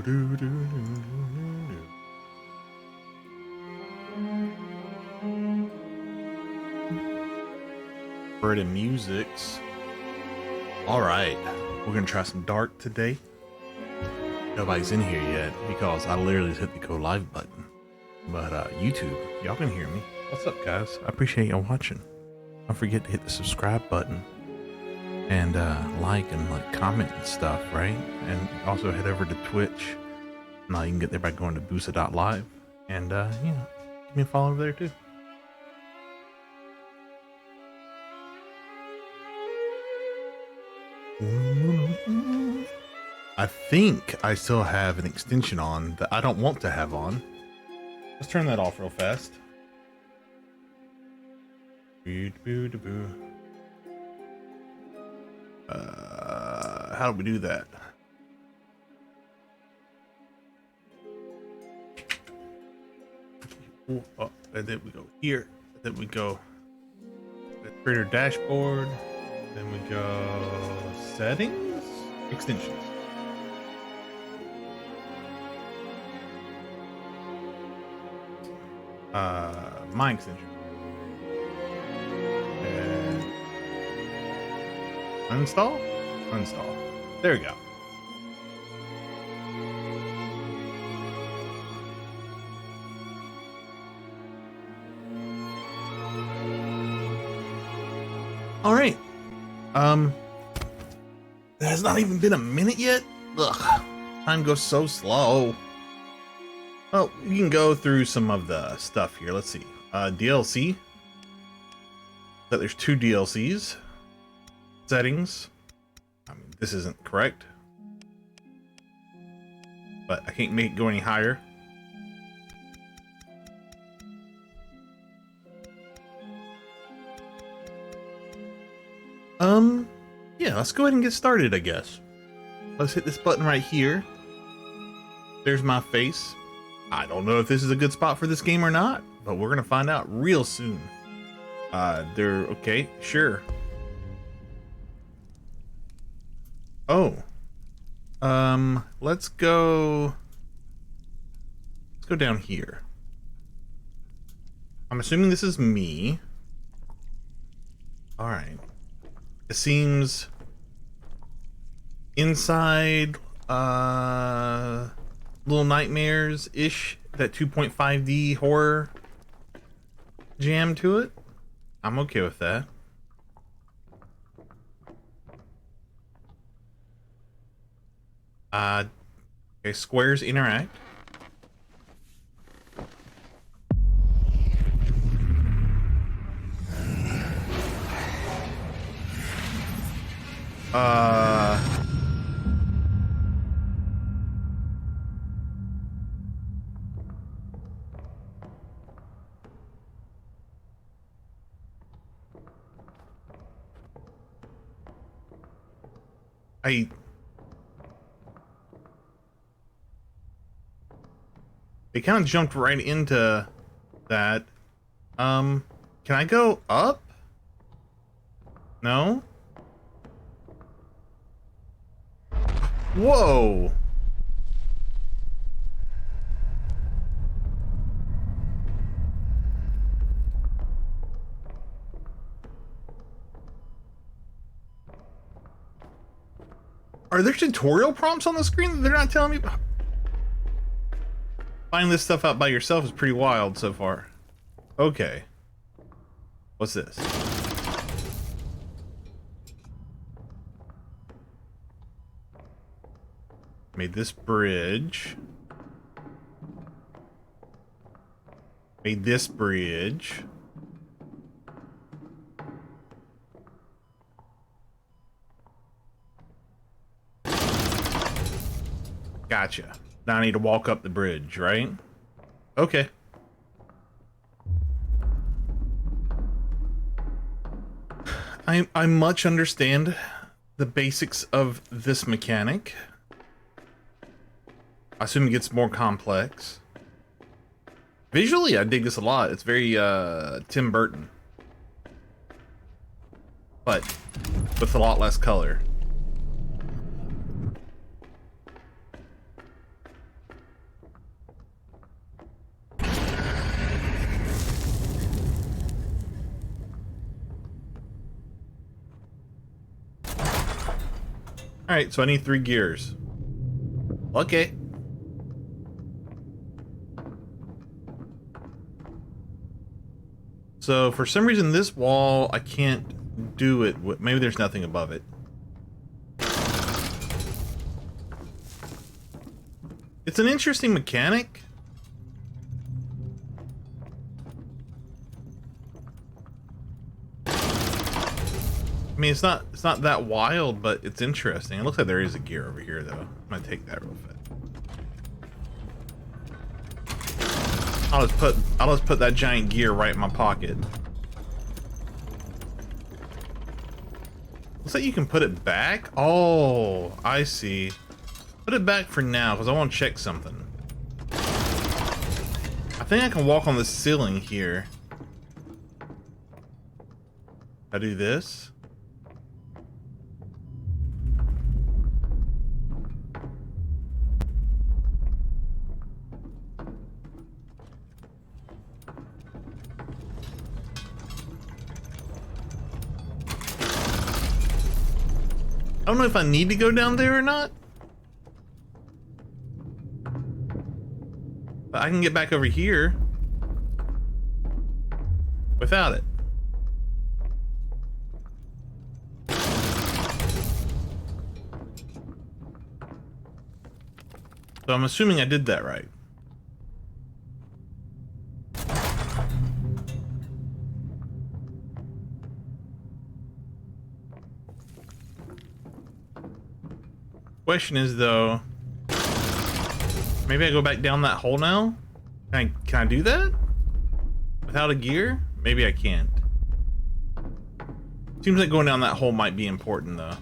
Pretty musics. All right, we're gonna try some Dark today. Nobody's in here yet because I literally just hit the go live button. But YouTube, y'all can hear me. What's up, guys? I appreciate y'all watching. Don't forget to hit the subscribe button and like and comment and stuff, right? And also head over to Twitch. Now you can get there by going to boosa.live and you know, give me a follow over there too. I think I still have an extension on that I don't want to have on. Let's turn that off real fast. How do we do that? Oh, and then we go here. Then we go creator dashboard. Then we go settings, extensions. My extension. And uninstall? Uninstall. There we go. All right. It has not even been a minute yet. Ugh, time goes so slow. Well, we can go through some of the stuff here. Let's see. DLC. But there's 2 DLCs. Settings. I mean, this isn't correct. But I can't make it go any higher. Yeah, let's go ahead and get started, I guess. Let's hit this button right here. There's my face. I don't know if this is a good spot for this game or not, but we're gonna find out real soon. They're okay, sure. Oh. Let's go down here. I'm assuming this is me. All right. It seems inside Little Nightmares ish, that 2.5D horror jam to it. I'm okay with that. Okay, squares interact. They kind of jumped right into that. Can I go up? No? Whoa! Are there tutorial prompts on the screen that they're not telling me about? Finding this stuff out by yourself is pretty wild so far. Okay. What's this? Made this bridge. Made this bridge. Gotcha. Now I need to walk up the bridge, right? Okay. I much understand the basics of this mechanic. I assume it gets more complex. Visually, I dig this a lot. It's very Tim Burton, but with a lot less color. Alright, so I need 3 gears. Okay. So for some reason this wall, I can't do it. Maybe there's nothing above it. It's an interesting mechanic. I mean, it's not that wild, but it's interesting. It looks like there is a gear over here, though. I'm gonna take that real fast. I'll just put that giant gear right in my pocket. Looks like you can put it back. Oh, I see. Put it back for now, because I want to check something. I think I can walk on the ceiling here. I do this. I don't know if I need to go down there or not. But I can get back over here without it. So I'm assuming I did that right. Question is though, maybe I go back down that hole now? Can I do that? Without a gear? Maybe I can't. Seems like going down that hole might be important though.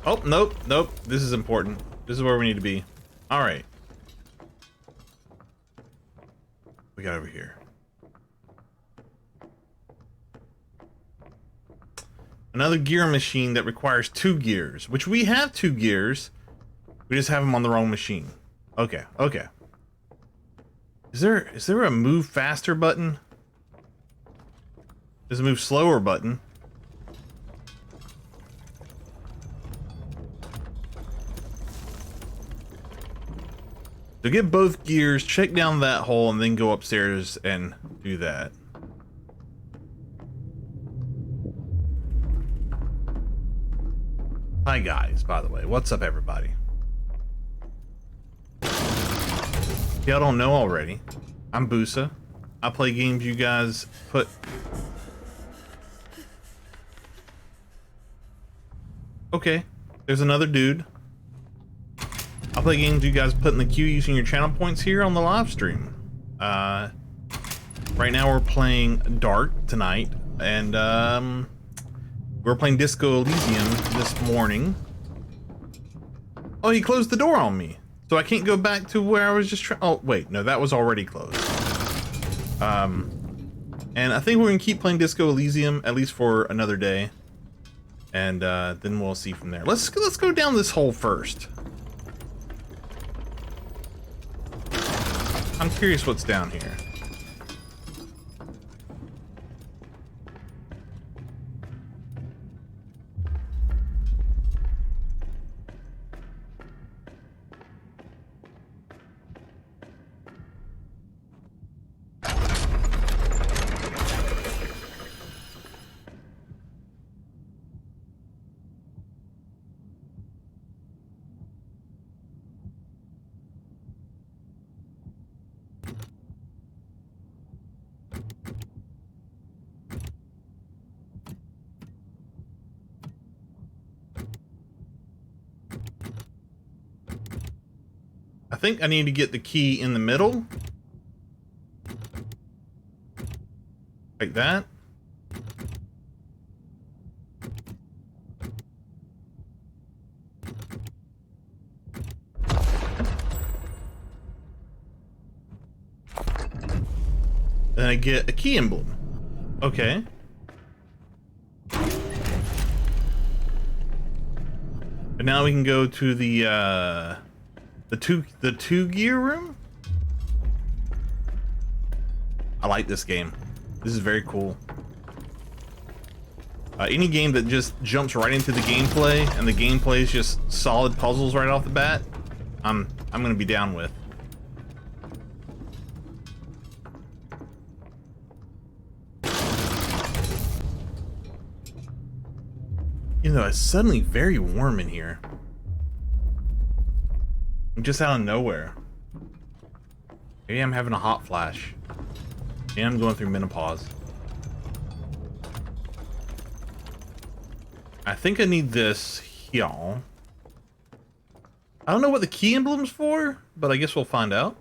Oh, nope, nope. This is important. This is where we need to be. All right. We got over here. Another gear machine that requires 2 gears, which we have 2 gears. We just have them on the wrong machine. Okay, okay. Is there a move faster button? There's a move slower button. So get both gears, check down that hole, and then go upstairs and do that. Hi guys, by the way. What's up everybody? If y'all don't know already, I'm Busa. I play games you guys put... Okay, there's another dude. I play games you guys put in the queue using your channel points here on the live stream. Right now we're playing Darq tonight, and we're playing Disco Elysium this morning. Oh, he closed the door on me, so I can't go back to where I was just trying. Oh wait, no, that was already closed. And I think we're gonna keep playing Disco Elysium at least for another day, and then we'll see from there. Let's go down this hole first. I'm curious what's down here. I think I need to get the key in the middle. Like that. Then I get a key emblem. Okay. And now we can go to the two gear room. I like this game. This is very cool. Any game that just jumps right into the gameplay and the gameplay is just solid puzzles right off the bat, I'm gonna be down with. You know, it's suddenly very warm in here. Just out of nowhere. Maybe I'm having a hot flash. Maybe I'm going through menopause. I think I need this here. I don't know what the key emblem's for, but I guess we'll find out.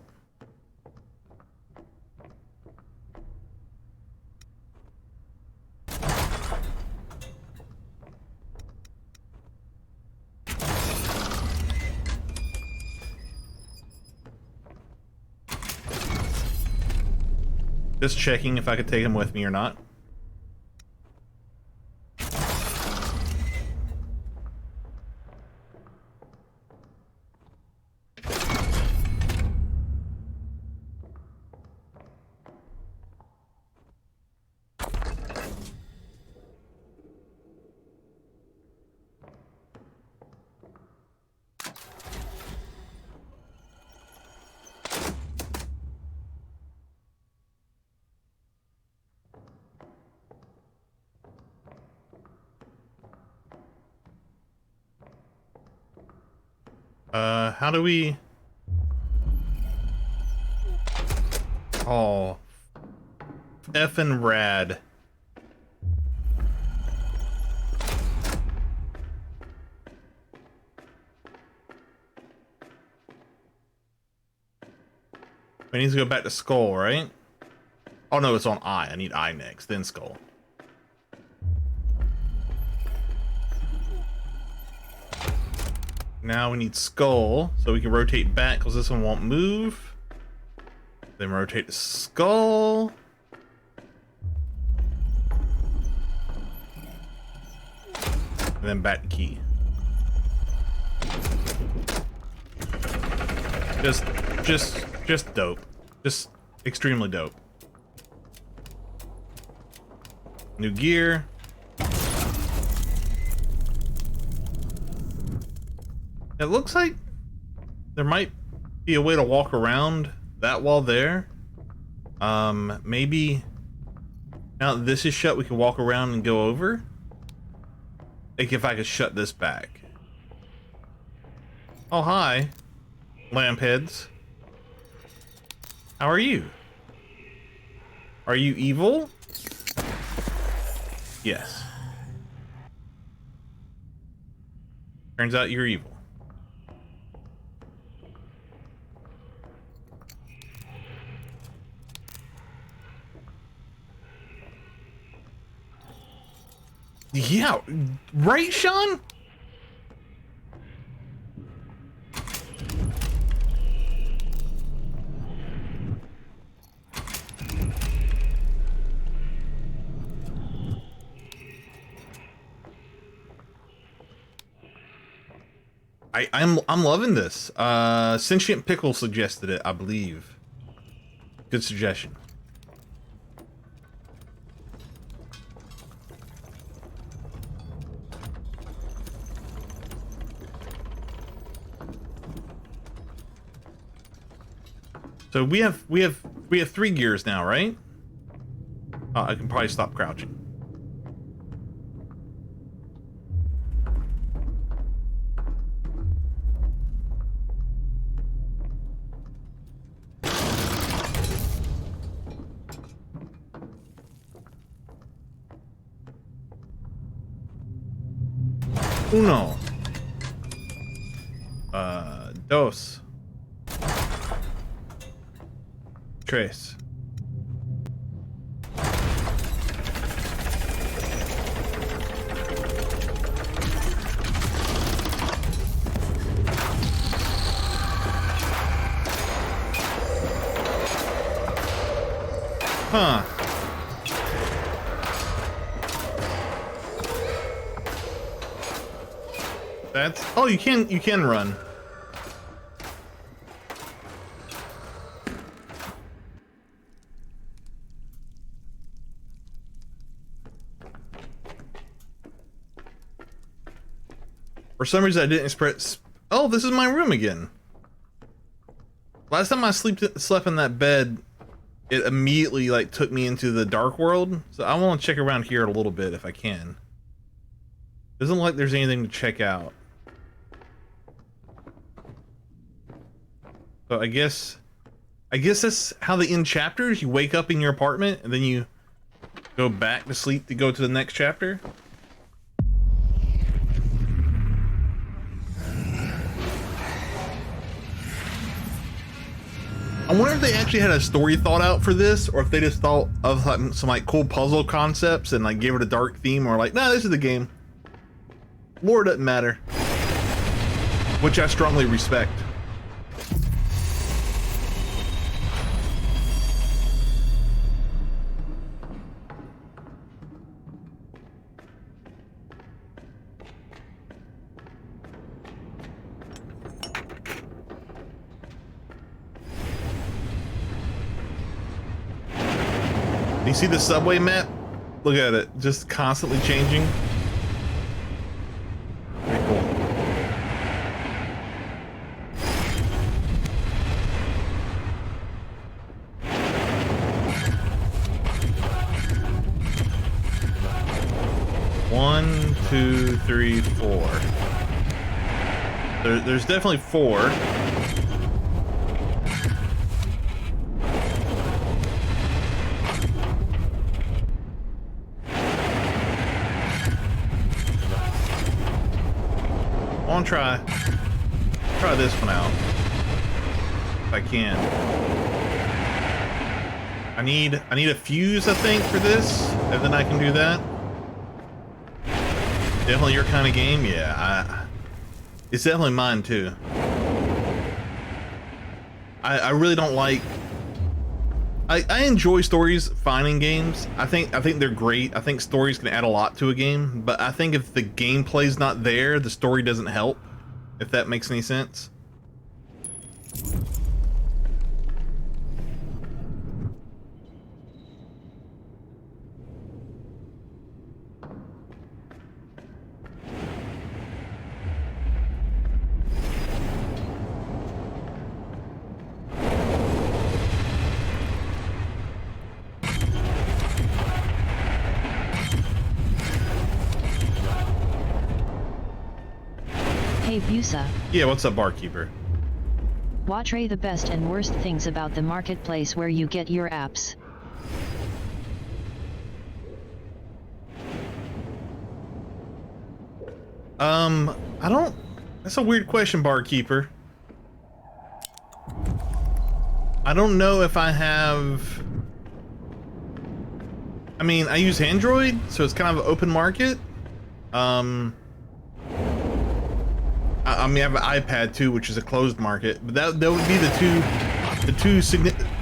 Just checking if I could take him with me or not. How do we... Oh. Effing rad. We need to go back to Skull, right? Oh no, it's on I. I need I next, then Skull. Now we need Skull, so we can rotate back because this one won't move. Then rotate to Skull. And then back to Key. Just dope. Just extremely dope. New gear. It looks like there might be a way to walk around that wall there. Maybe now that this is shut, we can walk around and go over. Like if I could shut this back. Oh, hi, lampheads. How are you? Are you evil? Yes. Turns out you're evil. Yeah, right, Sean? I'm loving this. Sentient Pickle suggested it, I believe. Good suggestion. So we have 3 gears now, right? I can probably stop crouching. Uno. Dos. Tres. Huh. That's... Oh, you can run. For some reason, I didn't express. Oh, this is my room again. Last time I slept in that bed, it immediately like took me into the dark world. So I want to check around here a little bit if I can. Doesn't look like there's anything to check out. So I guess that's how they end chapters. You wake up in your apartment and then you go back to sleep to go to the next chapter. I wonder if they actually had a story thought out for this, or if they just thought of like, some like cool puzzle concepts and like gave it a dark theme, or like, nah, this is the game. Lore doesn't matter. Which I strongly respect. You see the subway map? Look at it, just constantly changing. Very cool. One, two, three, four. There's definitely four. I want to try this one out if I can. I need a fuse, I think, for this, and then I can do that. Definitely your kind of game, yeah. It's definitely mine too. I really don't like. I enjoy stories finding games. I think they're great. I think stories can add a lot to a game, but I think if the gameplay's not there, the story doesn't help, if that makes any sense. Hey Busa. Yeah, what's up, barkeeper? What are the best and worst things about the marketplace where you get your apps? I don't. That's a weird question, barkeeper. I don't know if I have. I mean, I use Android, so it's kind of an open market. I mean, I have an iPad too, which is a closed market. But that would be the two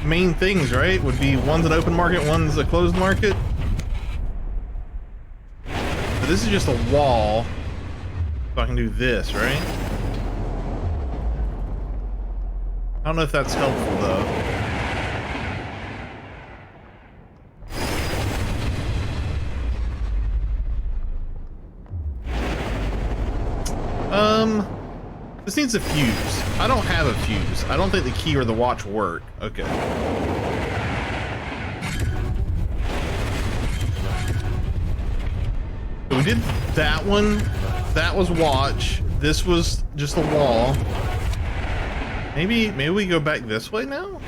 main things, right? Would be one's an open market, one's a closed market. But this is just a wall, so I can do this, right? I don't know if that's helpful though. This needs a fuse. I don't have a fuse. I don't think the key or the watch work. Okay. So we did that one. That was watch. This was just a wall. Maybe we go back this way now?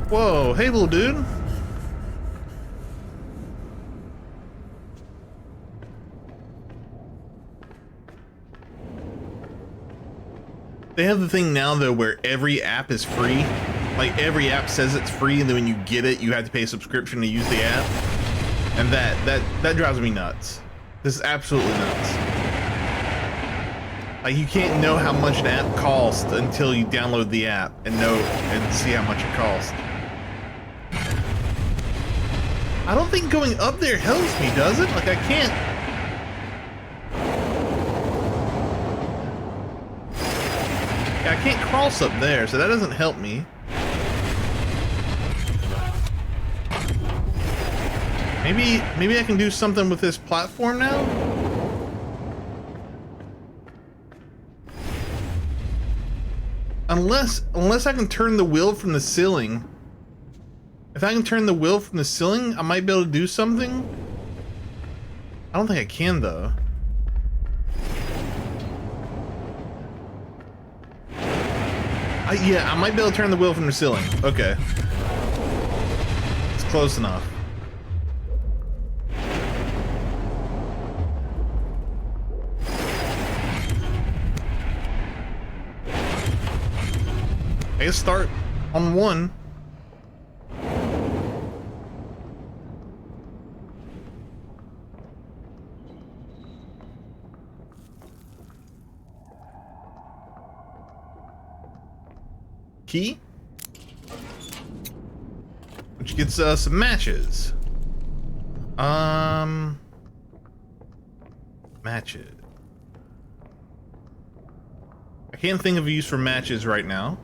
Whoa, hey little dude. They have the thing now though where every app is free. Like every app says it's free, and then when you get it, you have to pay a subscription to use the app. And that drives me nuts. This is absolutely nuts. Like you can't know how much an app costs until you download the app and see how much it costs. I don't think going up there helps me, does it? Like I can't. I can't cross up there, so that doesn't help me. Maybe I can do something with this platform now? Unless I can turn the wheel from the ceiling. If I can turn the wheel from the ceiling, I might be able to do something. I don't think I can though. Yeah, I might be able to turn the wheel from the ceiling. Okay. It's close enough. I guess start on one. Key, which gets us some matches. Matches. I can't think of a use for matches right now.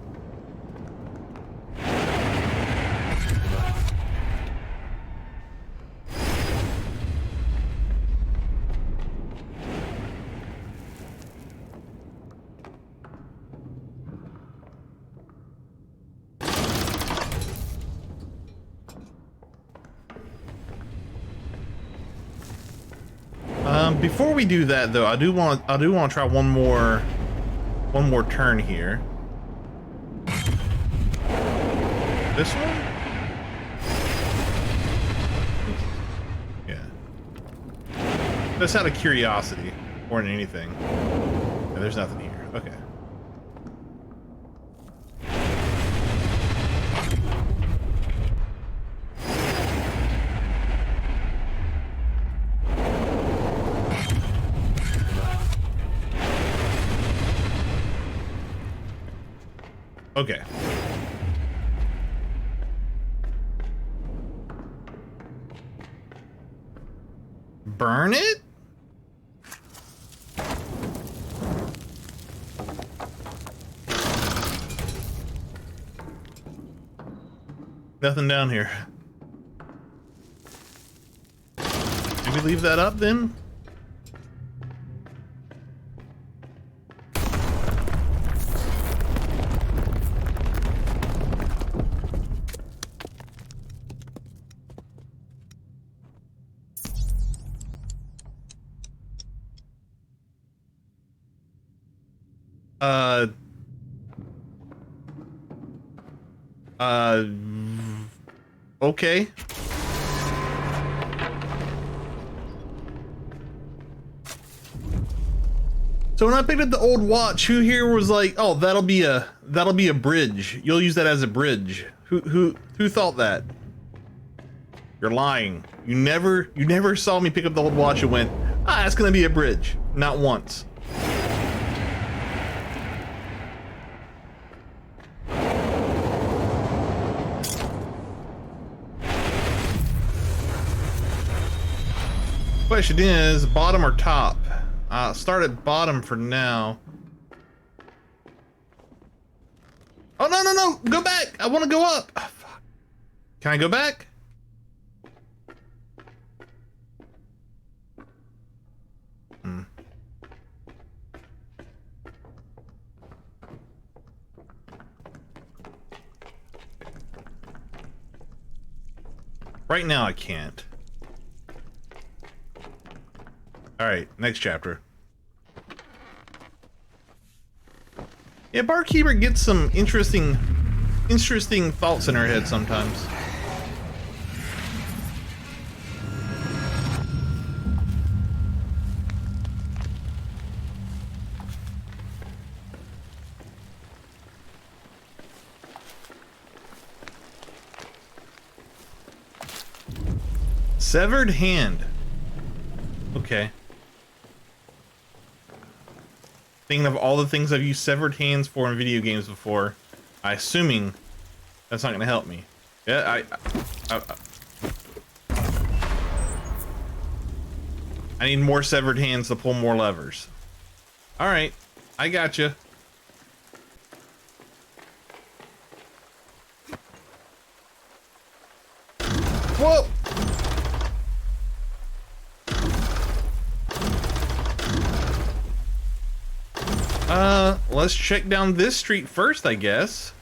Before we do that though, I do want to try one more turn here. This one? Yeah. Just out of curiosity more than anything. Yeah, there's nothing here. Okay. Okay. Burn it? Nothing down here. Did we leave that up then? Okay. So when I picked up the old watch, who here was like, "Oh, that'll be a bridge. You'll use that as a bridge." Who thought that? You're lying. You never saw me pick up the old watch and went, "Ah, it's gonna be a bridge." Not once. Question is, bottom or top? Start at bottom for now. Oh, no, go back. I want to go up. Oh, fuck. Can I go back? Right now I can't. Alright, next chapter. Yeah, Barkeeper gets some interesting thoughts in her head sometimes. Severed hand. Okay. Thinking of all the things I've used severed hands for in video games before, assuming that's not going to help me. Yeah, I need more severed hands to pull more levers. All right, I gotcha. Whoa! let's check down this street first, I guess.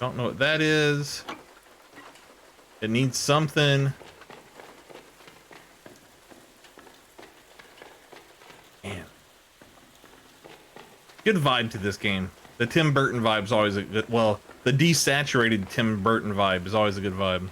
Don't know what that is. It needs something. Man. Good vibe to this game. The Tim Burton vibe is always a good, well, the desaturated Tim Burton vibe is always a good vibe.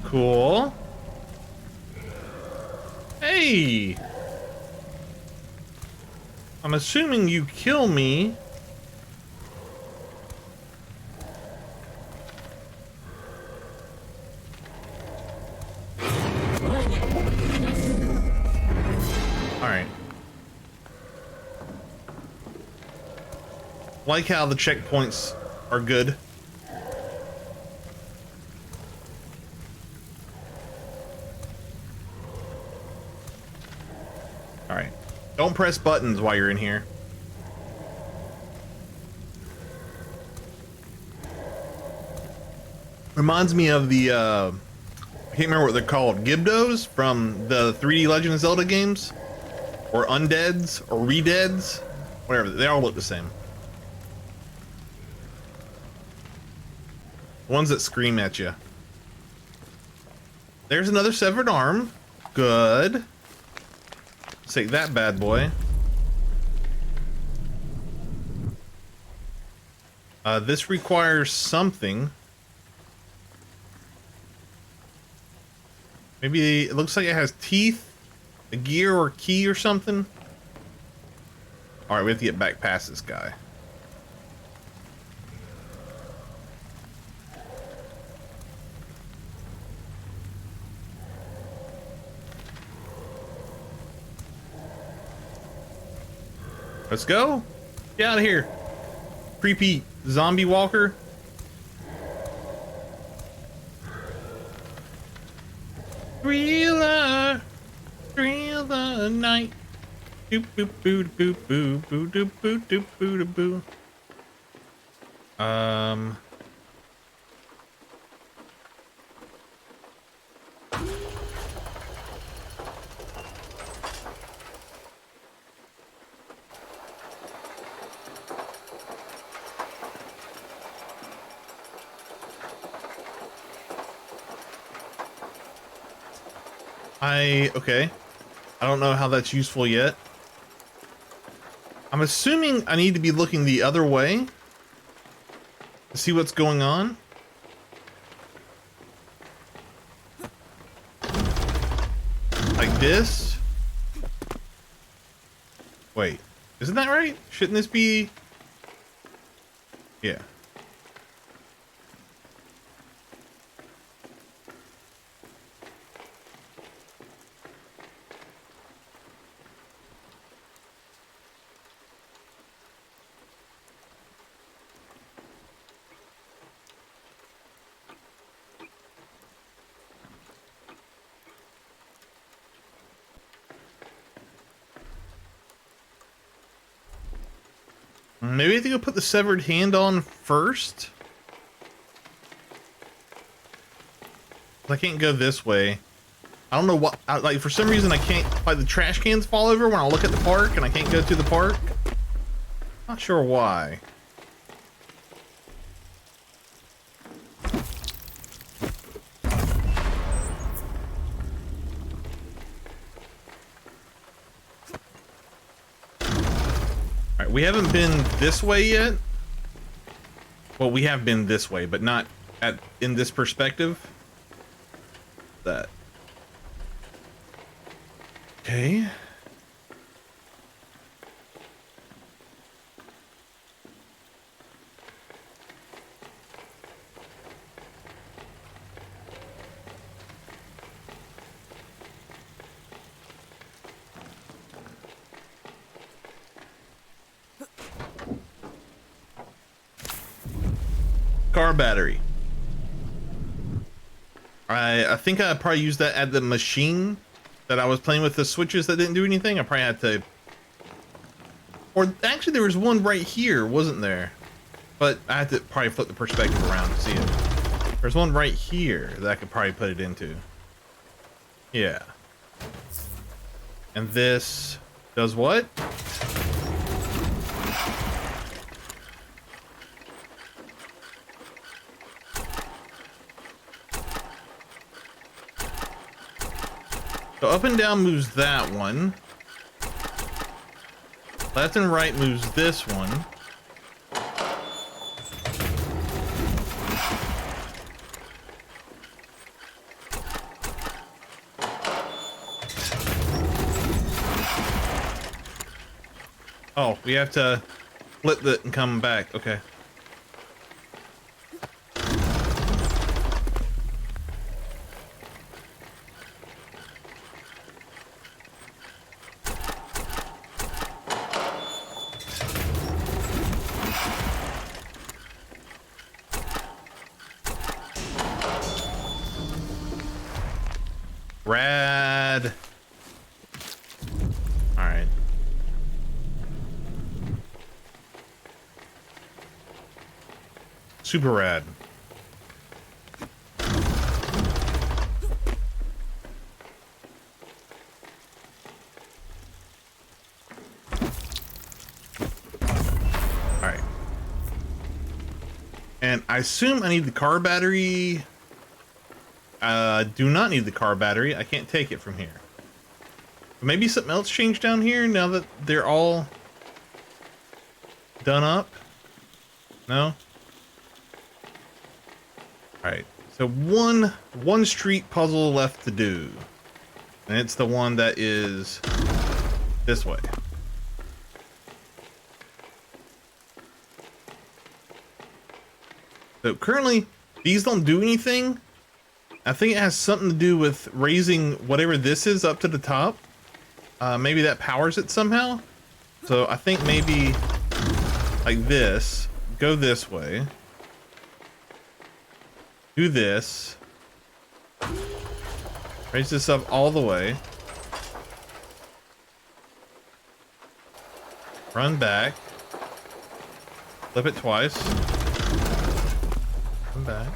Cool. Hey! I'm assuming you kill me. Alright. Like how the checkpoints are good. Alright. Don't press buttons while you're in here. Reminds me of the, I can't remember what they're called. Gibdos from the 3D Legend of Zelda games? Or Undeads? Or Redeads? Whatever, they all look the same. Ones that scream at you. There's another severed arm. Good. Let's take that bad boy. This requires something. Maybe it looks like it has teeth, a gear or key or something. All right, we have to get back past this guy. Let's go. Get out of here. Creepy zombie walker. Thriller. Thriller night. Doop boop boo boop boo boo doop boo doop boo boo. Okay. I don't know how that's useful yet. I'm assuming I need to be looking the other way to see what's going on. Like this. Wait, isn't that right? Shouldn't this be? Yeah. Maybe I have to go put the severed hand on first. I can't go this way. I don't know what, like for some reason I can't, like the trash cans fall over when I look at the park and I can't go to the park. Not sure why. We haven't been this way yet. Well, we have been this way, but not in this perspective. That. Okay. car battery. I think I probably used that at the machine that I was playing with the switches that didn't do anything. I probably had to, or actually there was one right here, wasn't there? But I had to probably flip the perspective around to see it. There's one right here that I could probably put it into. Yeah. And this does what? So up and down moves that one. Left and right moves this one. Oh, we have to flip it and come back. Okay. Rad. All right. Super rad. All right. And I assume I need the car battery. Do not need the car battery. I can't take it from here. But maybe something else changed down here now that they're all done up? No? Alright. So one street puzzle left to do. And it's the one that is this way. So currently, these don't do anything. I think it has something to do with raising whatever this is up to the top. Maybe that powers it somehow. So I think maybe like this, go this way. Do this. Raise this up all the way. Run back. Flip it twice. Come back.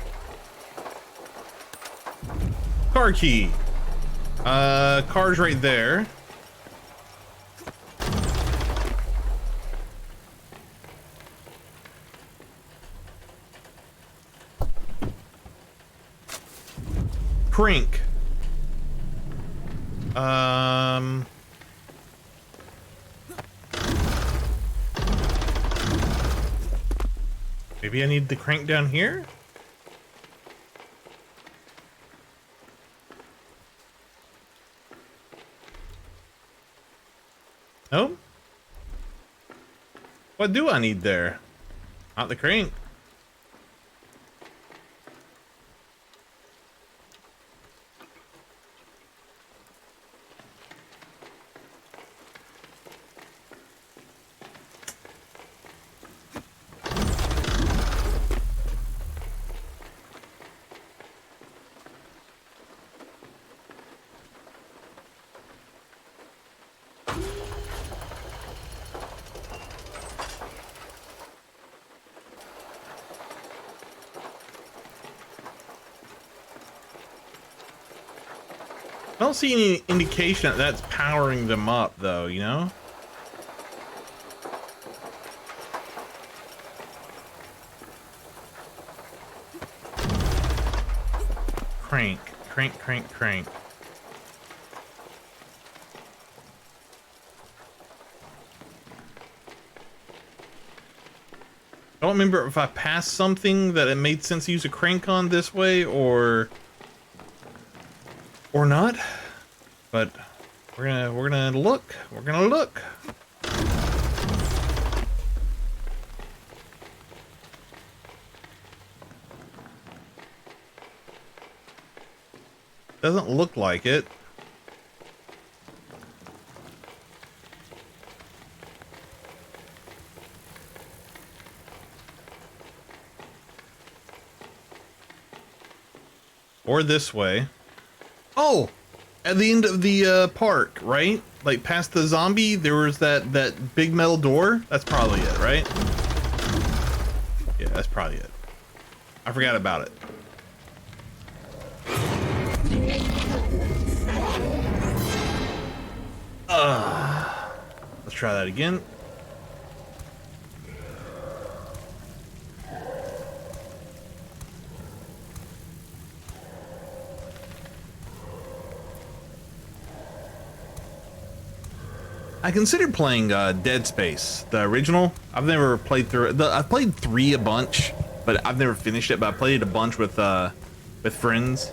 Car key. Car's right there. Crank. Maybe I need the crank down here? No? What do I need there? Not the crank. I don't see any indication that that's powering them up, though, you know? Crank, crank, crank, crank. I don't remember if I passed something that it made sense to use a crank on this way, or not, but we're gonna look. We're gonna look. Doesn't look like it. Or this way. Oh! At the end of the park, right? Like past the zombie, there was that big metal door. That's probably it, right? Yeah, that's probably it. I forgot about it. Let's try that again. I considered playing Dead Space, the original. I've never played through it. I've played 3 a bunch, but I've never finished it. But I played it a bunch with friends.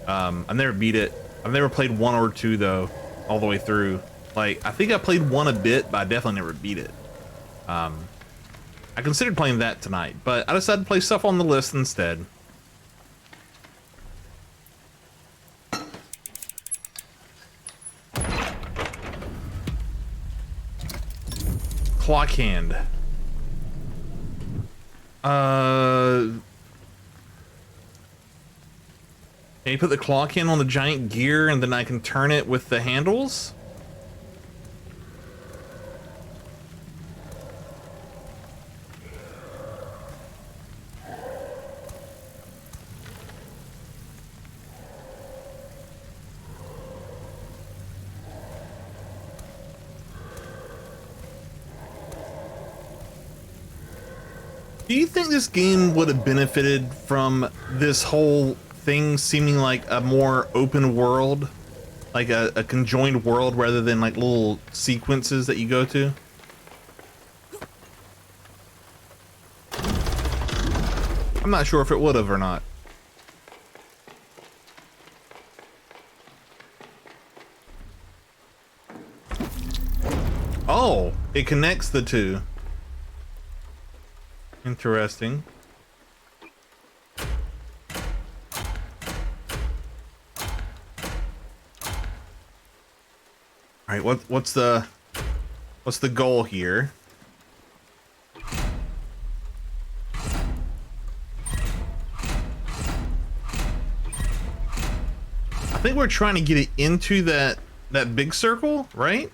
I've never beat it. I've never played 1 or 2 though, all the way through. Like I think I played 1 a bit, but I definitely never beat it. I considered playing that tonight, but I decided to play stuff on the list instead. Clock hand. Can you put the clock hand on the giant gear and then I can turn it with the handles? Do you think this game would have benefited from this whole thing seeming like a more open world? Like a conjoined world rather than like little sequences that you go to? I'm not sure if it would have or not. Oh, it connects the two. Interesting. All right, what's the goal here? I think we're trying to get it into that big circle, right?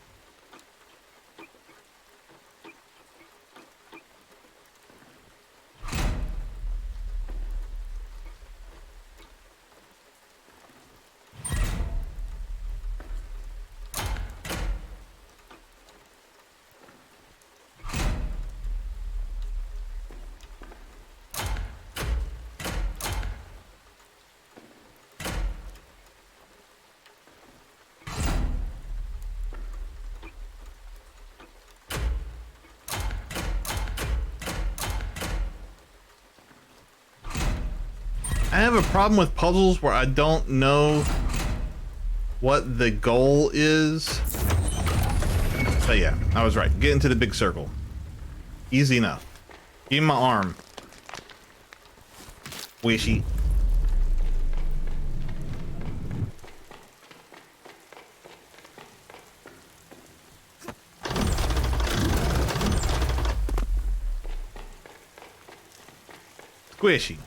I have a problem with puzzles where I don't know what the goal is. But yeah, I was right. Get into the big circle. Easy enough. Give me my arm. Wishy. Squishy.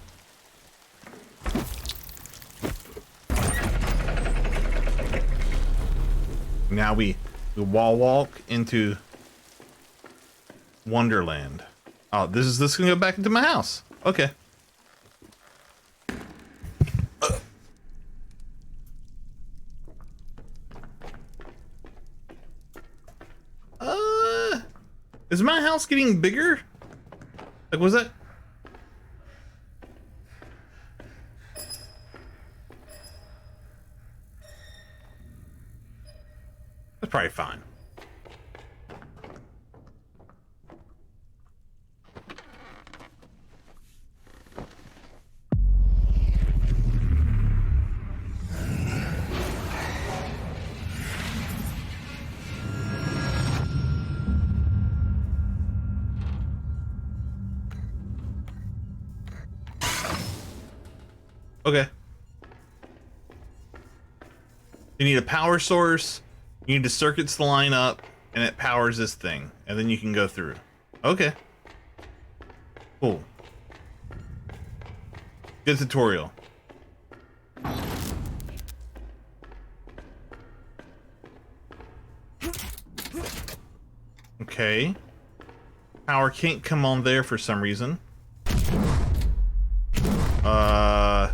Now we wall walk into Wonderland. Oh, this is gonna go back into my house. Okay. Is my house getting bigger? Like, was that? That's probably fine. Okay. You need a power source. You need the circuits to line up, and it powers this thing, and then you can go through. Okay. Cool. Good tutorial. Okay. Power can't come on there for some reason. Um...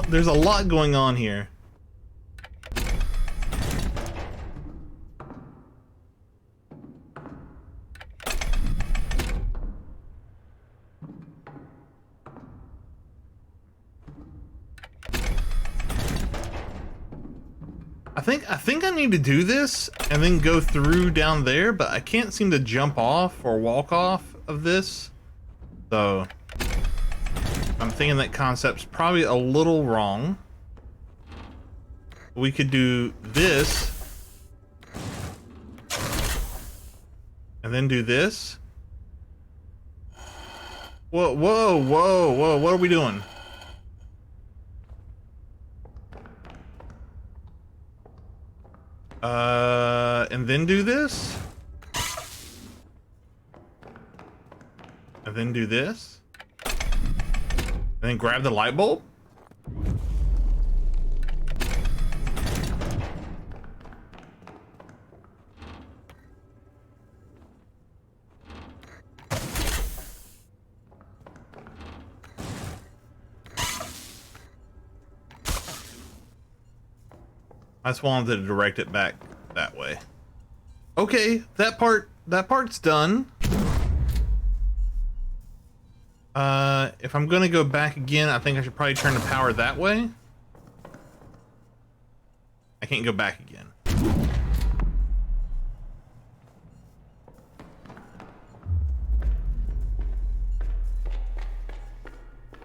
There's a lot going on here. I think I need to do this and then go through down there, but I can't seem to jump off or walk off of this. So I'm thinking that concept's probably a little wrong. We could do this and then do this. Whoa, whoa, whoa, whoa, what are we doing? And then do this? And then do this? And then grab the light bulb? I just wanted to direct it back that way. Okay, that part's done. If I'm gonna go back again, I think I should probably turn the power that way. I can't go back again. Can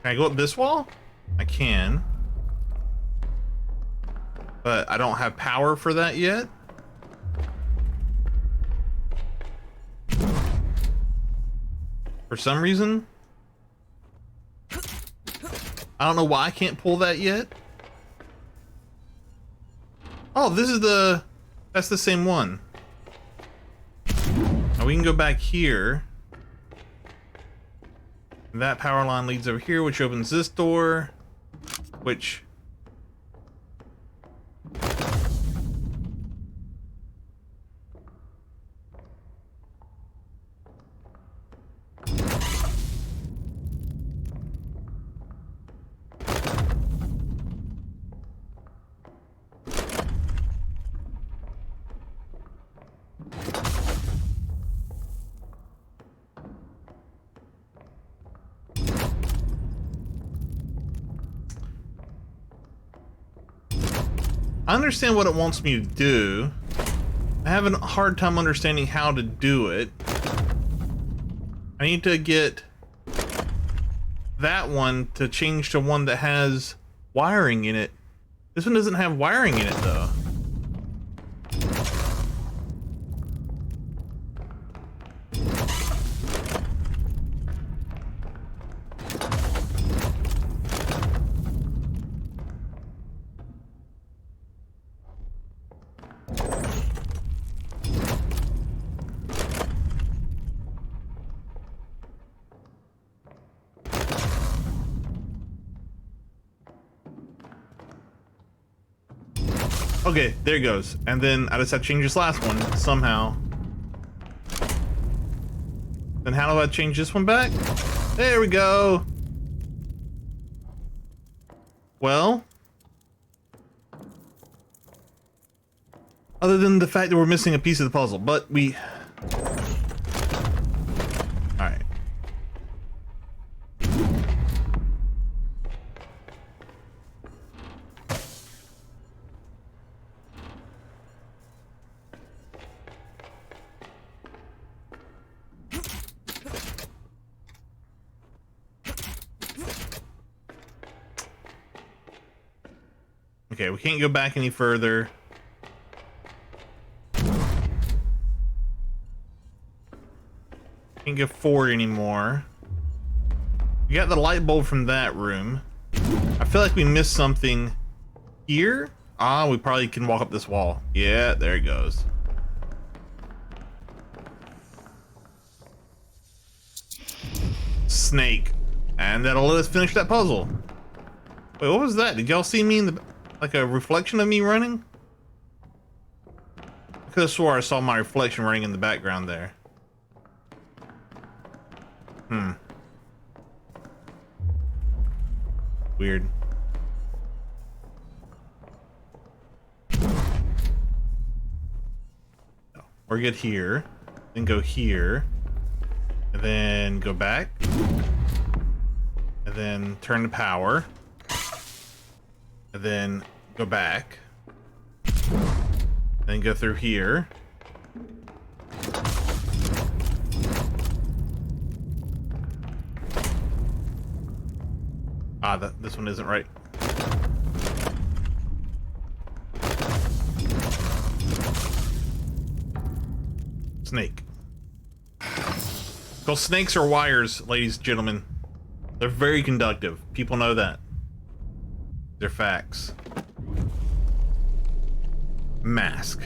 I go up this wall? I can. But I don't have power for that yet. For some reason. I don't know why I can't pull that yet. Oh, this is that's the same one. Now we can go back here. That power line leads over here, which opens this door, which... I understand what it wants me to do. I have a hard time understanding how to do it. I need to get that one to change to one that has wiring in it. This one doesn't have wiring in it though. Okay, there it goes. And then I just have to change this last one somehow. Then how do I change this one back? There we go. Well, other than the fact that we're missing a piece of the puzzle, but we... Alright. Okay, we can't go back any further. Can't go forward anymore. We got the light bulb from that room. I feel like we missed something here. Ah, we probably can walk up this wall. Yeah, there it goes. Snake. And that'll let us finish that puzzle. Wait, what was that? Did y'all see me in the... like a reflection of me running? I could have swore I saw my reflection running in the background there. Weird. Or get here, then go here, and then go back, and then turn the power, and then go back, then go through here. Ah, this one isn't right. Snake. Because snakes are wires, ladies and gentlemen. They're very conductive. People know that. They're facts. Mask.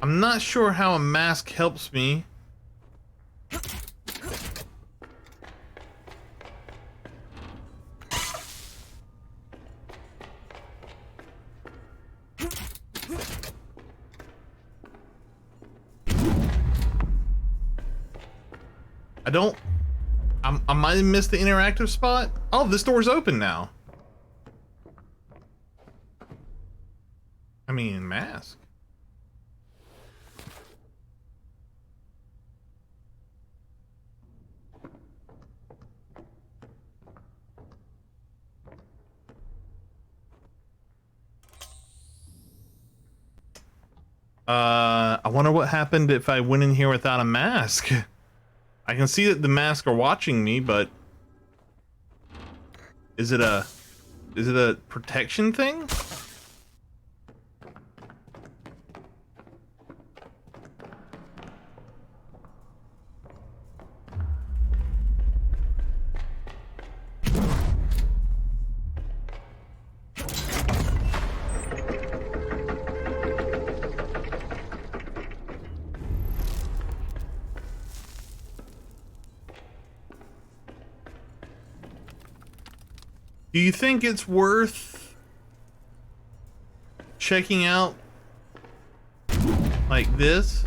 I'm not sure how a mask helps me. I might have missed the interactive spot. Oh, this door's open now. I mean, mask. I wonder what happened if I went in here without a mask. I can see that the masks are watching me, but is it a protection thing? Do you think it's worth checking out like this?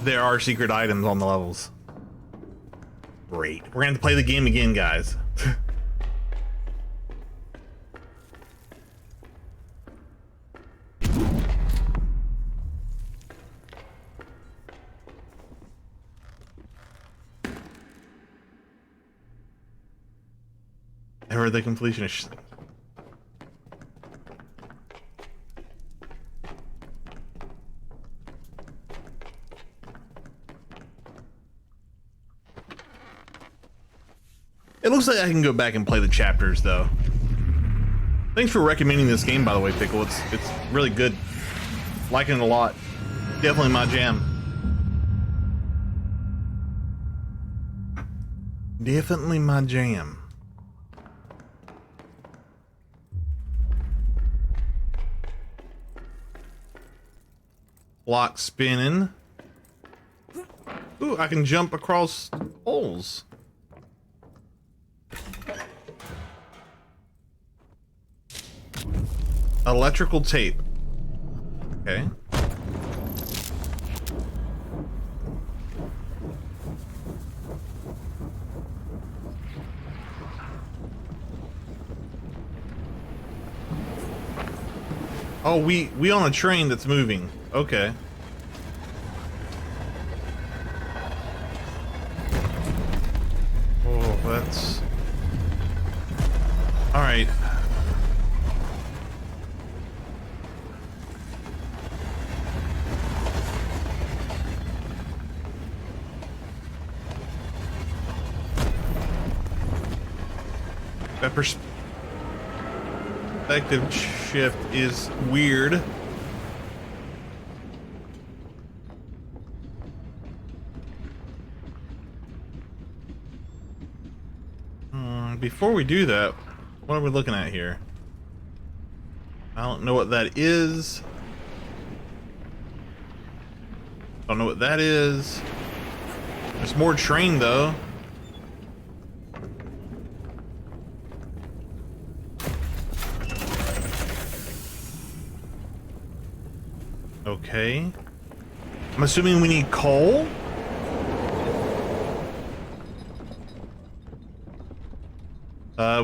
There are secret items on the levels. Great. We're gonna have to play the game again, guys. I heard the completionist. It looks like I can go back and play the chapters, though. Thanks for recommending this game, by the way, Pickle. It's really good. Liking it a lot. Definitely my jam. Definitely my jam. Block spinning. Ooh, I can jump across holes. Electrical tape. Okay. Oh, we on a train that's moving. Okay. Oh, that's... Alright. That perspective shift is weird. Before we do that, what are we looking at here? I don't know what that is. Don't know what that is. There's more train though. Okay. I'm assuming we need coal?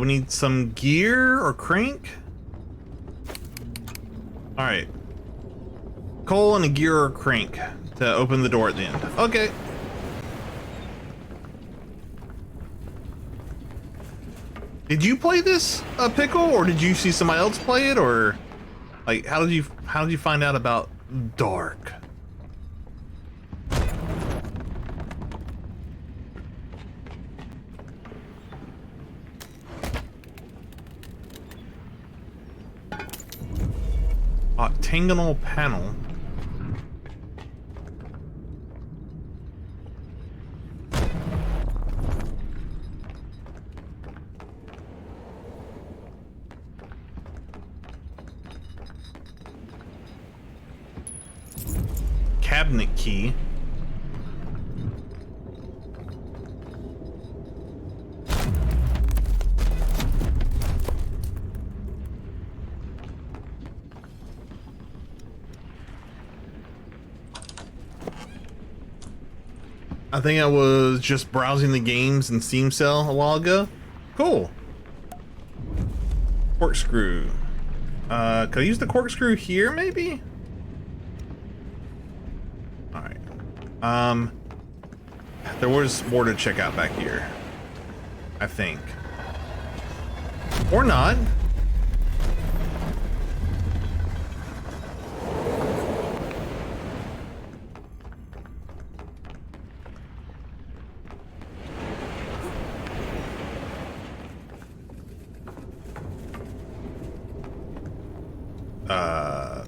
We need some gear or crank? Alright. Coal and a gear or crank to open the door at the end. Okay. Did you play this, Pickle, or did you see somebody else play it, or like how did you find out about Darq? Octagonal panel. Cabinet key. I think I was just browsing the games in Steam Cell a while ago. Cool. Corkscrew. Could I use the corkscrew here, maybe? Alright. There was more to check out back here, I think. Or not.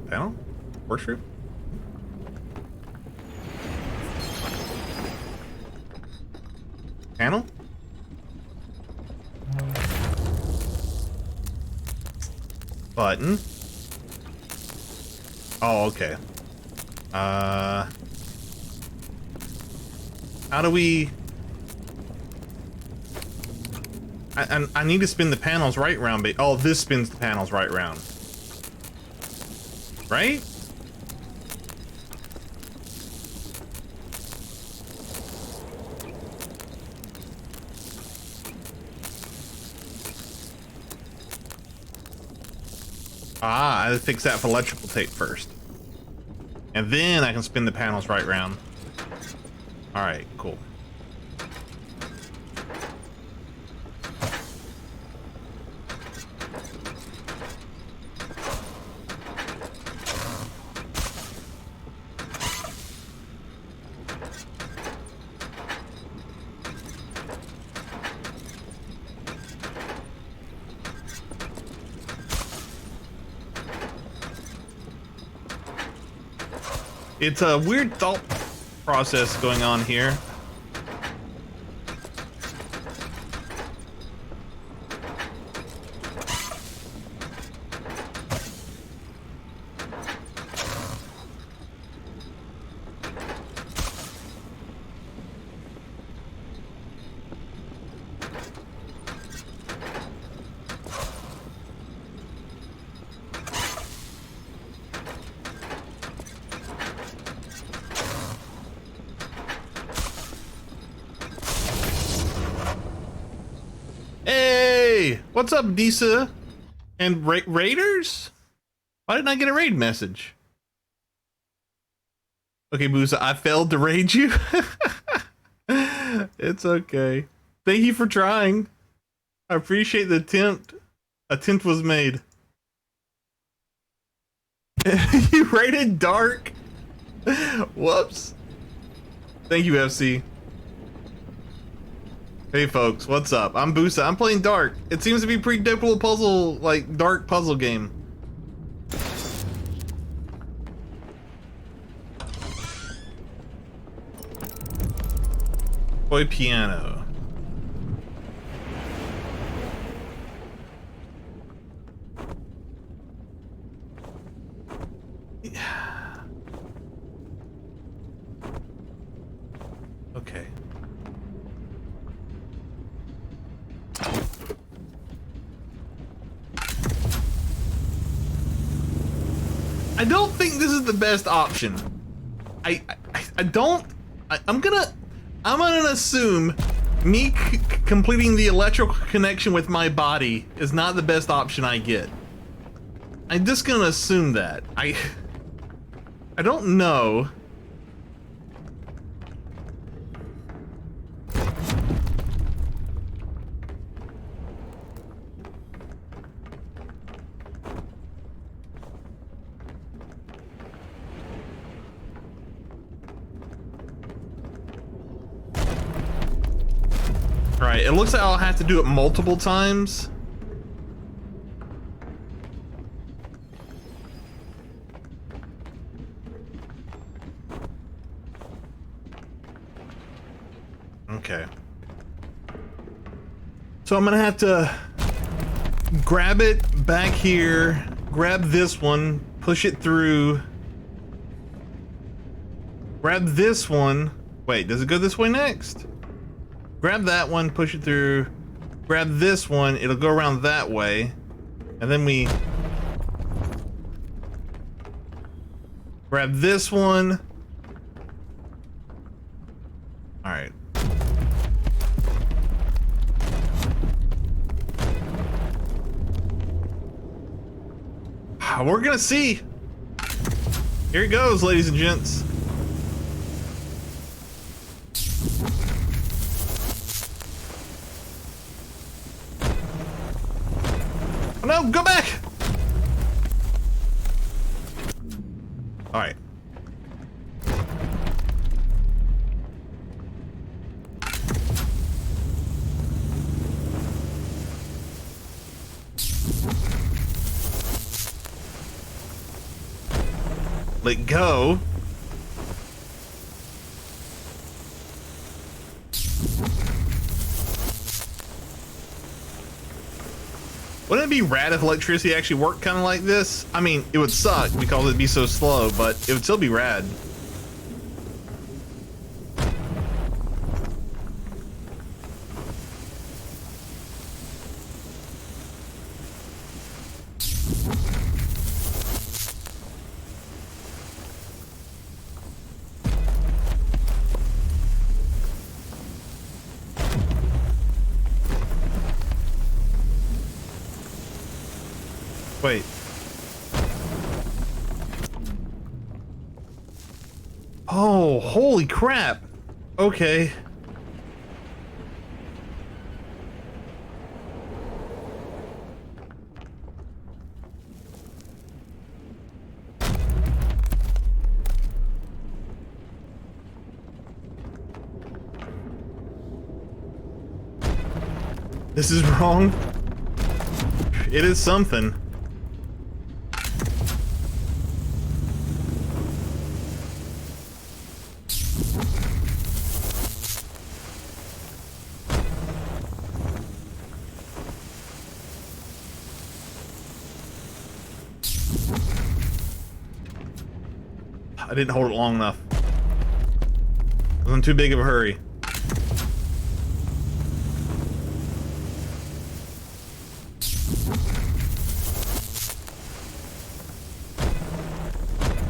Panel? Horseshoe? Panel? Button. Oh, okay. How do we... I need to spin the panels right round, but... Oh, this spins the panels right round. Right? Ah, I had to fix that for electrical tape first. And then I can spin the panels right round. Alright, cool. It's a weird thought process going on here. Hey, what's up, Disa? And Raiders? Why didn't I get a raid message? Okay, Musa, I failed to raid you. It's okay. Thank you for trying. I appreciate the attempt. Attempt was made. You raided Darq? Whoops. Thank you, FC. Hey folks, what's up? I'm Busa. I'm playing Darq. It seems to be a pretty dope little puzzle, like Dark puzzle game. Boy piano. Okay. I don't think this is the best option. I'm gonna assume me completing the electrical connection with my body is not the best option I get. I'm just gonna assume that. I don't know. Alright, it looks like I'll have to do it multiple times. Okay. So I'm gonna have to grab it back here, grab this one, push it through, grab this one. Wait, does it go this way next? Grab that one, push it through, grab this one, it'll go around that way, and then we grab this one. All right. We're gonna see. Here it goes, ladies and gents. Oh no, go back! All right. Let go. Wouldn't it be rad if electricity actually worked kind of like this? I mean, it would suck because it'd be so slow, but it would still be rad. Wait. Oh, holy crap. Okay. This is wrong. It is something. I didn't hold it long enough. I was in too big of a hurry.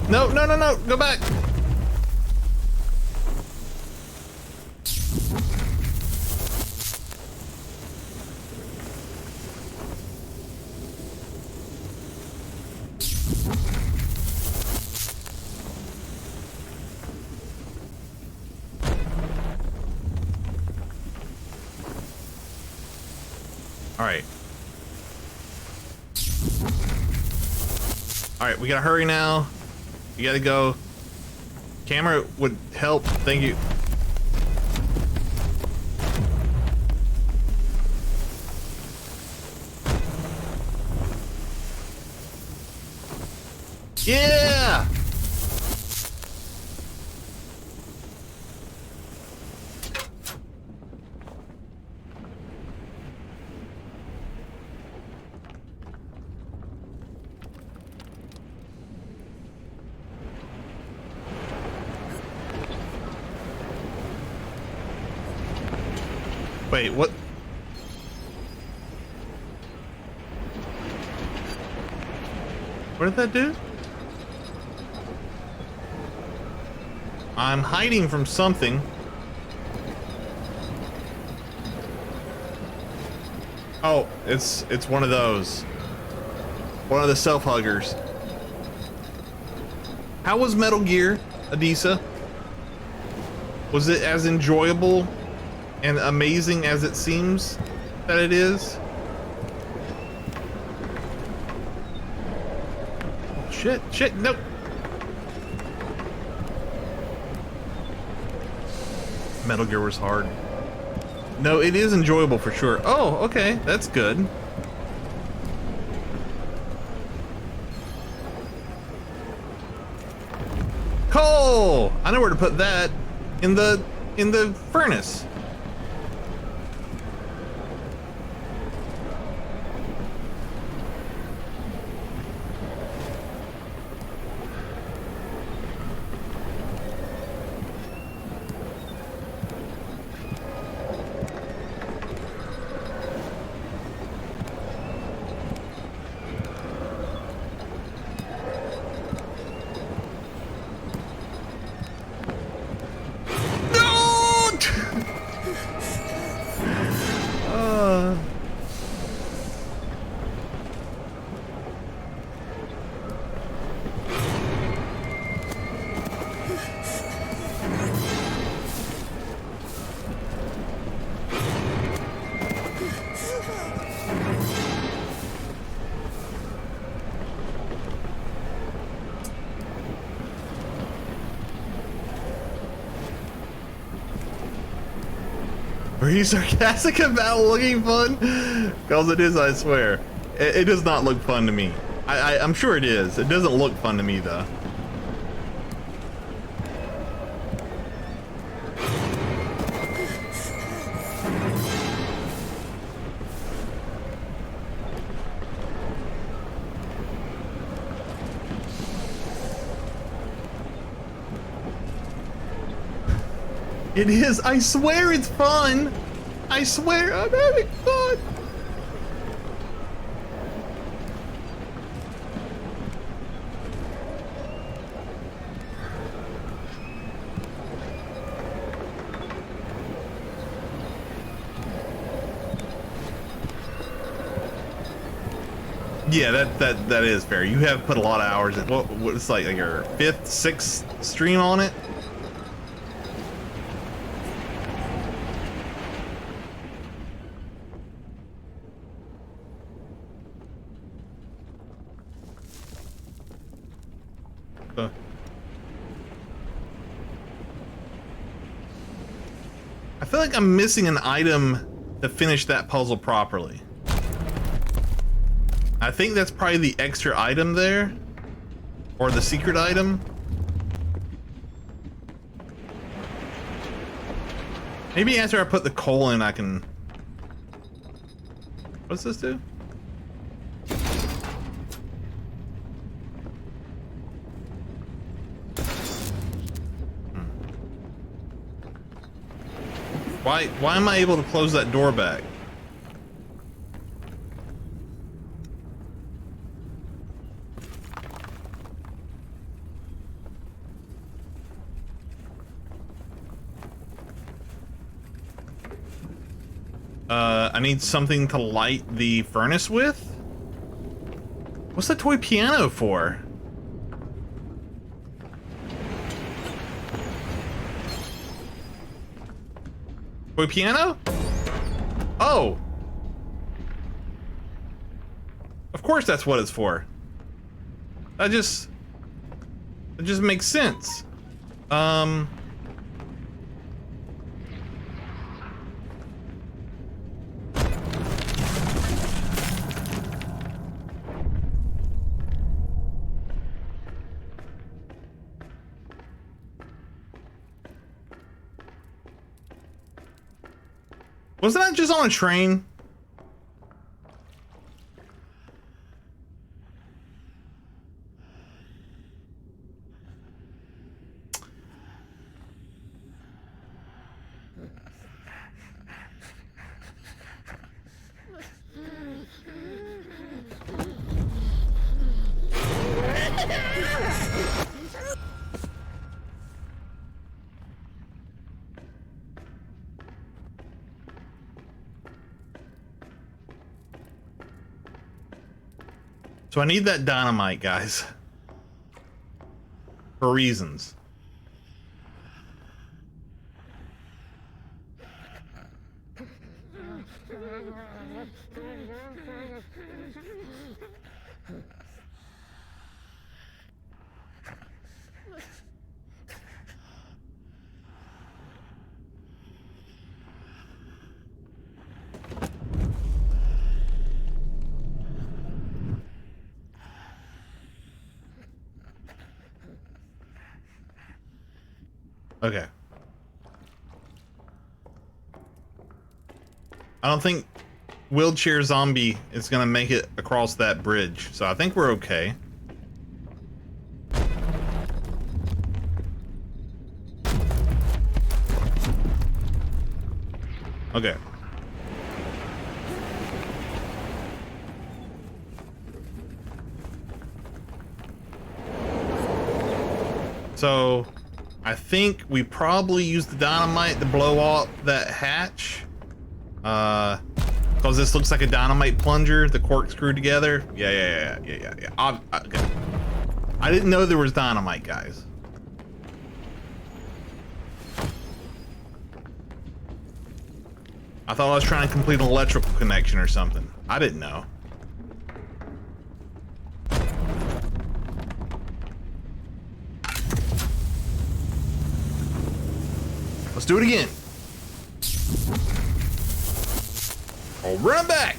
No, no, no, no, go back. All right. All right, we gotta hurry now. We gotta go. Camera would help. Thank you. Yeah! Wait, what? What did that do? I'm hiding from something. Oh, it's one of those. One of the self-huggers. How was Metal Gear, Adisa? Was it as enjoyable and amazing as it seems that it is? Oh, shit, nope. Metal Gear was hard. No, it is enjoyable for sure. Oh, okay, that's good. Coal! I know where to put that. In the furnace. Were you sarcastic about looking fun? Because it is, I swear. It does not look fun to me. I'm sure it is. It doesn't look fun to me, though. It is. I swear it's fun. I swear I'm having fun. Yeah, that is fair. You have put a lot of hours in. What's like your 5th, 6th stream on it? I feel like I'm missing an item to finish that puzzle properly. I think that's probably the extra item there, or the secret item. Maybe after I put the coal in, I can... What's this do? Why am I able to close that door back? I need something to light the furnace with? What's the toy piano for? Toy piano? Oh! course that's what it's for. It just makes sense. Wasn't that just on a train? So I need that dynamite, guys. For reasons. Okay. I don't think wheelchair zombie is gonna make it across that bridge, so I think we're okay. Okay. So I think we probably use the dynamite to blow out that hatch. Because this looks like a dynamite plunger, the cork screwed together. Yeah. Okay. I didn't know there was dynamite, guys. I thought I was trying to complete an electrical connection or something. I didn't know. Let's do it again. I'll run back.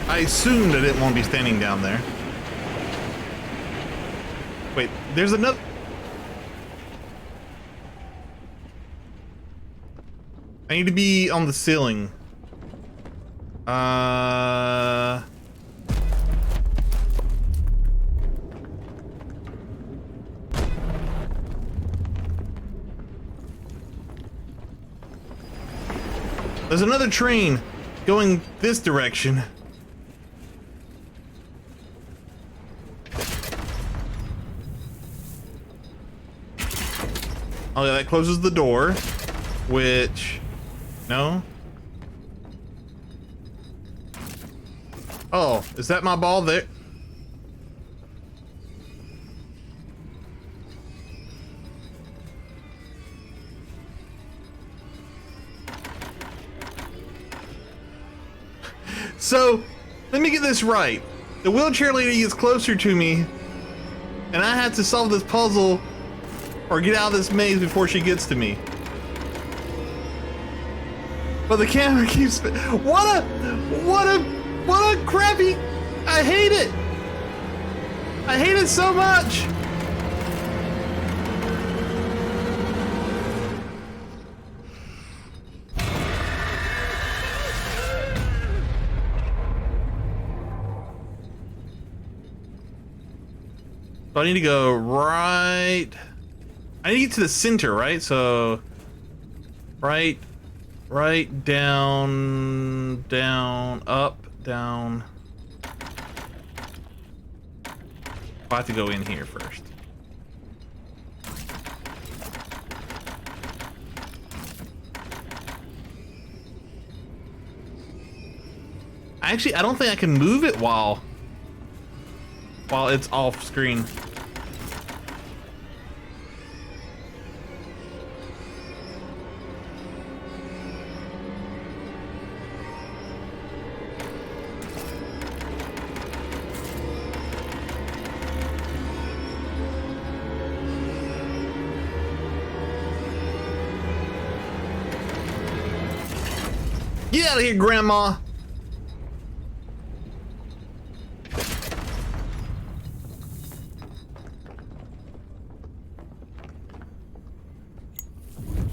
I assumed I didn't want to be standing down there. Wait, there's another... I need to be on the ceiling. There's another train going this direction. Oh, yeah, that closes the door, which... No? Oh, is that my ball there? So, let me get this right. The wheelchair lady is closer to me, and I have to solve this puzzle or get out of this maze before she gets to me. But the camera keeps... What a crappy... I hate it! I hate it so much! So I need to go right. I need to get to the center, right? So right, down, up, down. I have to go in here first. Actually, I don't think I can move it while it's off screen. Get out of here, Grandma!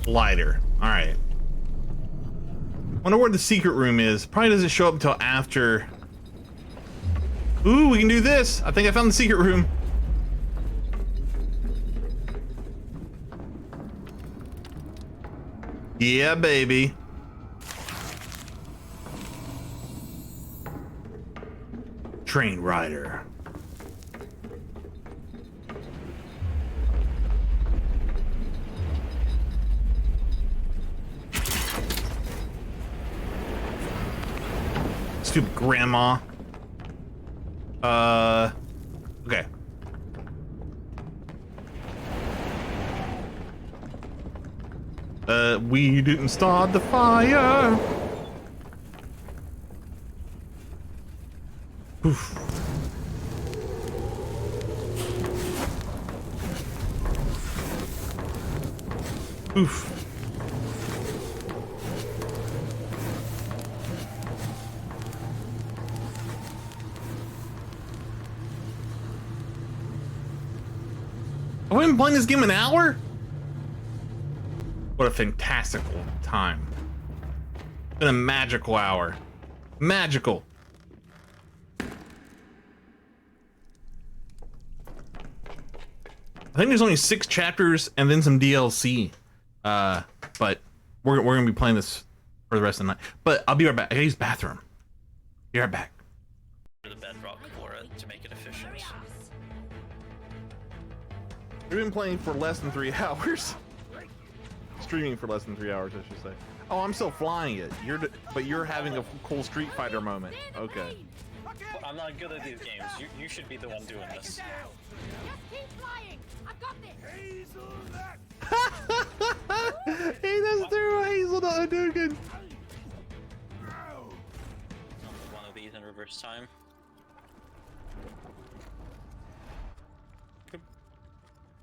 Lighter. Alright. Wonder where the secret room is. Probably doesn't show up until after. Ooh, we can do this! I think I found the secret room. Yeah, baby. Train rider. Stupid grandma. Okay. We didn't start the fire. Oof. Oof. Have we been playing this game an hour? What a fantastical time. It's been a magical hour. Magical. I think there's only 6 chapters and then some DLC. But we're gonna be playing this for the rest of the night. But I'll be right back. I gotta use the bathroom. Be right back. The bedrock for it to make it efficient. We've been playing for less than 3 hours. Streaming for less than 3 hours, I should say. Oh, I'm still flying it. But you're having a cool Street Fighter moment. Okay. I'm not good at these games. You should be the one doing this. Just keep flying. I've got this. He does do Hazelnut Hadouken. One of these in reverse time.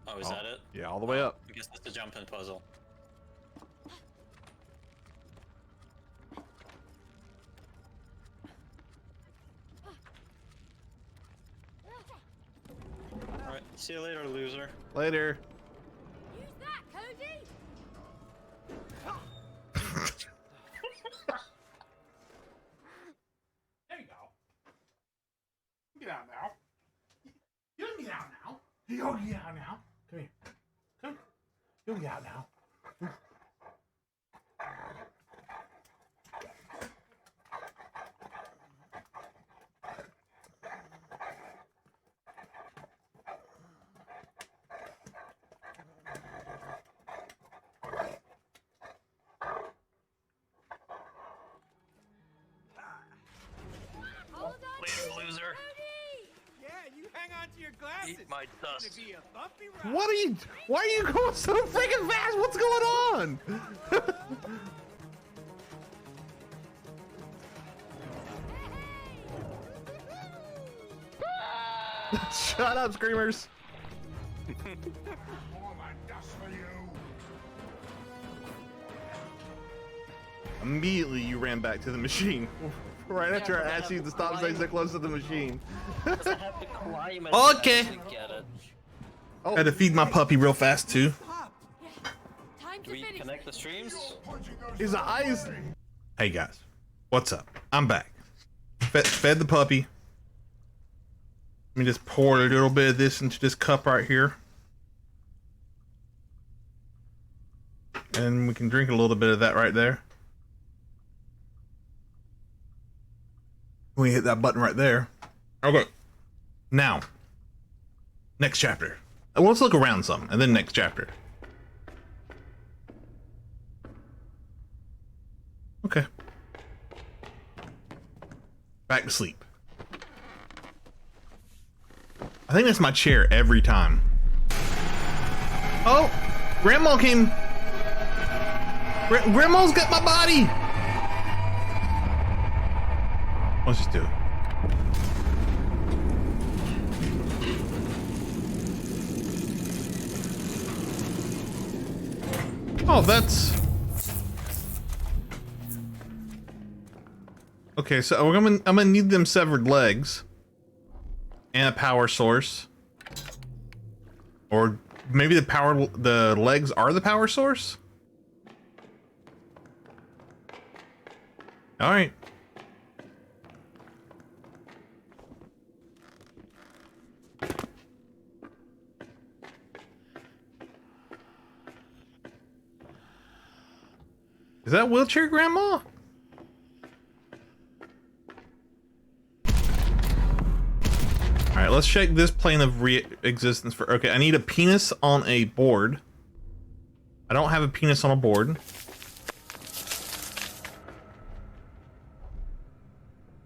Oh, is that it? Yeah, all the way up. I guess that's the jumping puzzle. Alright, see you later, loser. Later. Use that, Cody. There you go. Get out now. You can get out now. You can get out now. Come here. Come. You can get out now. Hold on, Later, loser. Cody. Yeah, you hang on to your glasses. Eat my dust. It'll be a bumpy ride. What are you? Why are you going so freaking fast? What's going on? Shut up, screamers. Immediately, you ran back to the machine. Right after I asked you to stop staying so close to the machine. Because I have to climb it Okay. to get it. I had to feed my puppy real fast too. Time Do to we finish. connect the streams? His eyes. Hey guys, what's up? I'm back. Fed the puppy. Let me just pour a little bit of this into this cup right here. And we can drink a little bit of that right there. We hit that button right there. Okay. Now, next chapter. Well, let's look around some, and then next chapter. Okay. Back to sleep. I think that's my chair every time. Oh! Grandma came! Grandma's got my body! Let's just do it. Oh, that's... Okay, so I'm gonna need them severed legs. And a power source. Or maybe the legs are the power source? Alright. Is that wheelchair grandma? Alright, let's check this plane of existence for... Okay, I need a penis on a board. I don't have a penis on a board.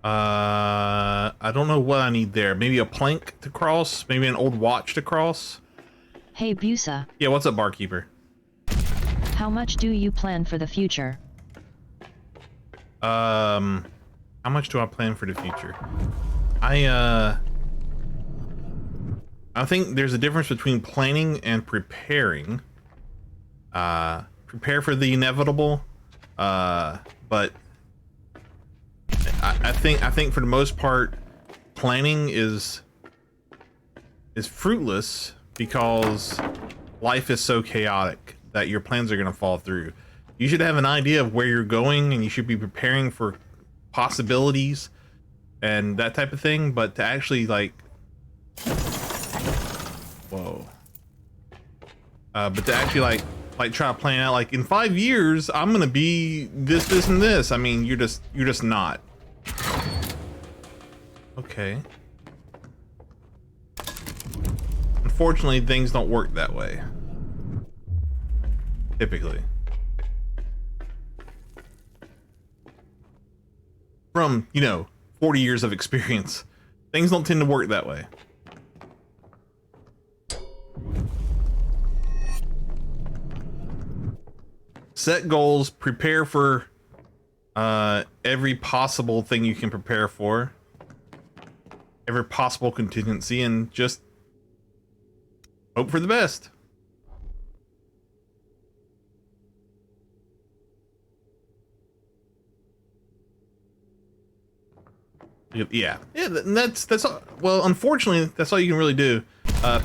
I don't know what I need there. Maybe a plank to cross? Maybe an old watch to cross? Hey Busa, Yeah, what's up, barkeeper? how much do you plan for the future? How much do I plan for the future? I think there's a difference between planning and preparing. Prepare for the inevitable. But I think for the most part, planning is fruitless because life is so chaotic that your plans are going to fall through. You should have an idea of where you're going, and you should be preparing for possibilities and that type of thing. But to actually like, whoa. But to actually like try to plan out like in 5 years I'm gonna be this, and this. I mean, you're just not. Okay. Unfortunately, things don't work that way. Typically. From, 40 years of experience, things don't tend to work that way. Set goals, prepare for every possible thing you can prepare for, every possible contingency, and just hope for the best. Yeah, that's all. Well, unfortunately, that's all you can really do.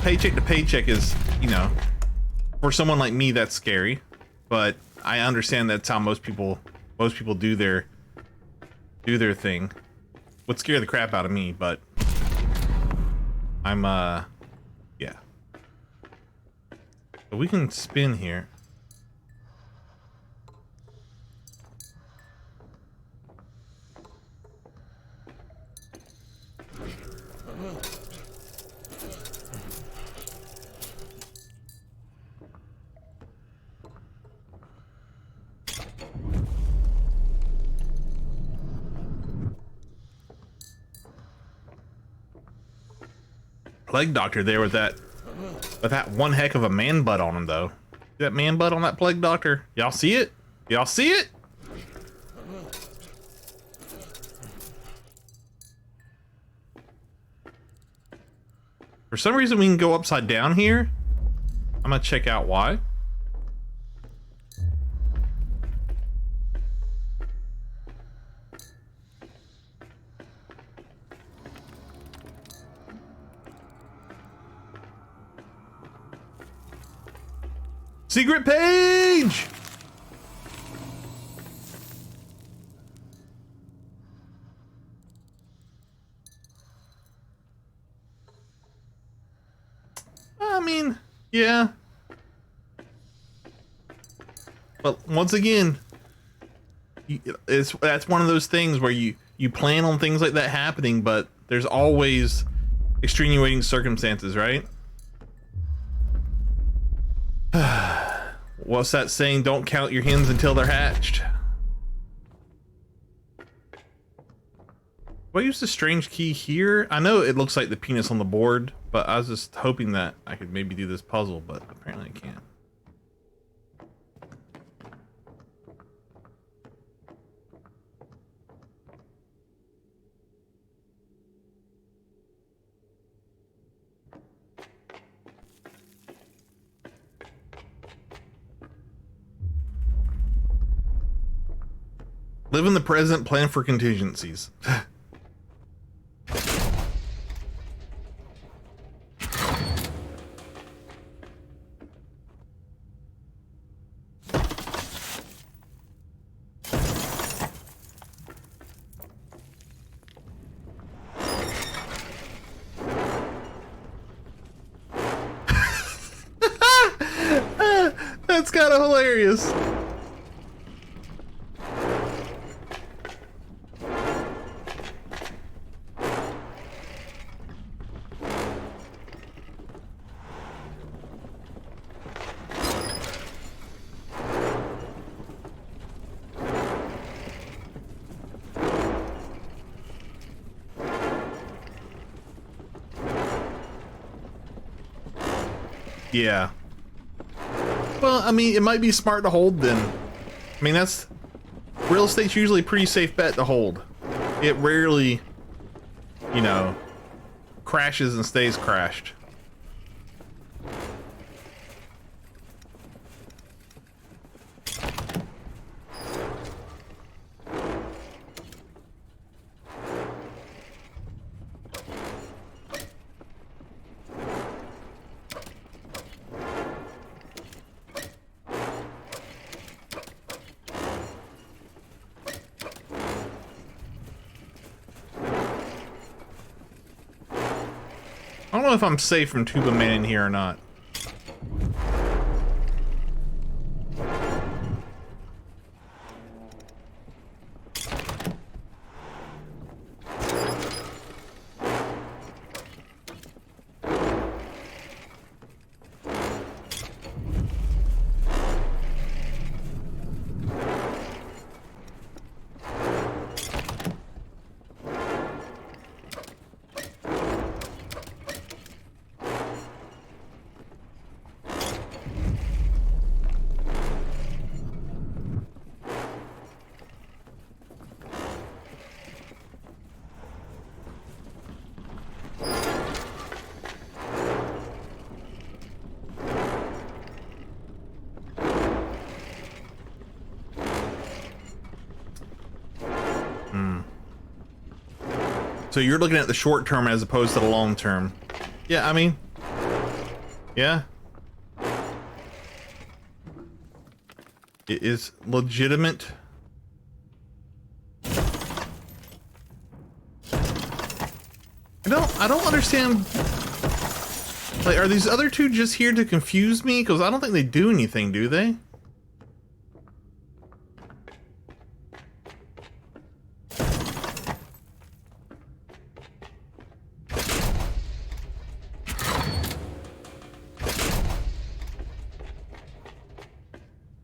Paycheck to paycheck is, for someone like me, that's scary. But I understand that's how most people do their thing. Would scare the crap out of me, but I'm yeah. But we can spin here. Plague doctor there with that one heck of a man butt on him though. See that man butt on that plague doctor? Y'all see it? Y'all see it? For some reason we can go upside down here. I'm gonna check out why. Secret page! mean, yeah. But once again, that's one of those things where you plan on things like that happening, but there's always extenuating circumstances, right? What's that saying? Don't count your hens until they're hatched. Do I use the strange key here? I know it looks like the penis on the board, but I was just hoping that I could maybe do this puzzle, but apparently I can't. Live in the present, plan for contingencies. That's kind of hilarious. Yeah. Well, I mean, it might be smart to hold then. I mean, that's... real estate's usually a pretty safe bet to hold. It rarely, you know, crashes and stays crashed. I don't know if I'm safe from Tuba Man in here or not. So you're looking at the short term as opposed to the long term. Yeah, I mean, yeah. It is legitimate. I don't understand. Like, are these other two just here to confuse me? Because I don't think they do anything, do they?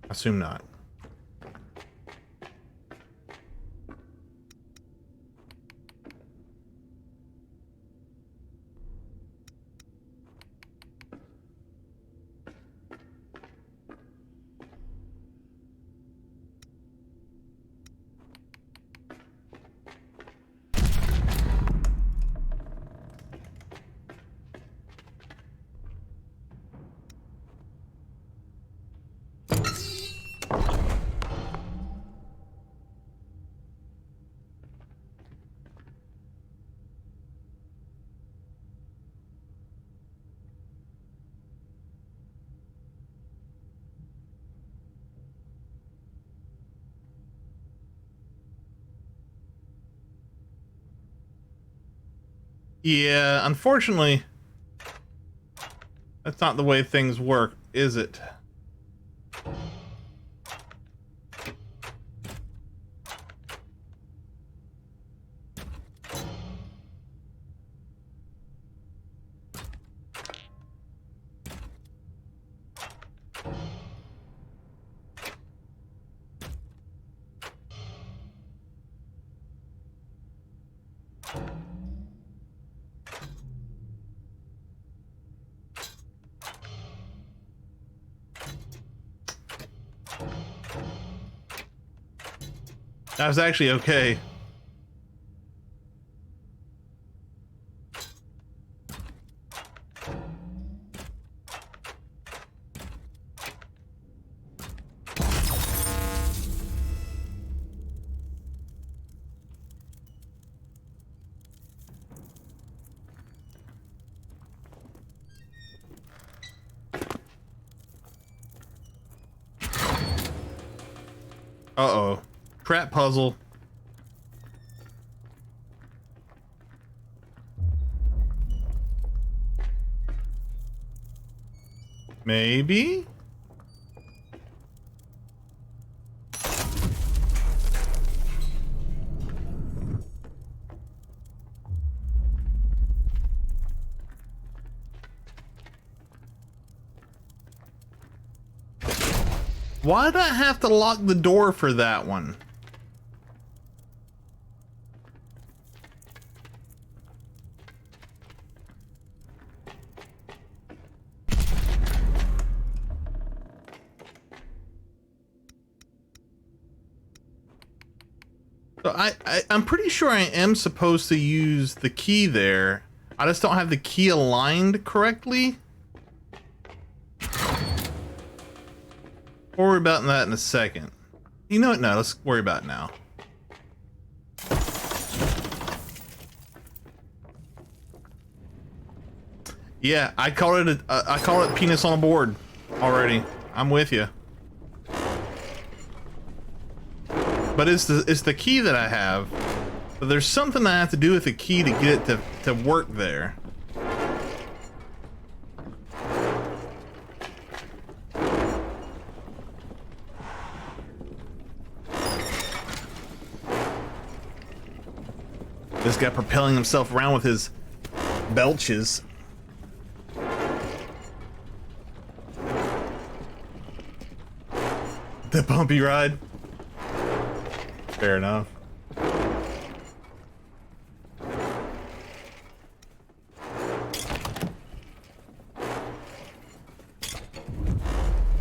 Assume not. Yeah, unfortunately, That's not the way things work, is it? That was actually okay. Uh-oh. Trap puzzle. Maybe? Why did I have to lock the door for that one? So I'm pretty sure I am supposed to use the key there. I just don't have the key aligned correctly. We'll worry about that in a second. You know what? No, let's worry about it now. Yeah, I call it penis on a board already. I'm with you. But it's the key that I have. But there's something I have to do with the key to get it to work there. This guy propelling himself around with his belches. The bumpy ride. Fair enough.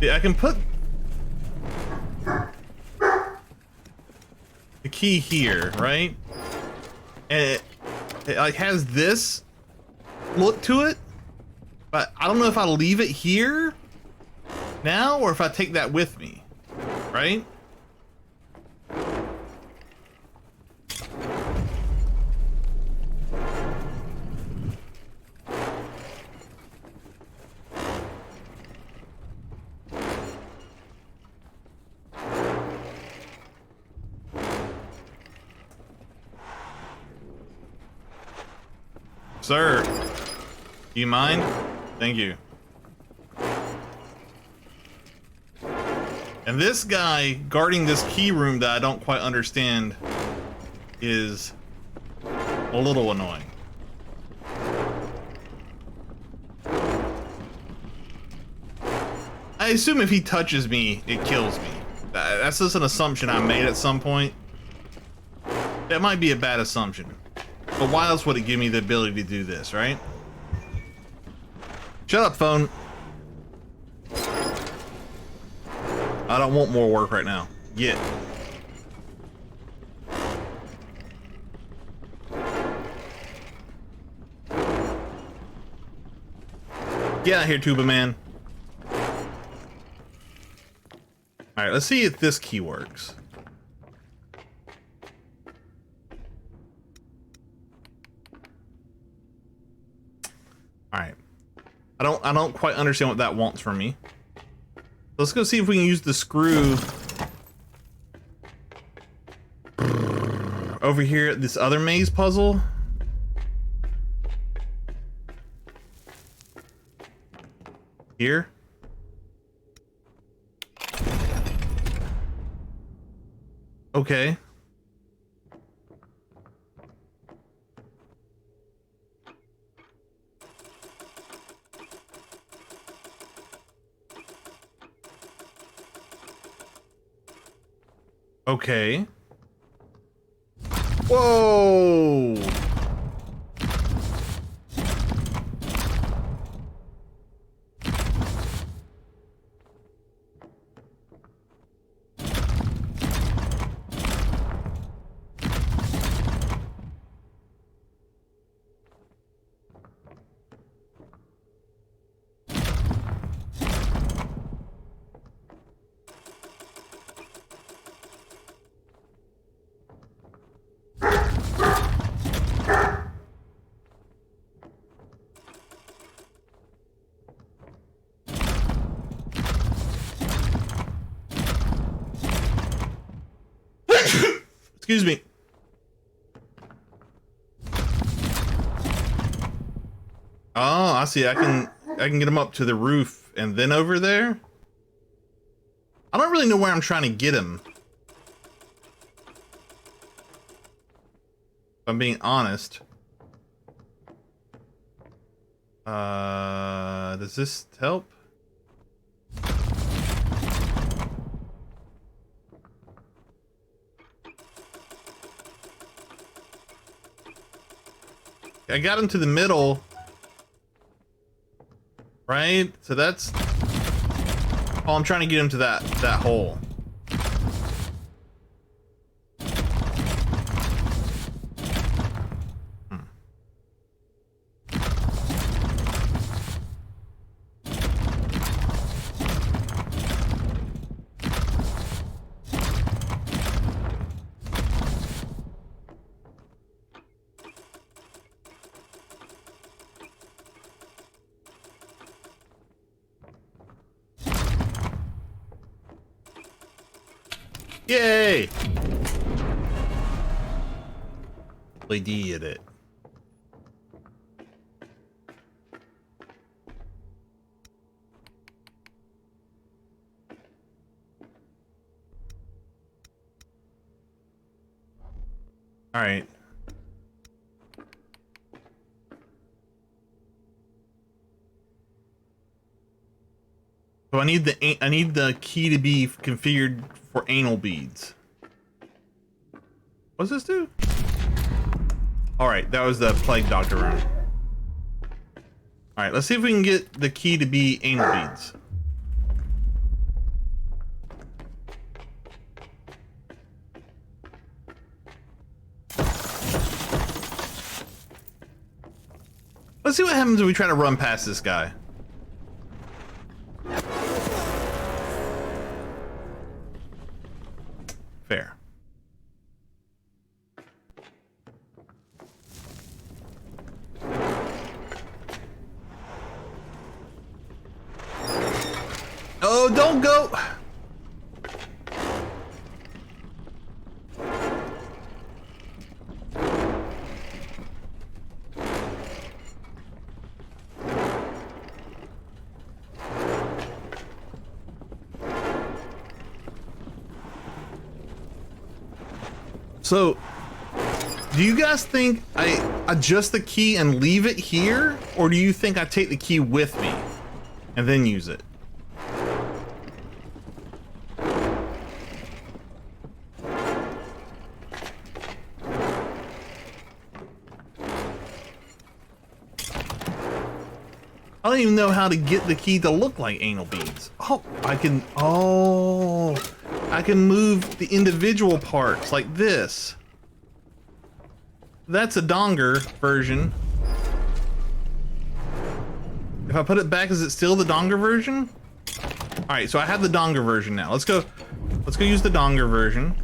Yeah, I can put the key here, right? And it like has this look to it, but I don't know if I leave it here now or if I take that with me, right? Sir, do you mind? Thank you. And this guy guarding this key room that I don't quite understand is a little annoying. I assume if he touches me, it kills me. That's just an assumption I made at some point. That might be a bad assumption. But why else would it give me the ability to do this, right? Shut up, phone. I don't want more work right now. Get. Get out here, Tuba Man. Alright, let's see if this key works. Alright. I don't quite understand what that wants from me. Let's go see if we can use the screw over here at this other maze puzzle. Here? Okay. Okay. Whoa! Excuse me. Oh, I see. I can get him up to the roof and then over there. I don't really know where I'm trying to get him. If I'm being honest. Does this help? I got him to the middle. Right? So that's... Oh, I'm trying to get him to that hole. Yay! We did it. All right. So I need the key to be configured for anal beads. What's this do? All right, that was the plague doctor room. All right, let's see if we can get the key to be anal beads. Let's see what happens if we try to run past this guy. Fair. Oh, don't go. So, do you guys think I adjust the key and leave it here? Or do you think I take the key with me and then use it? I don't even know how to get the key to look like anal beads. Oh, I can move the individual parts like this. That's a donger version. If I put it back, is it still the donger version? All right, so I have the donger version now. Let's go use the donger version.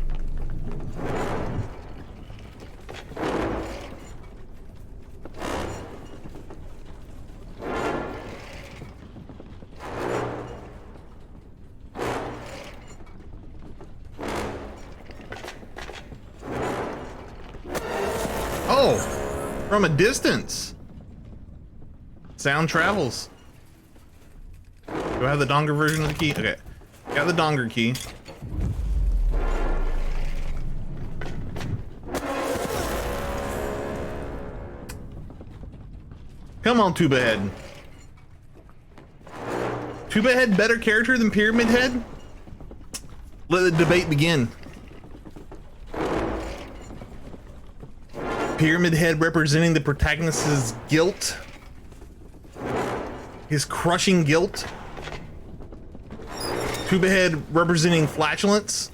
Oh, from a distance. Sound travels. Do I have the donger version of the key? Okay. Got the donger key. Come on, Tuba Head. Tuba Head better character than Pyramid Head? Let the debate begin. Pyramid Head representing the protagonist's guilt. His crushing guilt. Tuba Head representing flatulence.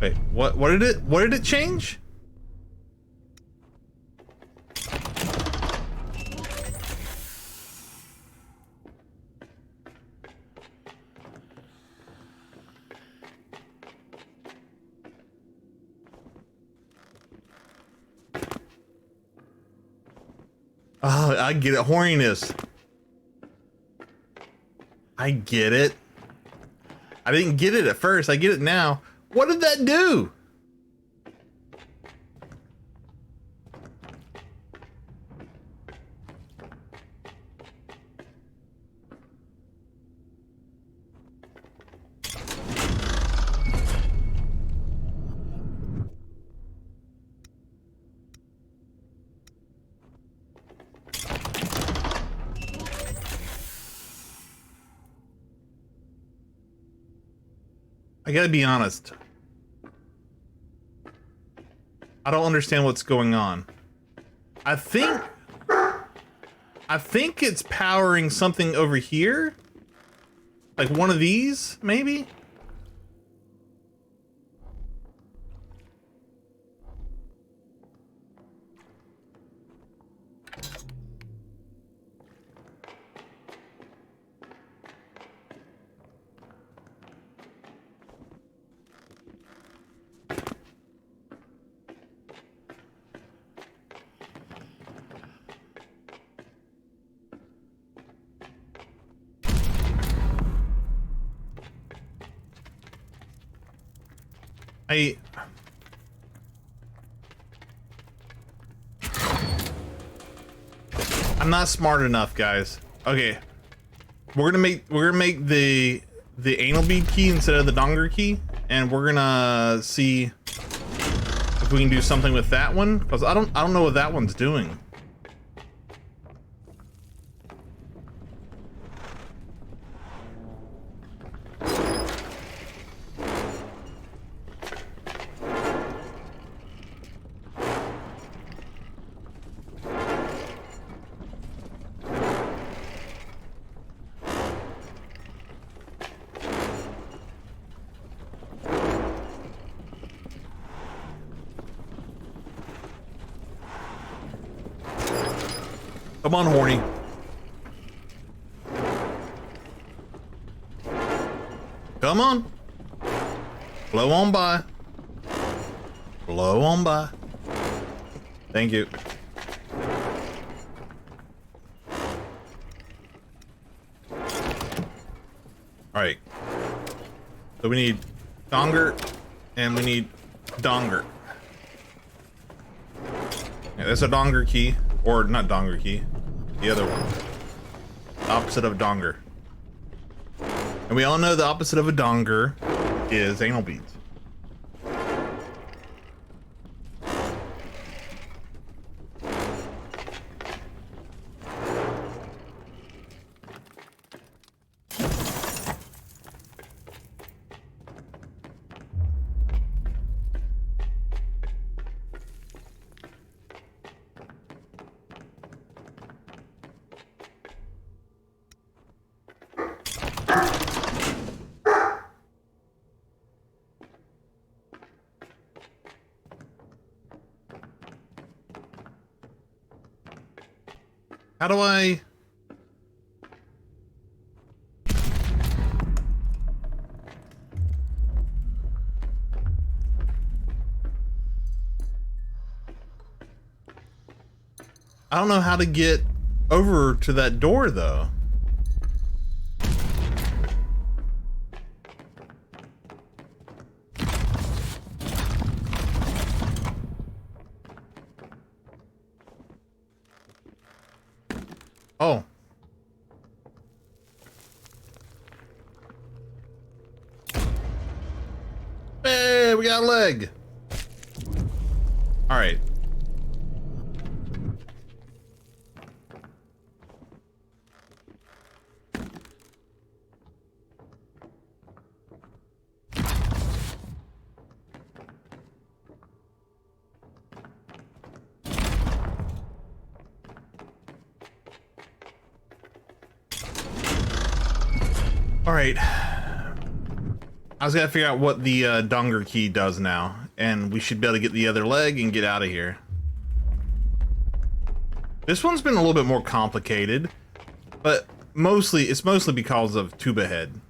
Wait, what did it change? Oh, I get it. Horniness. I get it. I didn't get it at first. I get it now. What did that do? I gotta be honest. I don't understand what's going on. I think it's powering something over here. Like one of these, maybe? I'm not smart enough, guys. Okay. We're gonna make the anal bead key instead of the donger key, and we're gonna see if we can do something with that one, because I don't know what that one's doing. Come on, horny. Come on. Blow on by. Blow on by. Thank you. Alright. So we need donger and we need donger. Yeah, that's a donger key. Or not donger key. The other one. The opposite of donger. And we all know the opposite of a donger is anal beads. How do I... I don't know how to get over to that door, though. Oh. Hey, we got a leg. All right. All right. I was gonna figure out what the Darq key does now, and we should be able to get the other leg and get out of here. This one's been a little bit more complicated, but it's mostly because of Tuba Head.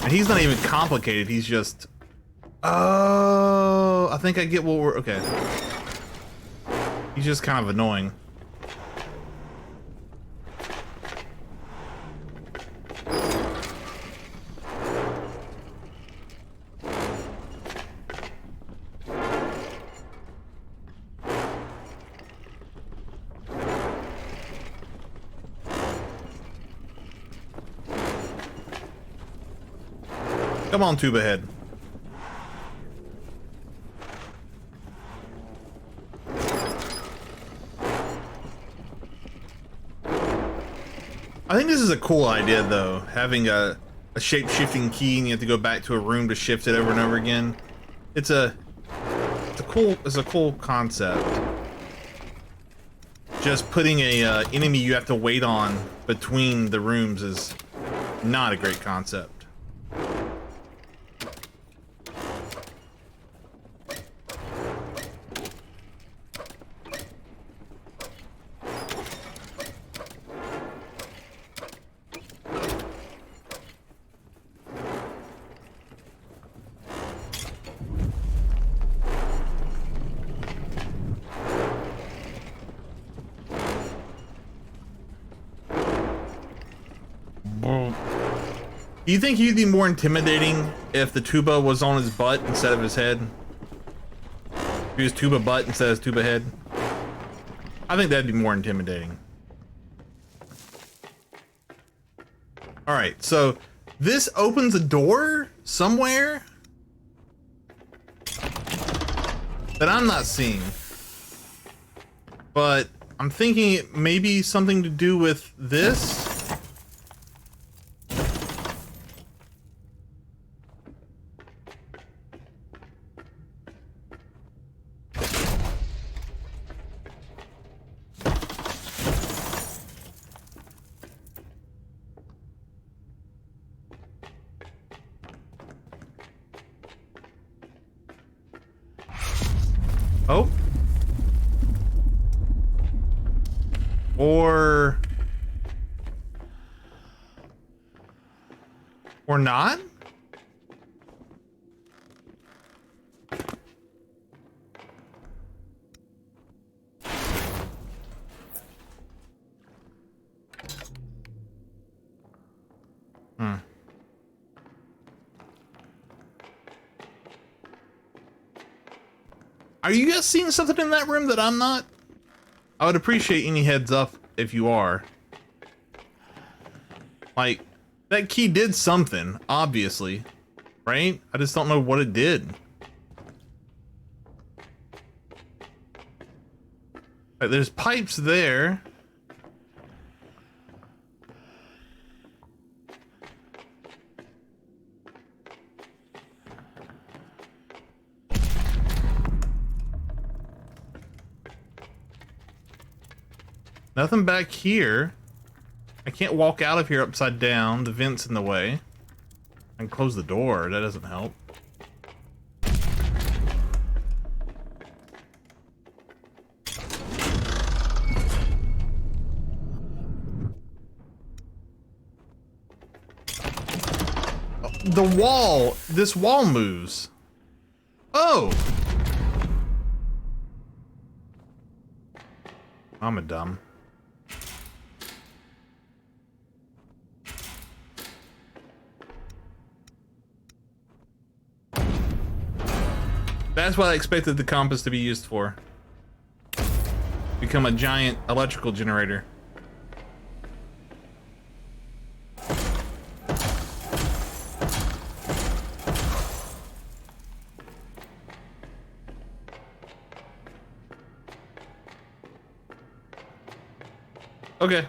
And he's not even complicated, he's just... Oh, I think I get what we're... Okay. He's just kind of annoying. Come on, Tuba Head. I think this is a cool idea, though, having a shape-shifting key and you have to go back to a room to shift it over and over again. It's a cool concept. Just putting a enemy you have to wait on between the rooms is not a great concept. Do you think he'd be more intimidating if the tuba was on his butt instead of his head? If he was tuba butt instead of tuba head? I think that'd be more intimidating. Alright, so this opens a door somewhere that I'm not seeing. But I'm thinking it may be something to do with this. Oh. Or not? Are you guys seeing something in that room that I'm not? I would appreciate any heads up if you are. Like, that key did something, obviously, right? I just don't know what it did. Like, there's pipes there. Nothing back here. I can't walk out of here upside down. The vent's in the way. I can close the door. That doesn't help. The wall. This wall moves. Oh. I'm a dumb. That's what I expected the compass to be used for. Because become a giant electrical generator. Okay.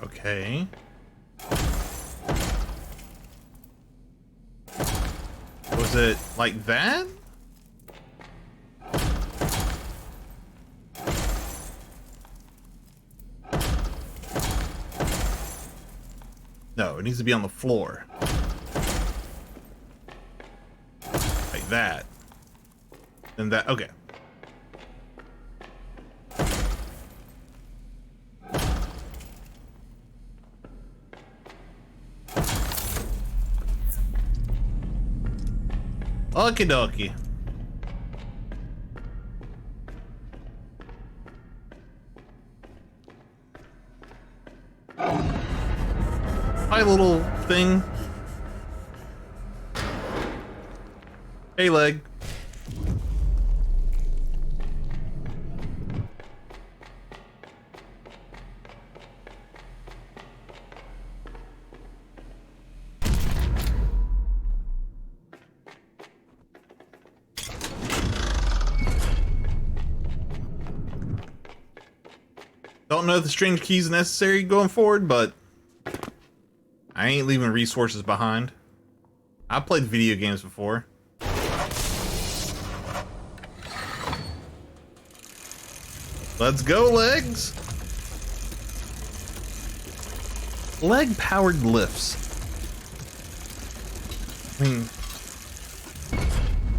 Okay. Was it like that? No, it needs to be on the floor. Like that. And that, okay. Okie dokie. Hi, little thing. Hey, leg. Don't know if the strange key is necessary going forward, but I ain't leaving resources behind. I've played video games before. Let's go, legs! Leg-powered lifts. I mean,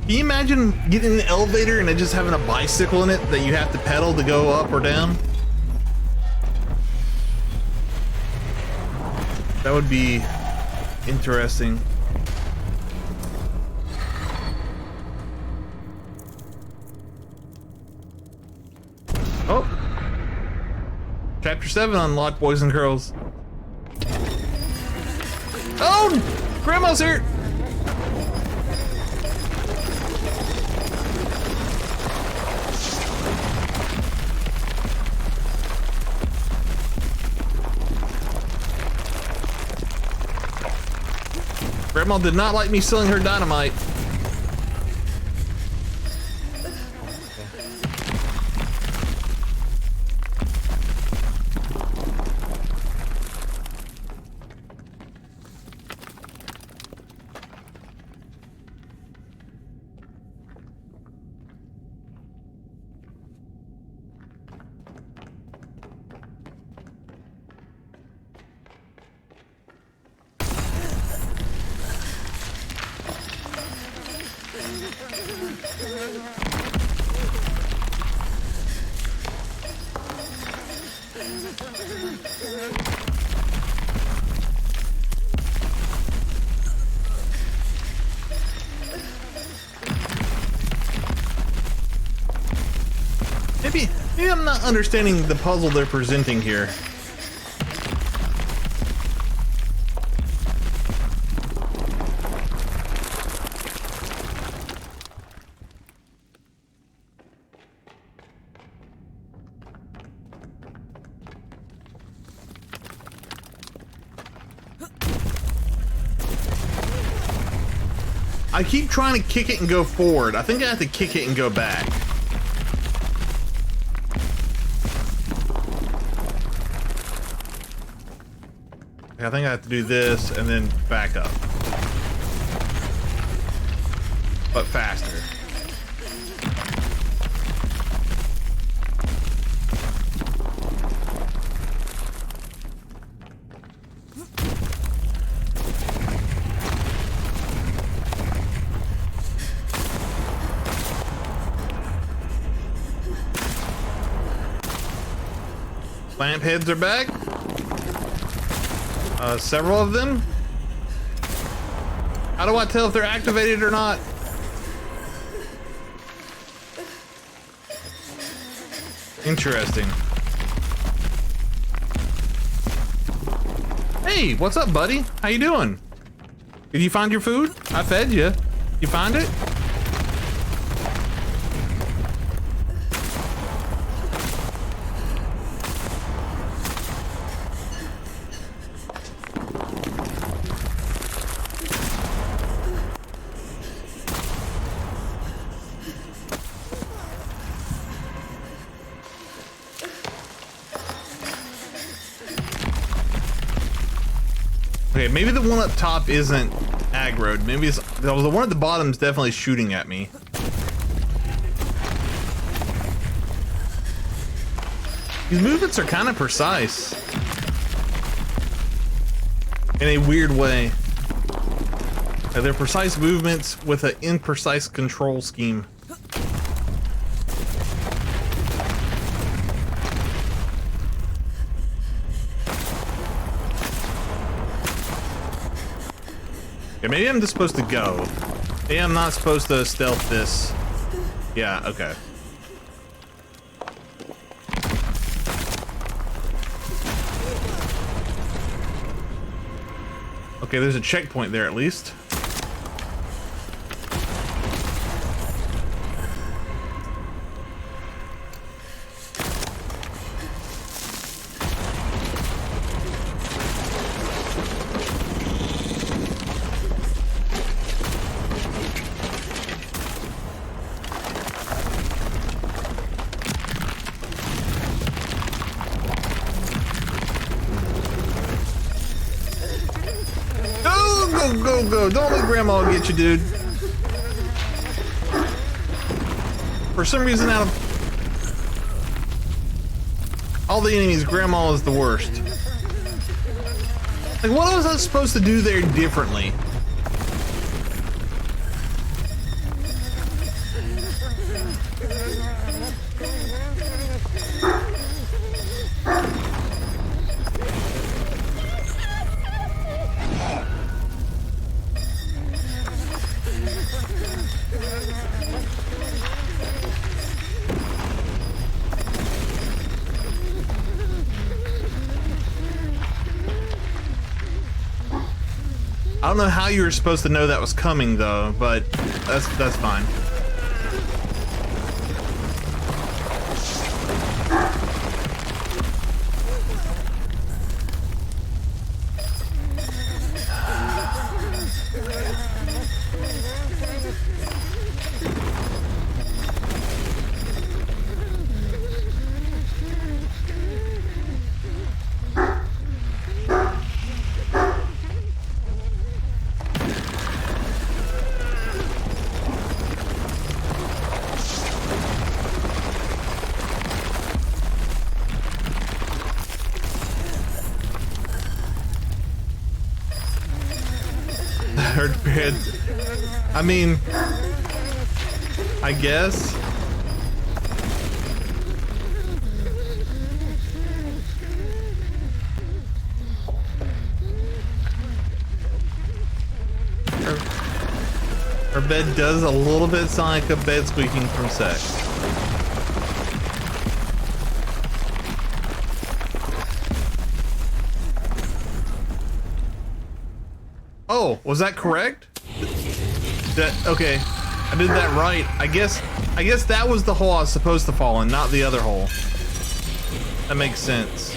can you imagine getting in an elevator and it just having a bicycle in it that you have to pedal to go up or down? That would be interesting. Oh! Chapter 7 unlocked, boys and girls. Oh! Grandma's here! Grandma did not like me stealing her dynamite. Maybe I'm not understanding the puzzle they're presenting here. I keep trying to kick it and go forward. I think I have to kick it and go back. I think I have to do this and then back up. But faster. Plant heads are back. Several of them. How do I tell if they're activated or not? Interesting. Hey, what's up, buddy? How you doing? Did you find your food? I fed you. You find it? Okay, maybe the one up top isn't aggroed. Maybe it's the one at the bottom is definitely shooting at me. These movements are kind of precise in a weird way. They're precise movements with an imprecise control scheme. Okay, maybe I'm just supposed to go. Maybe I'm not supposed to stealth this. Yeah, okay. Okay, there's a checkpoint there at least. Go. Don't let grandma get you, dude. For some reason, out of all the enemies, grandma is the worst. Like, what was I supposed to do there differently? I don't know how you were supposed to know that was coming though, but that's fine. Her bed. I mean, I guess. Her bed does a little bit sound like a bed squeaking from sex. Oh, was that correct? Okay, I did that right. I guess that was the hole I was supposed to fall in, not the other hole. That makes sense.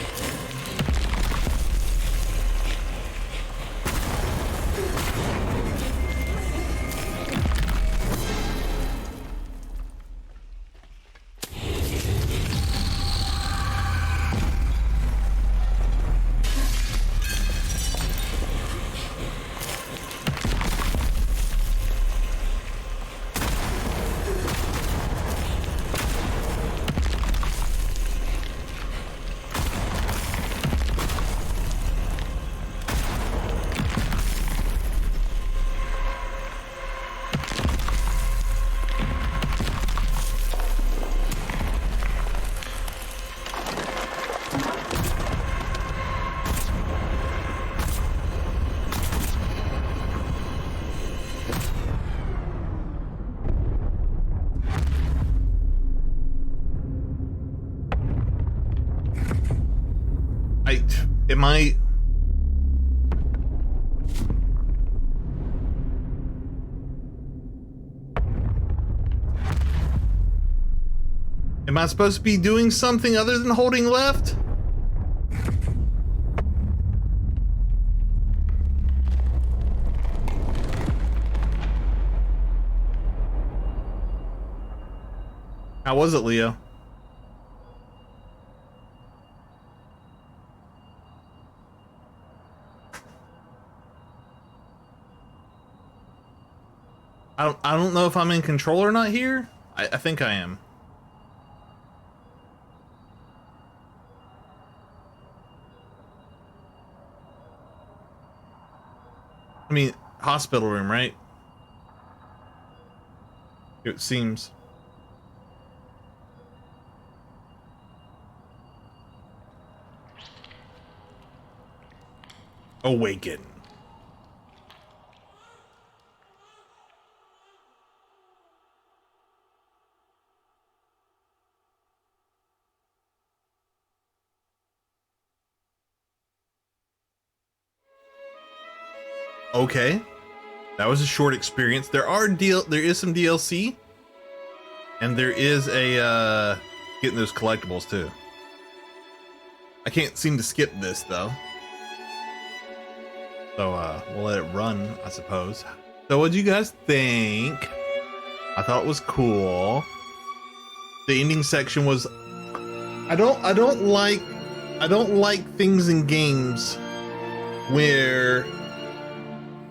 Am I... Am I supposed to be doing something other than holding left? How was it, Leo? I don't know if I'm in control or not here. I think I am. I mean, hospital room, right? It seems. Awaken. Okay. That was a short experience. There is some DLC. And there is a getting those collectibles too. I can't seem to skip this though. So we'll let it run, I suppose. So what'd you guys think? I thought it was cool. The ending section was I don't like things in games where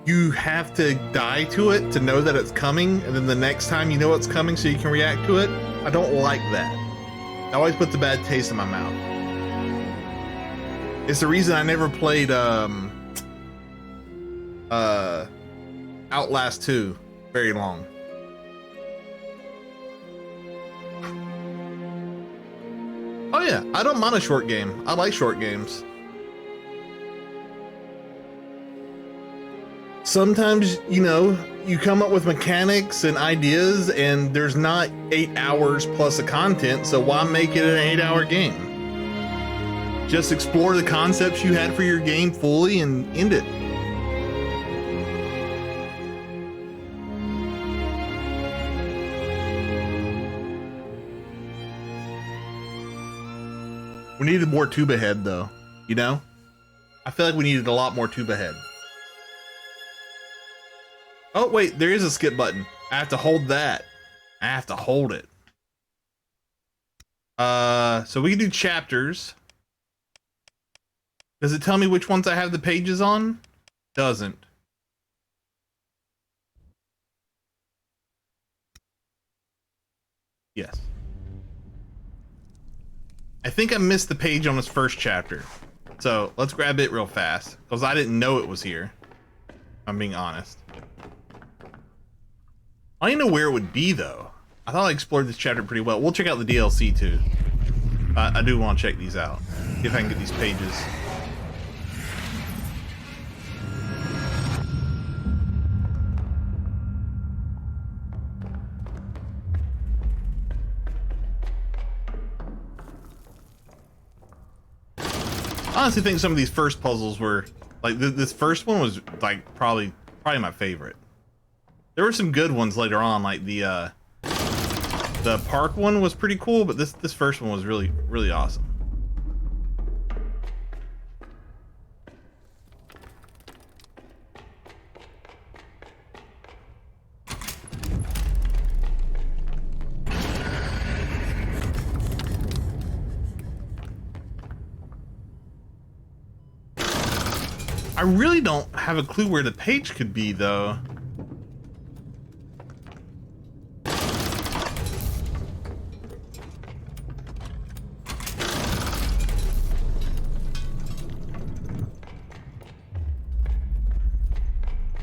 you have to die to it to know that it's coming, and then the next time you know it's coming so you can react to it. I don't like that. It always puts a bad taste in my mouth. It's the reason I never played Outlast 2 very long. Oh yeah, I don't mind a short game. I like short games. Sometimes, you know, you come up with mechanics and ideas and there's not 8 hours plus of content, so why make it an 8-hour game? Just explore the concepts you had for your game fully and end it. We needed more tuba head though, you know? I feel like we needed a lot more tuba head. Oh wait, there is a skip button. I have to hold that. I have to hold it. So we can do chapters. Does it tell me which ones I have the pages on? Doesn't. Yes. I think I missed the page on this first chapter. So let's grab it real fast, because I didn't know it was here. I'm being honest. I didn't know where it would be though. I thought I explored this chapter pretty well. We'll check out the DLC too. I do want to check these out. See if I can get these pages. I honestly think some of these first puzzles were like this first one was like probably my favorite. There were some good ones later on, like the park one was pretty cool, but this first one was really awesome. I really don't have a clue where the page could be though.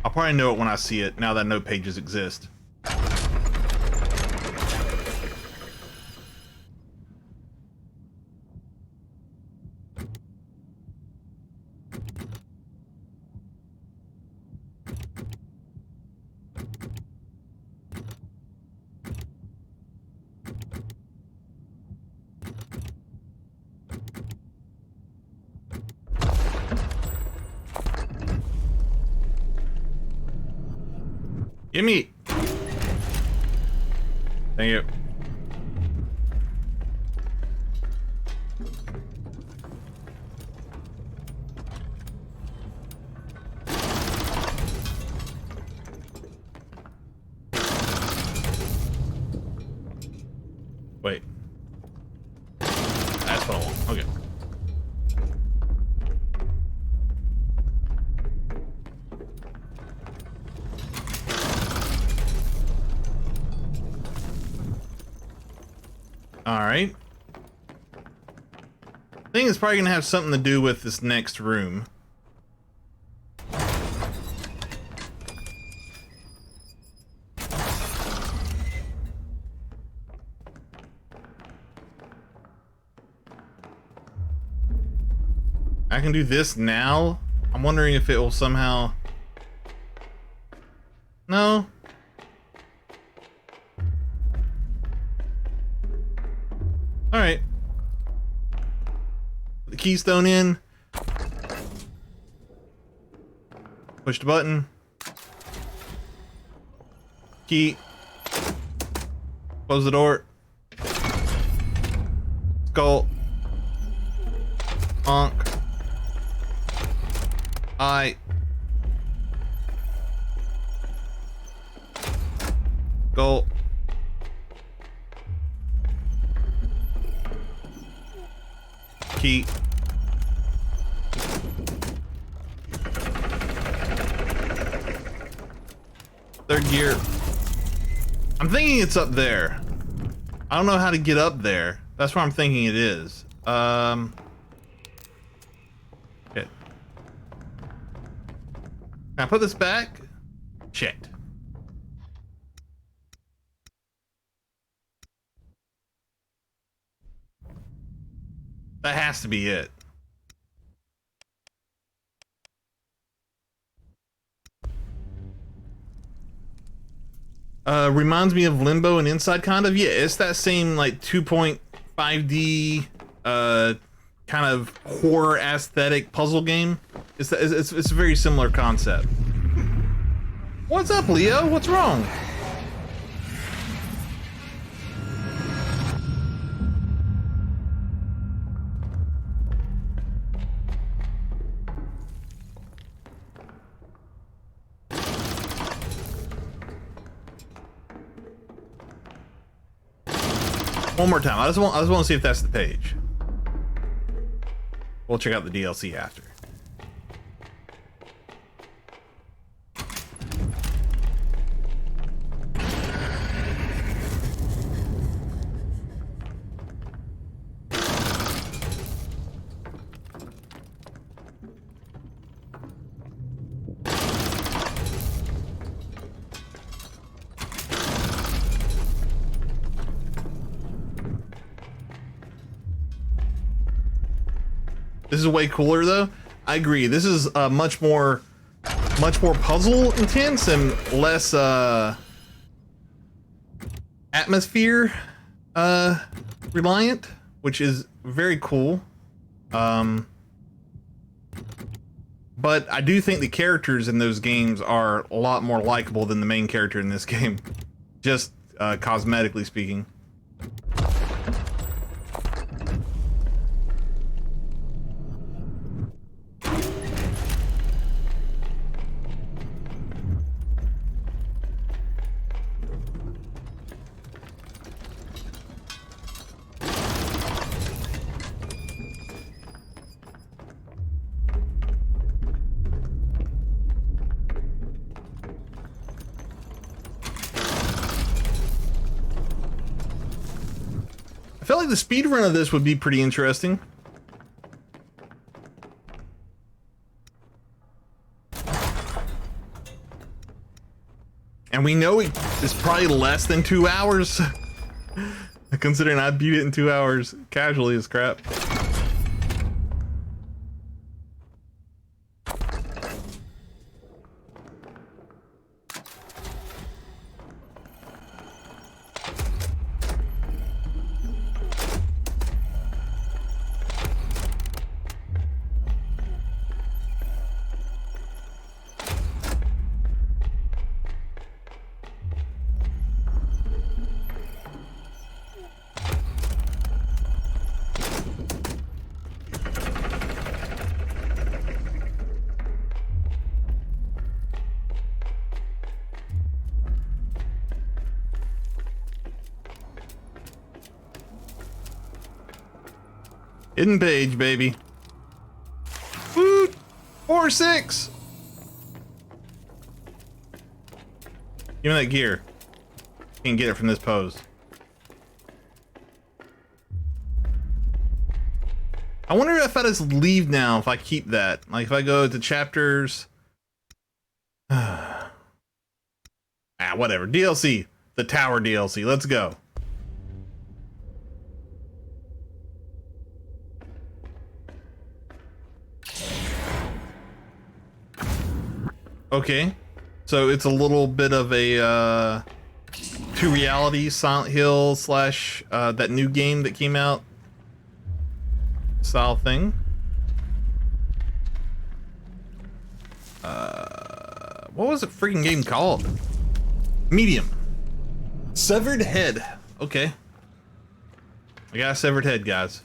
I'll probably know it when I see it, now that no pages exist. Gimme. Thank you. Wait. That's what I want. Okay. All right. I think it's probably gonna have something to do with this next room. I can do this now. I'm wondering if it will somehow... No. All right. Put the keystone in. Push the button. Key. Close the door. Skull. Honk. Eye. Skull. Key. Third gear. I'm thinking it's up there. I don't know how to get up there. That's where I'm thinking it is. Okay. Can I put this back? Shit. That has to be it. Reminds me of Limbo and Inside, kind of. Yeah, it's that same like 2.5D kind of horror aesthetic puzzle game. It's a very similar concept. What's up, Leo? What's wrong? One more time. I just want to see if that's the page. We'll check out the DLC after. This is way cooler though. I agree. This is much more puzzle intense and less atmosphere reliant, which is very cool. But I do think the characters in those games are a lot more likable than the main character in this game, just cosmetically speaking. I feel like the speedrun of this would be pretty interesting. And we know it's probably less than 2 hours. Considering I beat it in 2 hours casually as crap. Hidden page, baby. Woo! 4-6. Give me that gear. Can't get it from this pose. I wonder if I just leave now if I keep that. Like if I go to chapters. Whatever. DLC. The tower DLC. Let's go. Okay. So it's a little bit of a to reality Silent Hill slash that new game that came out style thing. What was the freaking game called? Medium. Severed head. Okay. I got a severed head, guys.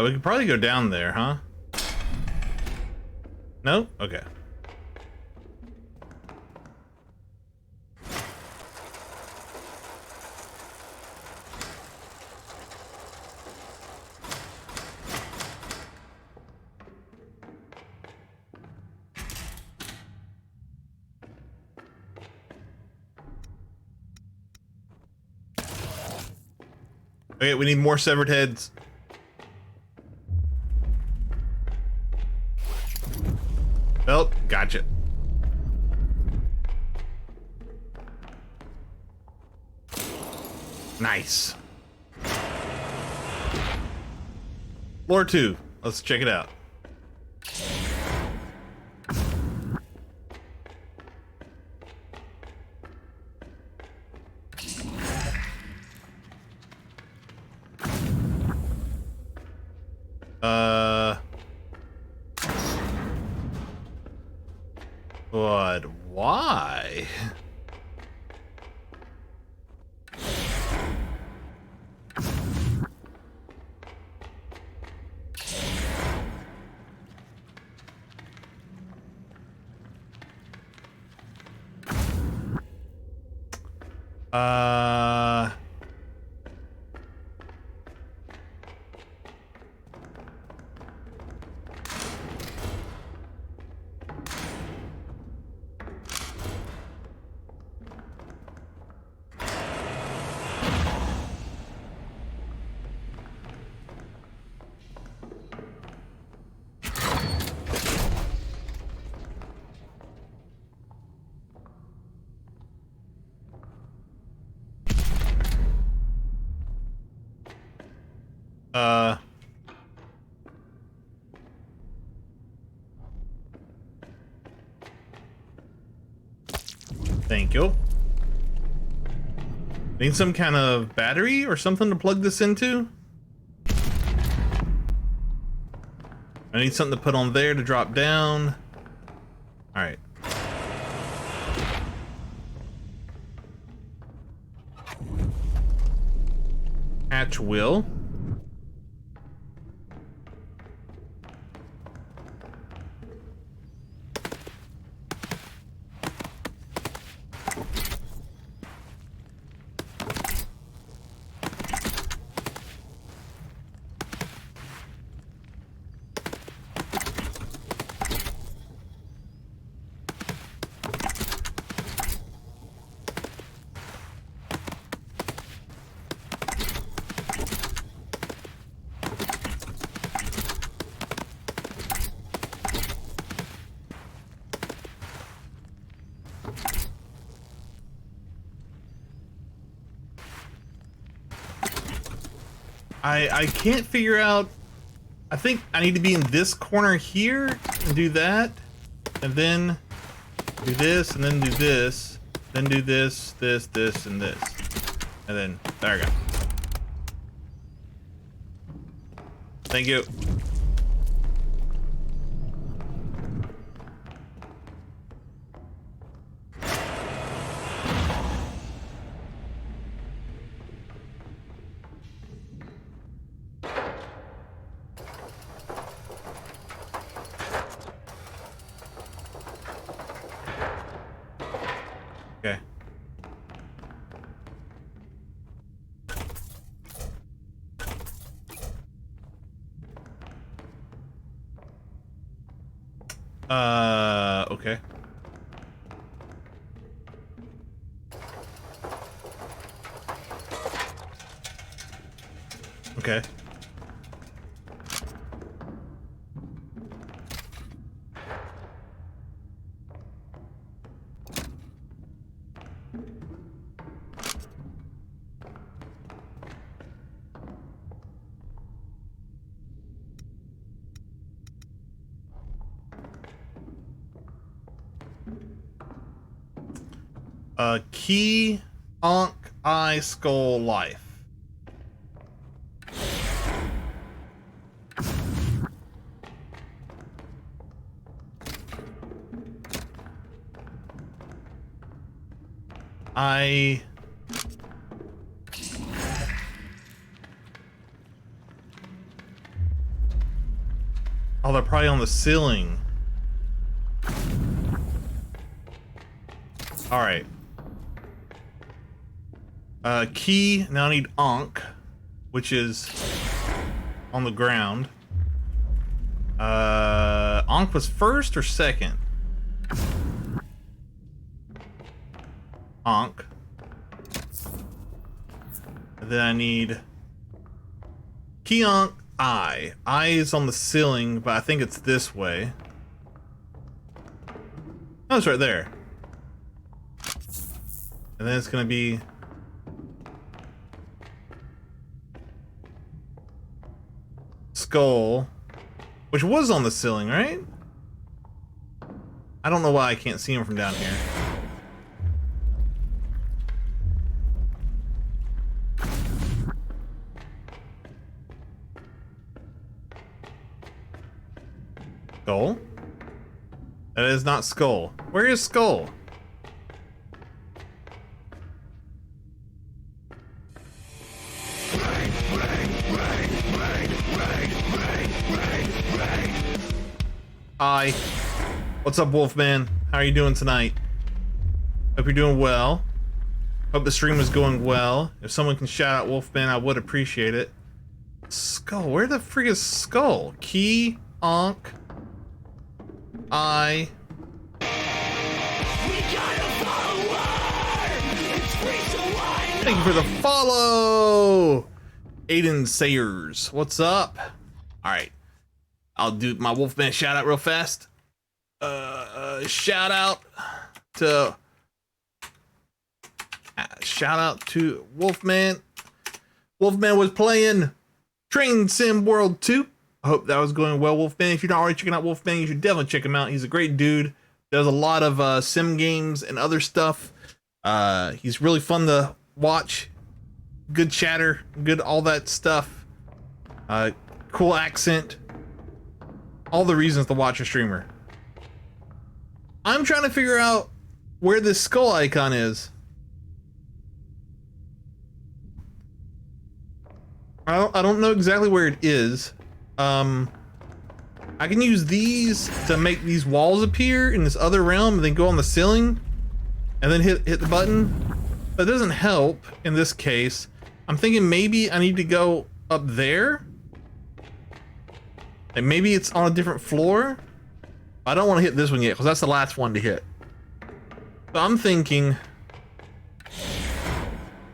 We could probably go down there, huh? No? Okay. Okay, we need more severed heads. Oh, gotcha. Nice. Floor 2. Let's check it out. But why? Thank you. Need some kind of battery or something to plug this into? I need something to put on there to drop down. All right. Hatch wheel. I can't figure out. I think I need to be in this corner here and do that, and then do this, and then do this, then do this, this, and this, and then there we go. Thank you. Okay. Okay. Key, Ankh, Eye, Skull, Life. Oh, they're probably on the ceiling. All right. Key, now I need Ankh, which is on the ground. Ankh was first or second? Ankh. And then I need Key, Ankh, Eye. Eye is on the ceiling, but I think it's this way. Oh, it's right there. And then it's gonna be Skull, which was on the ceiling, right? I don't know why I can't see him from down here. Skull? That is not Skull. Where is Skull? Hi. What's up, Wolfman? How are you doing tonight? Hope you're doing well. Hope the stream is going well. If someone can shout out Wolfman, I would appreciate it. Skull. Where the frig is Skull? Key, Ankh, Eye. Thank you for the follow, Aiden Sayers. What's up? All right, I'll do my Wolfman shout out real fast. Shout out to Wolfman. Wolfman was playing Train Sim World 2. I hope that was going well, Wolfman. If you're not already checking out Wolfman, you should definitely check him out. He's a great dude. Does a lot of sim games and other stuff. He's really fun to watch. Good chatter, good all that stuff. Cool accent. All the reasons to watch a streamer. I'm trying to figure out where this skull icon is. I don't know exactly where it is. I can use these to make these walls appear in this other realm and then go on the ceiling and then hit the button. That doesn't help in this case. I'm thinking maybe I need to go up there. And maybe it's on a different floor. I don't want to hit this one yet because that's the last one to hit. So I'm thinking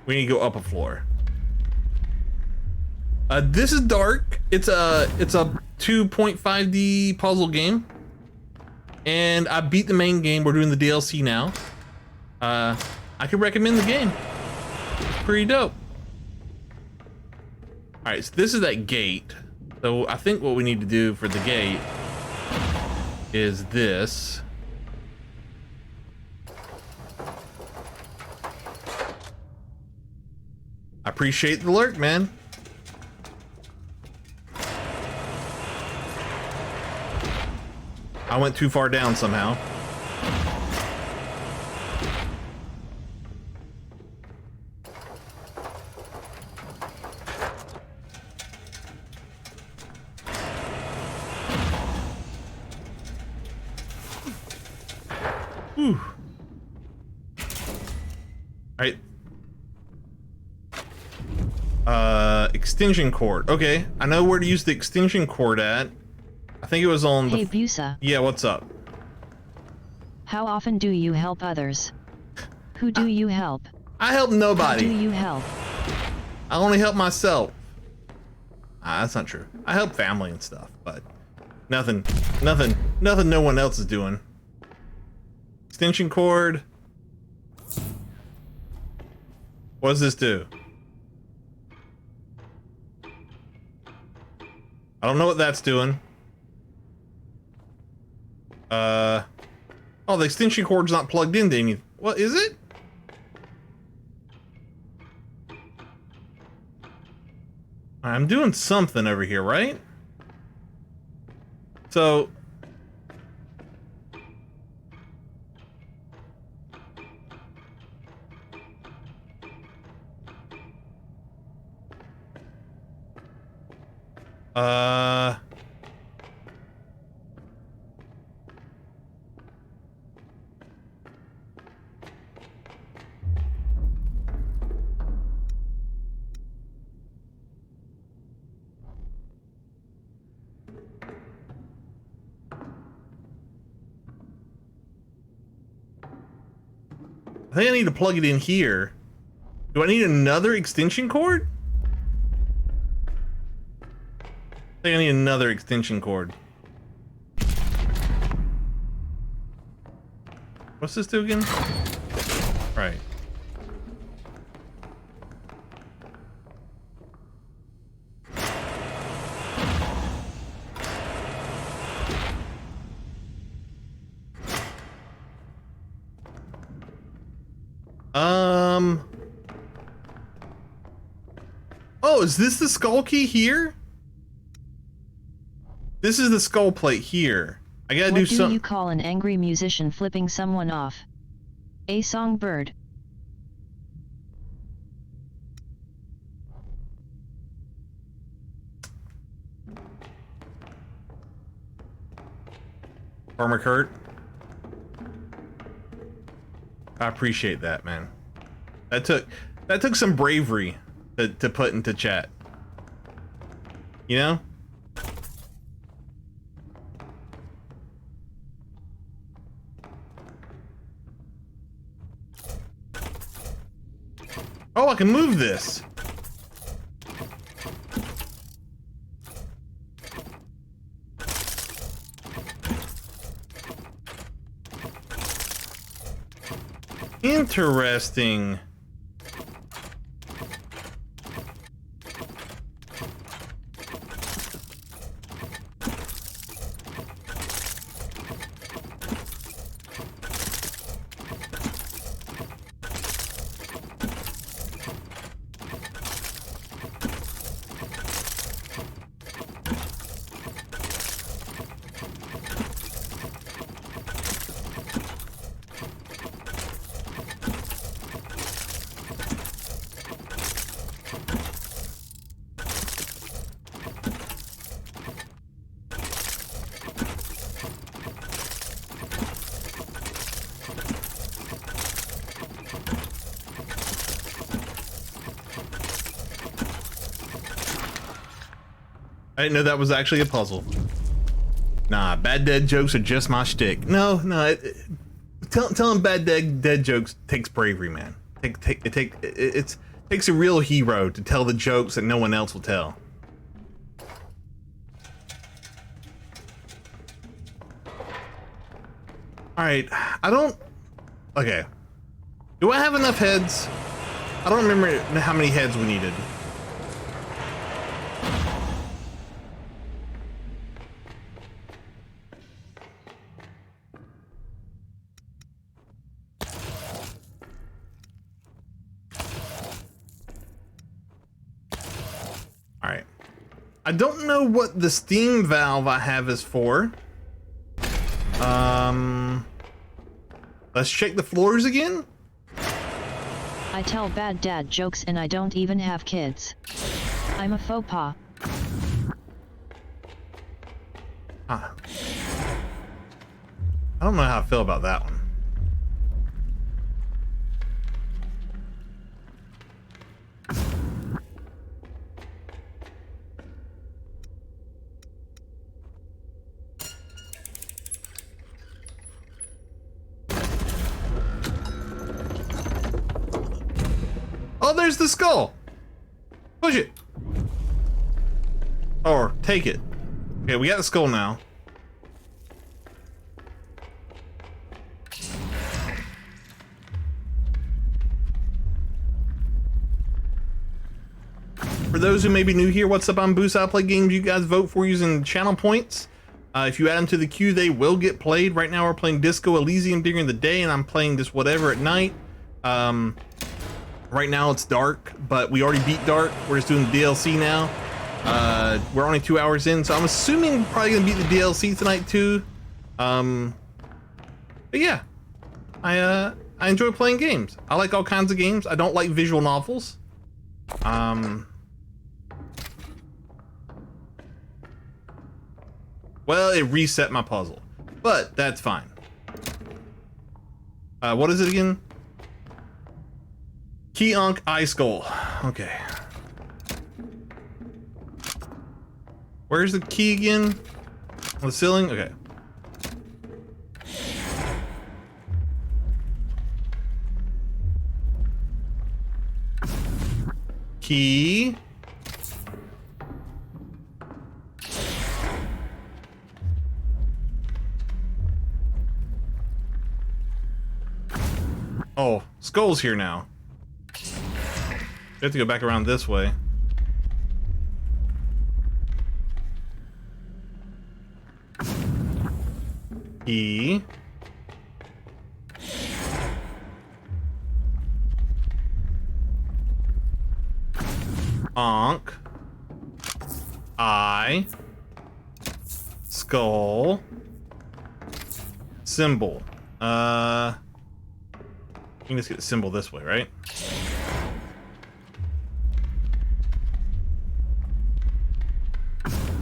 we need to go up a floor. This is Darq. It's a 2.5D puzzle game, and I beat the main game. We're doing the DLC now. I could recommend the game. It's pretty dope. All right, so this is that gate. So I think what we need to do for the gate is this. I appreciate the lurk, man. I went too far down somehow. Whew. All right. Extension cord. Okay, I know where to use the extension cord at. I think it was on Hey, the... Busa. Yeah, what's up? How often do you help others? Who do you help? I help How do nobody. you help? I only help myself. That's not true. I help family and stuff, but nothing no one else is doing. Extension cord. What does this do? I don't know what that's doing. Oh, the extension cord's not plugged into anything. What is it? I'm doing something over here, right? So I think I need to plug it in here. Do I need another extension cord? I think I need another extension cord. What's this do again? Right. Oh, is this the skull key here? This is the skull plate here. I gotta do What do something. you call an angry musician flipping someone off? A songbird. Farmer Kurt. I appreciate that, man. That took some bravery to put into chat. You know? Oh, I can move this. Interesting. I didn't know that was actually a puzzle. Nah, bad dead jokes are just my shtick. No, telling bad dead jokes takes bravery, man. It takes a real hero to tell the jokes that no one else will tell. All right, okay. Do I have enough heads? I don't remember how many heads we needed. Alright. I don't know what the steam valve I have is for. Let's check the floors again. I tell bad dad jokes and I don't even have kids. I'm a faux pas. I don't know how I feel about that one. there's the skull. Push it. Or take it. Okay, we got the skull now. For those who may be new here, what's up? I'm Boost. I play games you guys vote for using channel points. If you add them to the queue, they will get played. Right now we're playing Disco Elysium during the day, and I'm playing this whatever at night. Right now it's Darq, but we already beat Darq. We're just doing the DLC now. We're only 2 hours in, so I'm assuming we're probably gonna beat the DLC tonight too. But yeah, I enjoy playing games. I like all kinds of games. I don't like visual novels. Well, it reset my puzzle, but that's fine. What is it again? Key Ankh Eye Skull. Okay. Where's the key again? On the ceiling? Okay. Key. Oh, skull's here now. We have to go back around this way. E. Ankh. Eye. Skull. Symbol. You can just get the symbol this way, right?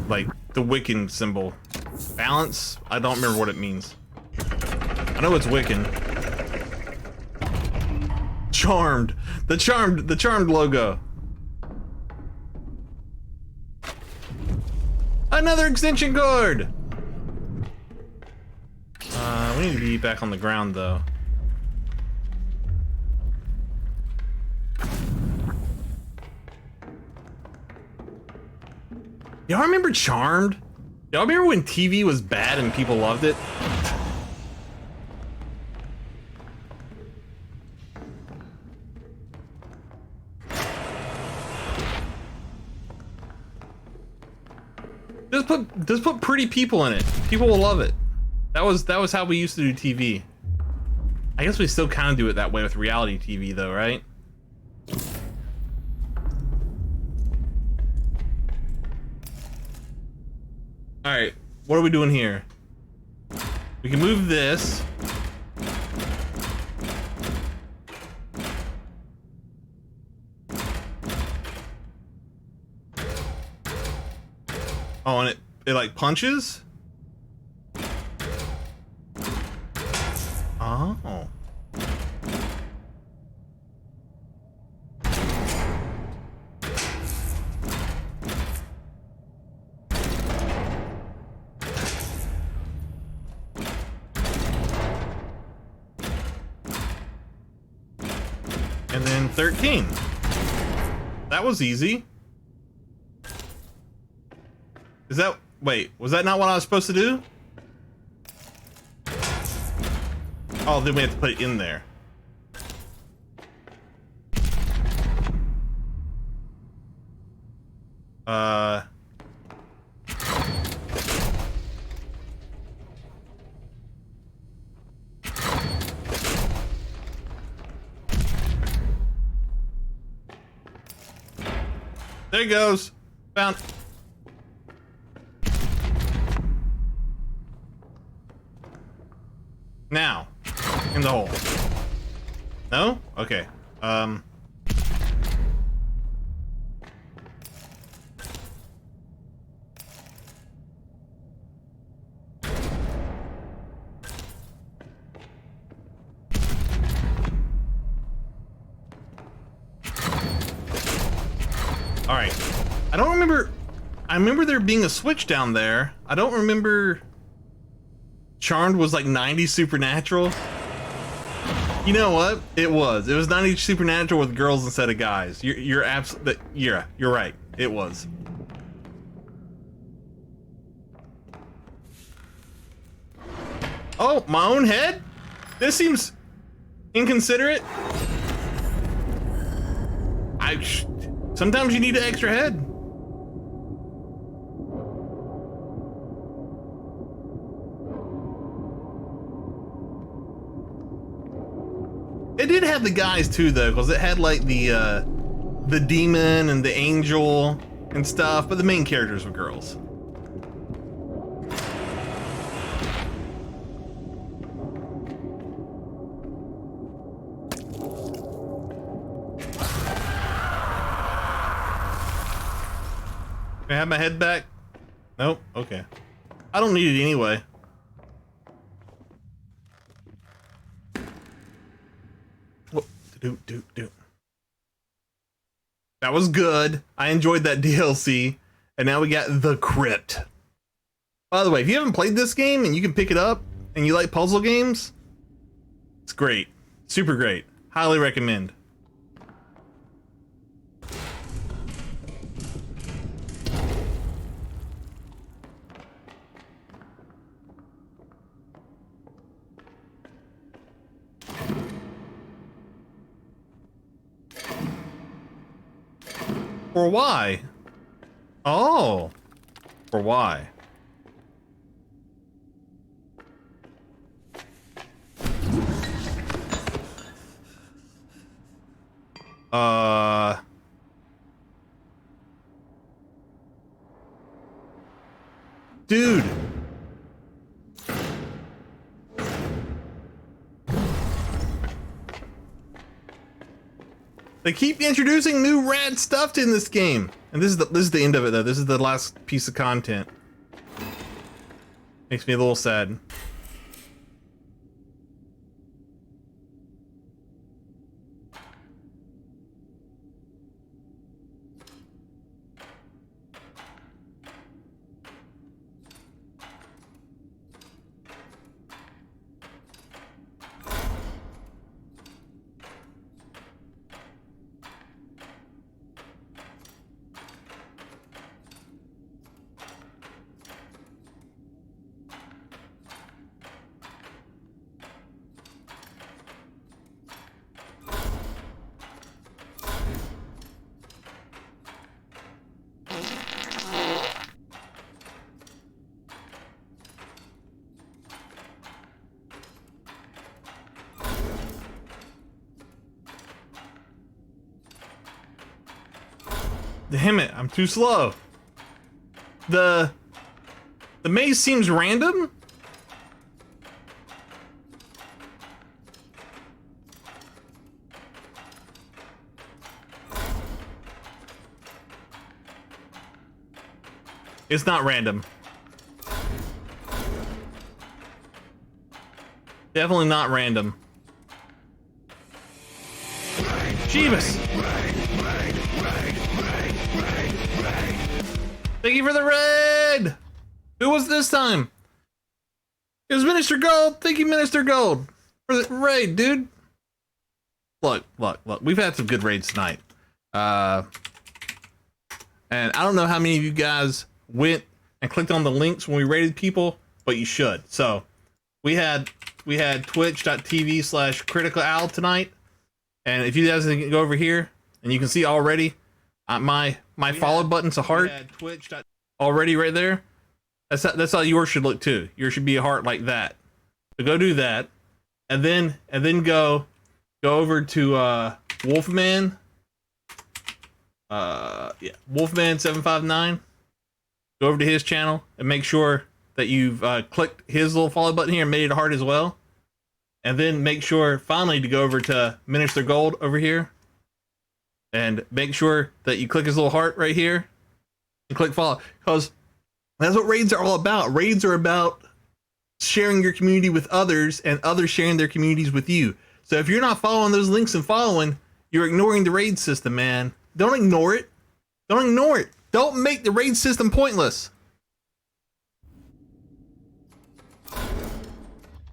Like the Wiccan symbol. Balance? I don't remember what it means. I know it's Wiccan. Charmed. The charmed logo. Another extension cord! We need to be back on the ground though. Y'all remember Charmed? Y'all remember when TV was bad and people loved it? Just put pretty people in it. People will love it. That was how we used to do TV. I guess we still kind of do it that way with reality TV though, right? All right, what are we doing here? We can move this. Oh, and it like punches? Oh. And then 13. That was easy. Is that... Wait, was that not what I was supposed to do? Oh, then we have to put it in there. There he goes. Found. Now, in the hole. No? Okay. All right. I don't remember. I remember there being a switch down there. I don't remember. Charmed was like 90 supernatural. You know what? It was 90 Supernatural with girls instead of guys. You're absolutely, you're right. It was. Oh, my own head? This seems inconsiderate. Sometimes you need an extra head. It did have the guys too, though, because it had like the demon and the angel and stuff, but the main characters were girls. Can I have my head back? Nope. Okay. I don't need it anyway. What? Do. That was good. I enjoyed that DLC. And now we got The Crypt. By the way, if you haven't played this game and you can pick it up and you like puzzle games, it's great. Super great. Highly recommend. For why? Oh. For why? Dude. They keep introducing new rad stuff in this game. And this is the end of it though. This is the last piece of content. Makes me a little sad. Damn it, I'm too slow. The maze seems random. It's not random. Definitely not random. Jeebus! Thank you for the raid! Who was this time? It was Minister Gold! Thank you, Minister Gold! For the raid, dude! Look. We've had some good raids tonight. And I don't know how many of you guys went and clicked on the links when we raided people, but you should. So, we had twitch.tv/criticalowl tonight. And if you guys can go over here, and you can see already, my follow button's a heart already right there. That's how yours should look too. Yours should be a heart like that. So go do that, and then go over to Wolfman. Wolfman759. Go over to his channel and make sure that you've clicked his little follow button here and made it a heart as well. And then make sure finally to go over to Minister Gold over here. And make sure that you click his little heart right here and click follow, because that's what raids are all about. Raids are about sharing your community with others and others sharing their communities with you. So if you're not following those links and following, you're ignoring the raid system, man. Don't ignore it. Don't ignore it. Don't make the raid system pointless.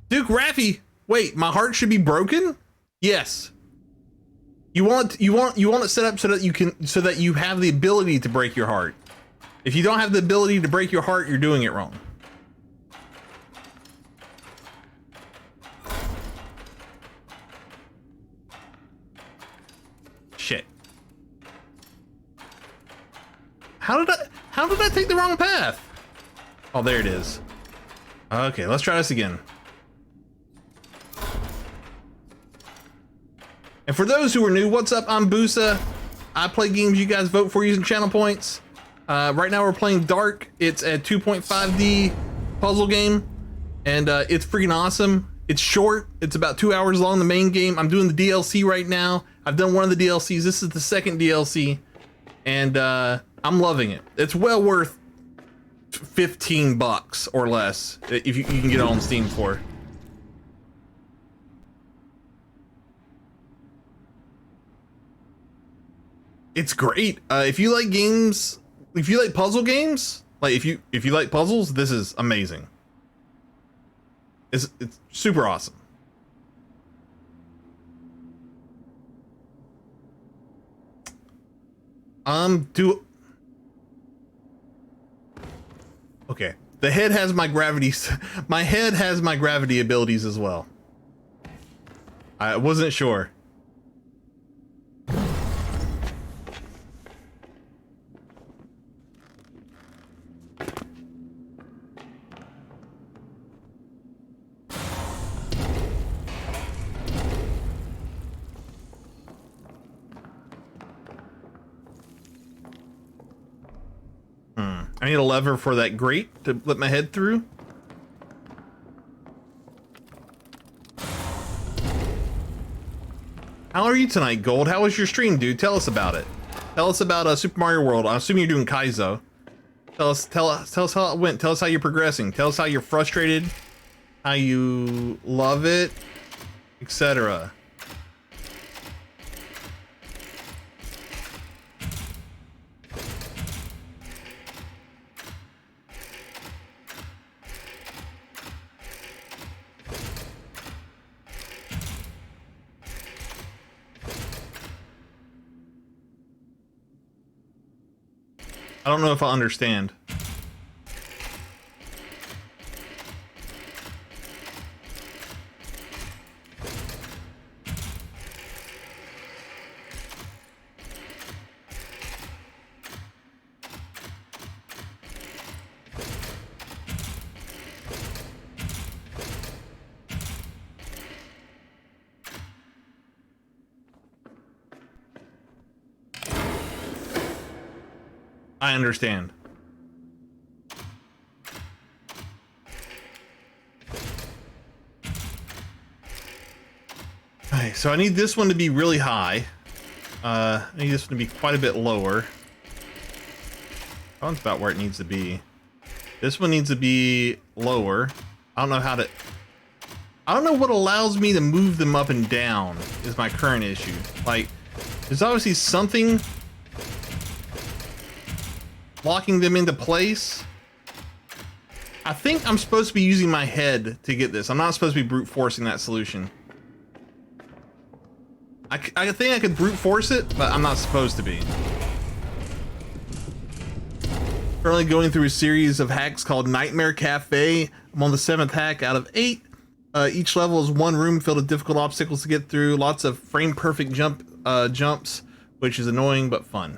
Duke Raffy, wait, my heart should be broken? Yes. You want it set up so that you have the ability to break your heart. If you don't have the ability to break your heart, you're doing it wrong. Shit. How did I take the wrong path? Oh, there it is. Okay, let's try this again. And for those who are new, what's up? I'm Busa. I play games you guys vote for using channel points. Right now we're playing Darq. It's a 2.5D puzzle game, and it's freaking awesome. It's short. It's about 2 hours long, the main game. I'm doing the DLC right now. I've done one of the DLCs. This is the second DLC, and I'm loving it. It's well worth $15 or less if you can get it on Steam for. It's great. If you like games, if you like puzzle games, like if you like puzzles, this is amazing. It's super awesome. Okay. The head has my gravity. My head has my gravity abilities as well. I wasn't sure. I need a lever for that grate to let my head through. How are you tonight, Gold? How was your stream, dude? Tell us about it. Tell us about Super Mario World. I'm assuming you're doing Kaizo. Tell us how it went. Tell us how you're progressing. Tell us how you're frustrated, how you love it, etc. I don't know if I understand. I understand. Okay, so I need this one to be really high. I need this one to be quite a bit lower. That one's about where it needs to be. This one needs to be lower. I don't know how to... I don't know what allows me to move them up and down is my current issue. Like, there's obviously something locking them into place. I think I'm supposed to be using my head to get this. I'm not supposed to be brute forcing that solution. I think I could brute force it, but I'm not supposed to be. Currently going through a series of hacks called Nightmare Cafe. I'm on the 7th hack out of 8. Each level is one room filled with difficult obstacles to get through. Lots of frame perfect jumps, which is annoying but fun.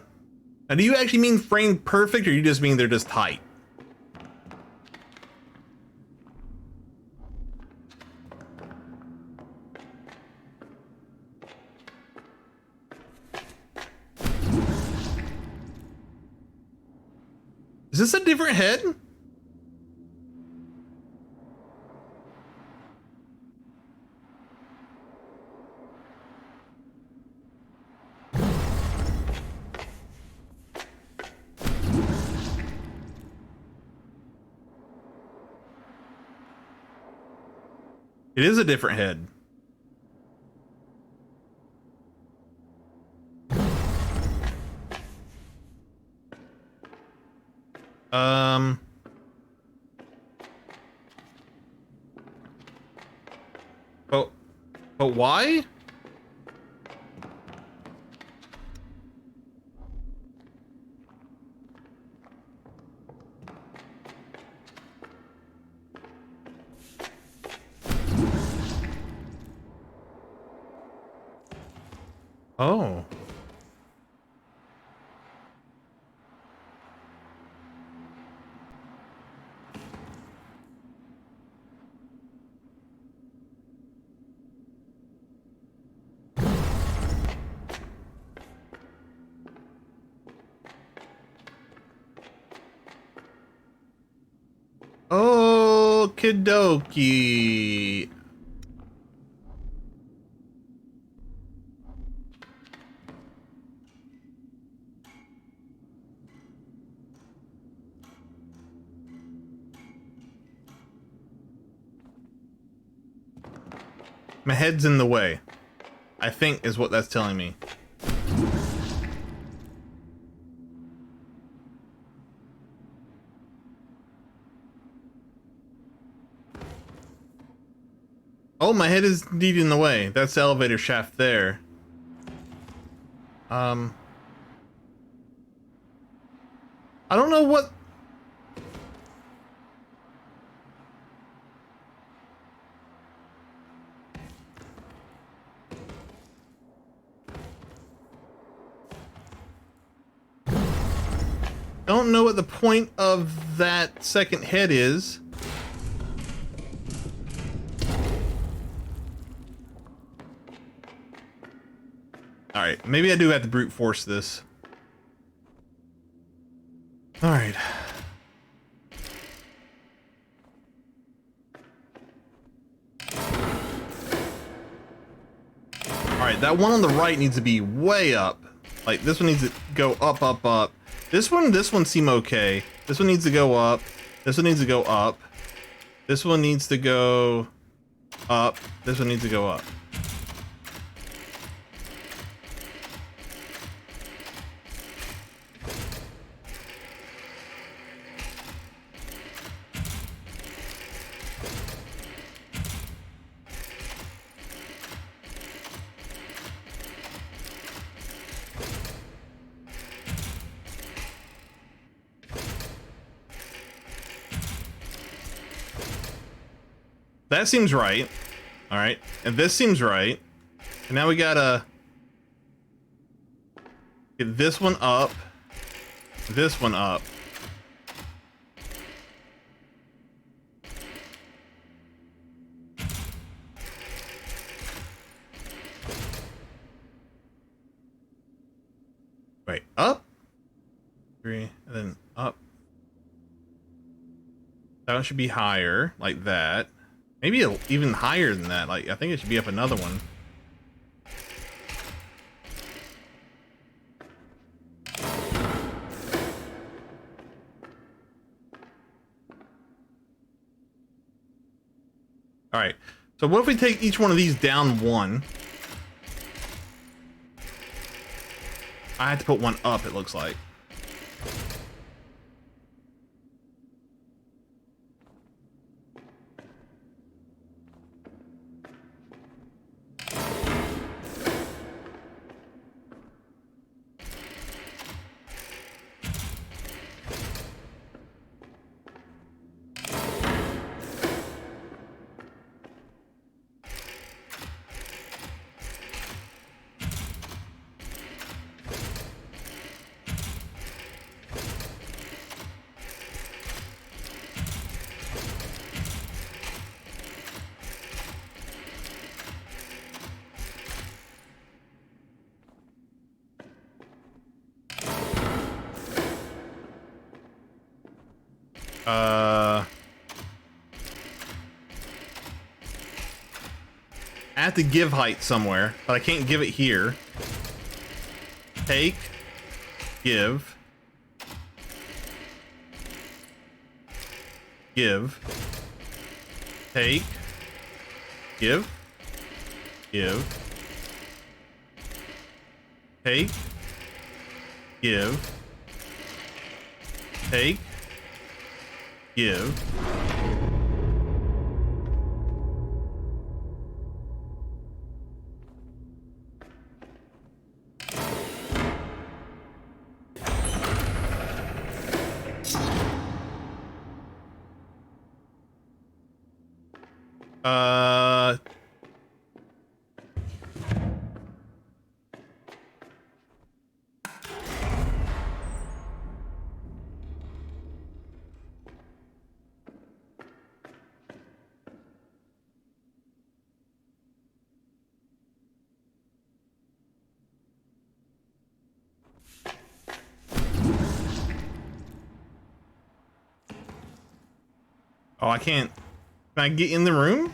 Now, do you actually mean frame perfect, or you just mean they're just tight? Is this a different head? It is a different head. But why? Oh. Okie dokie. My head's in the way, I think, is what that's telling me. Oh, my head is indeed in the way. That's the elevator shaft there. I don't know what... Don't know what the point of that second head is. Alright, maybe I do have to brute force this. Alright. Alright, that one on the right needs to be way up. Like, this one needs to go up, up, up. This one seem okay. This one needs to go up. This one needs to go up. This one needs to go up. This one needs to go up. That seems right. All right, and this seems right. And now we gotta get this one up, this one up. Wait, up, 3, and then up. That one should be higher, like that. Maybe even higher than that. Like, I think it should be up another one. All right. So what if we take each one of these down one? I had to put one up, it looks like. I have to give height somewhere, but I can't give it here. Take, give, give, take, give, take, give, take, give. Oh, I can't. Can I get in the room?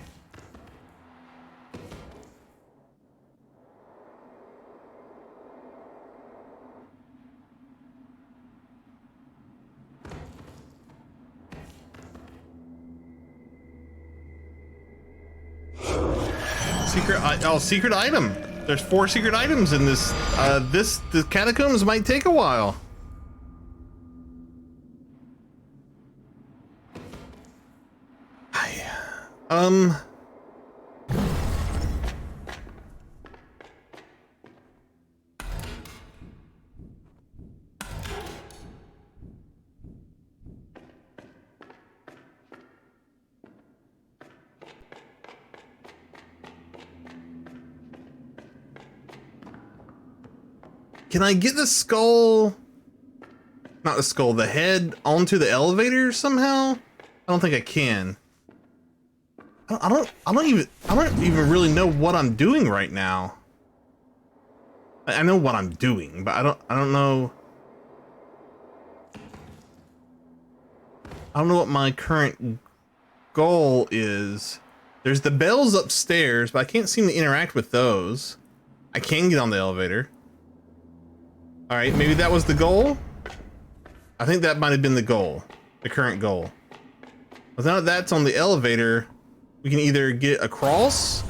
Secret item. There's 4 secret items in this. The catacombs might take a while. Can I get the skull? Not the skull, the head onto the elevator somehow? I don't think I can. I don't even really know what I'm doing right now. I know what I'm doing, but I don't know. I don't know what my current goal is. There's the bells upstairs, but I can't seem to interact with those. I can get on the elevator. All right, maybe that was the goal. I think that might have been the goal, the current goal. But now that that's on the elevator, we can either get across.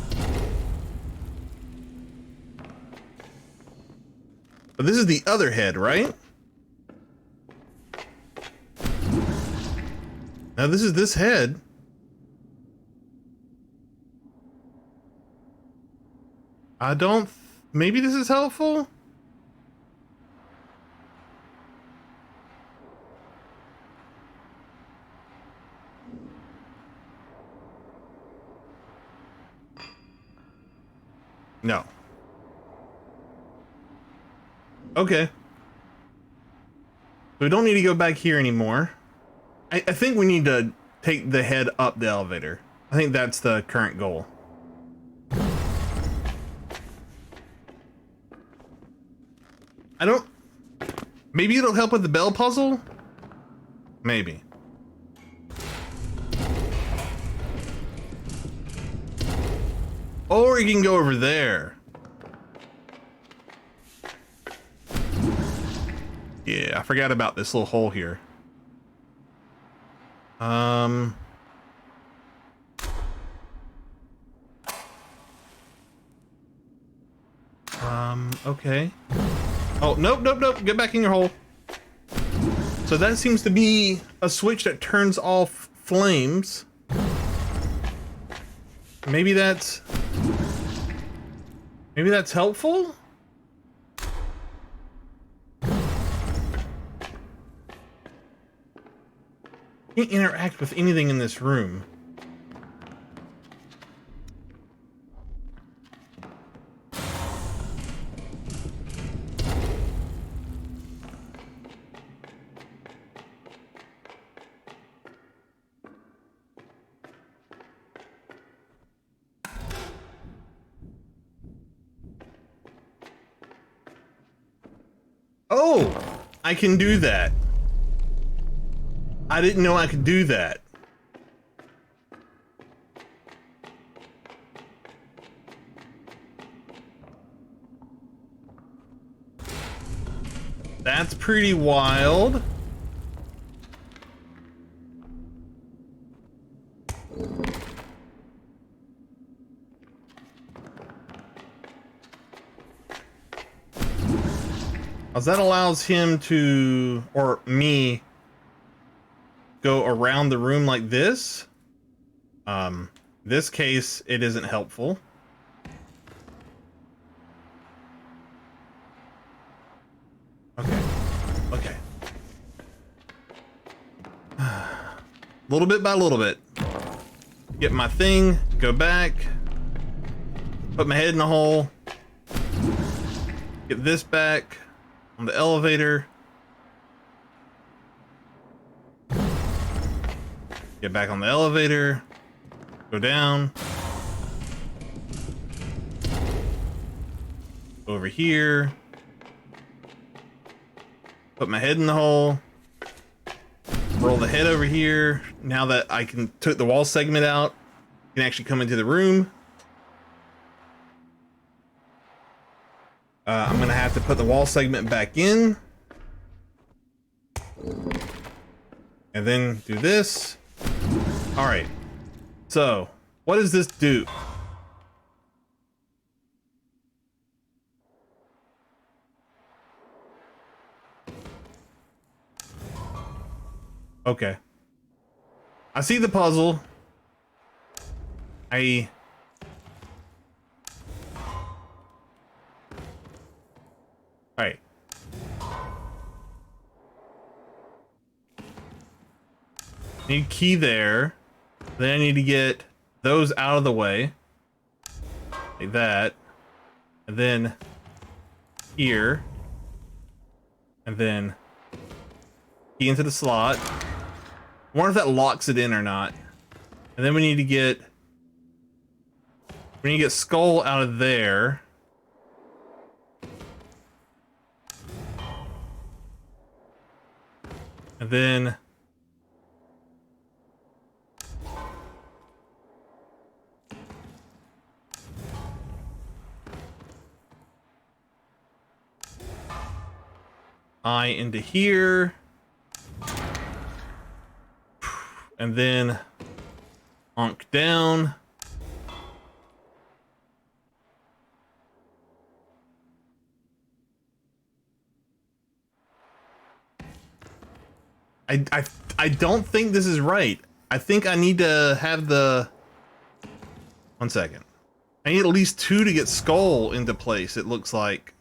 But this is the other head, right? Now this is this head. Maybe this is helpful? No. Okay. We don't need to go back here anymore. I think we need to take the head up the elevator. I think that's the current goal. Maybe it'll help with the bell puzzle? Maybe. Or you can go over there. Yeah, I forgot about this little hole here. Okay. Oh, nope. Get back in your hole. So that seems to be a switch that turns off flames. Maybe that's helpful? Can't interact with anything in this room. Oh, I can do that. I didn't know I could do that. That's pretty wild. As that allows him to, or me, go around the room like this. This case, it isn't helpful. Okay. Little bit by little bit. Get my thing, go back, put my head in the hole, get this back on the elevator. Get back on the elevator, go down, over here, put my head in the hole, roll the head over here. Now that I can took the wall segment out, I can actually come into the room. I'm gonna have to put the wall segment back in. And then do this. All right. So, what does this do? Okay. I see the puzzle. All right. Need key there. Then I need to get those out of the way. Like that. And then here. And then key into the slot. I wonder if that locks it in or not. And then we need to get skull out of there. And then eye into here. And then onk down. I don't think this is right. I think I need to have the... One second. I need at least 2 to get skull into place, it looks like.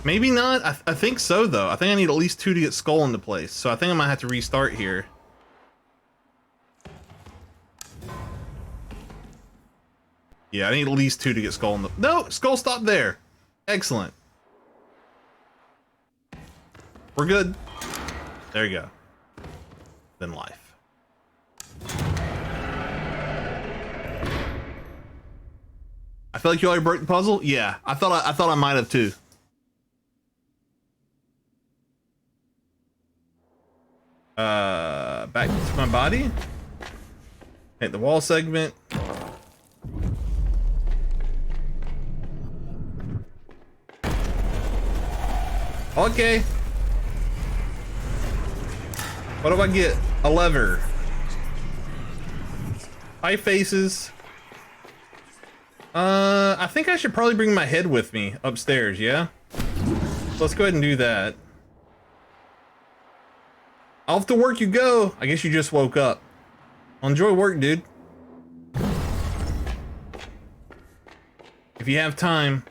Maybe not. I think so, though. I think I need at least 2 to get skull into place. So I think I might have to restart here. Yeah, I need at least 2 to get skull in the... No! Skull stopped there! Excellent. We're good. There you go. Then life. I feel like you already broke the puzzle? Yeah, I thought I might have too. Back to my body. Hit the wall segment. Okay. What do I get? A lever. Eye faces. I think I should probably bring my head with me upstairs, yeah? So let's go ahead and do that. Off to work you go. I guess you just woke up. Well, enjoy work, dude. If you have time,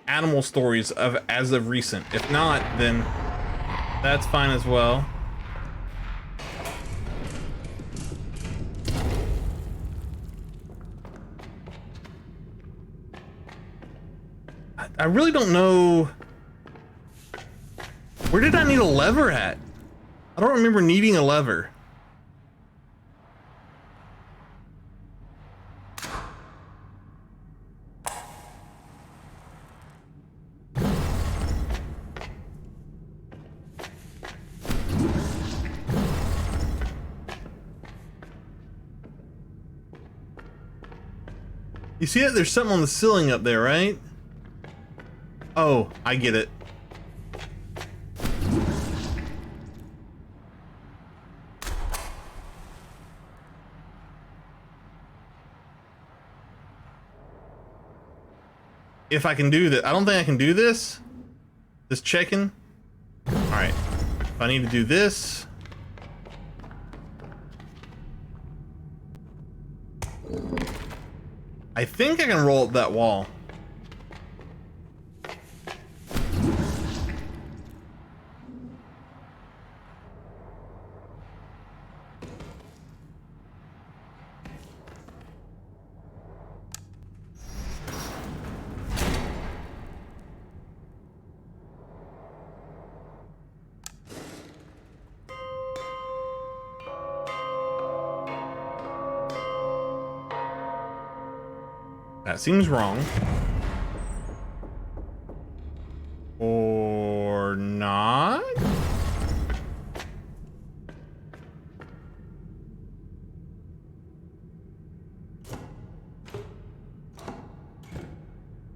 animal stories of as of recent. If not, then that's fine as well. I really don't know. Where did I need a lever at? I don't remember needing a lever. You see it? There's something on the ceiling up there, right? Oh, I get it. If I can do that. I don't think I can do this. Just checking. Alright. If I need to do this. I think I can roll up that wall. That seems wrong. Or not.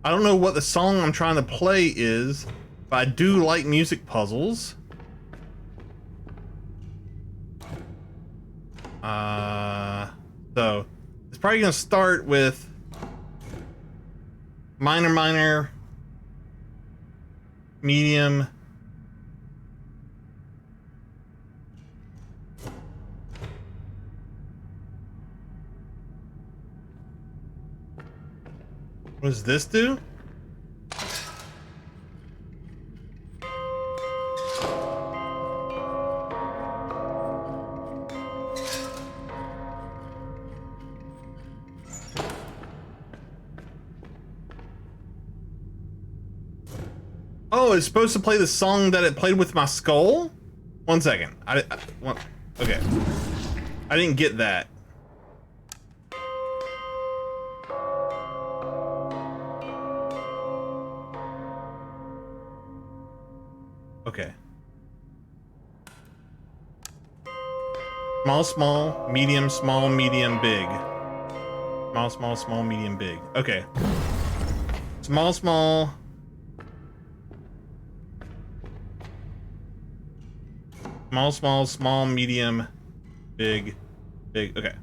I don't know what the song I'm trying to play is, but I do like music puzzles. So it's probably gonna start with minor, minor, medium. What does this do? Oh, it's supposed to play the song that it played with my skull? One second. Okay. I didn't get that. Okay. Small, small, medium, small, medium, big. Small, small, small, medium, big. Okay. Small, small. Small, small, small, medium, big, big. Okay.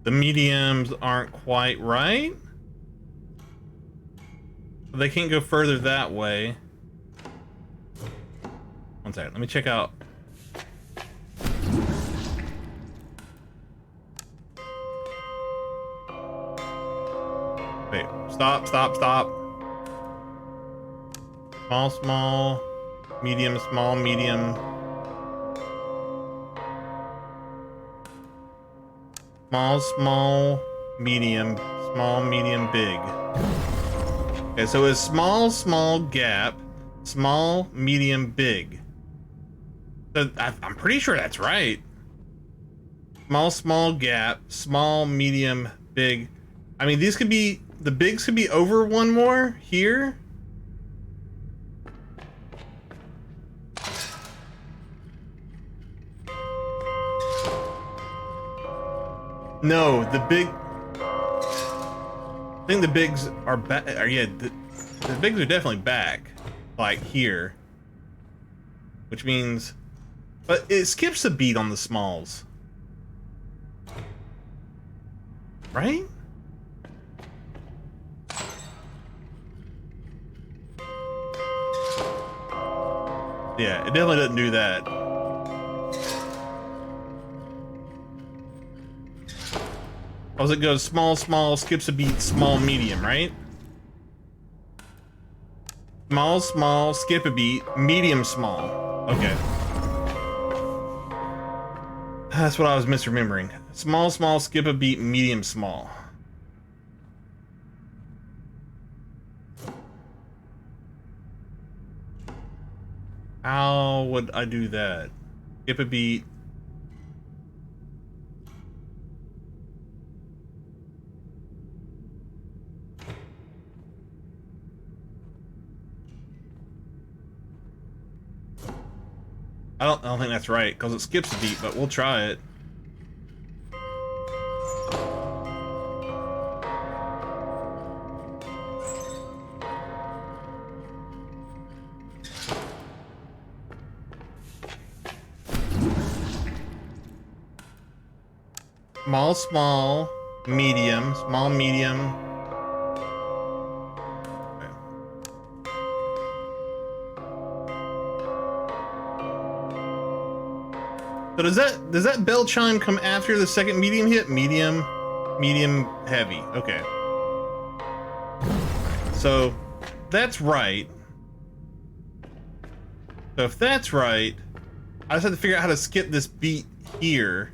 The mediums aren't quite right. They can't go further that way. One second, let me check out. Wait, stop, stop, stop. Small, small, medium, small, medium. Small, small, medium, small, medium, big. Okay, so it's small, small, gap, small, medium, big. So I'm pretty sure that's right. Small, small, gap, small, medium, big. I mean, these could be, the bigs could be over one more here. No, the big. I think the bigs are back. Yeah, the bigs are definitely back, like here. Which means, but it skips a beat on the smalls, right? Yeah, it definitely doesn't do that. As it goes small, small, skips a beat, small, medium, right? Small, small, skip a beat, medium, small. Okay. That's what I was misremembering. Small, small, skip a beat, medium, small. How would I do that? Skip a beat. I don't think that's right, because it skips a beat, but we'll try it. Small, small, medium, small, medium. Okay. So does that bell chime come after the second medium hit? Medium, medium, heavy. Okay. So that's right. So if that's right, I just have to figure out how to skip this beat here.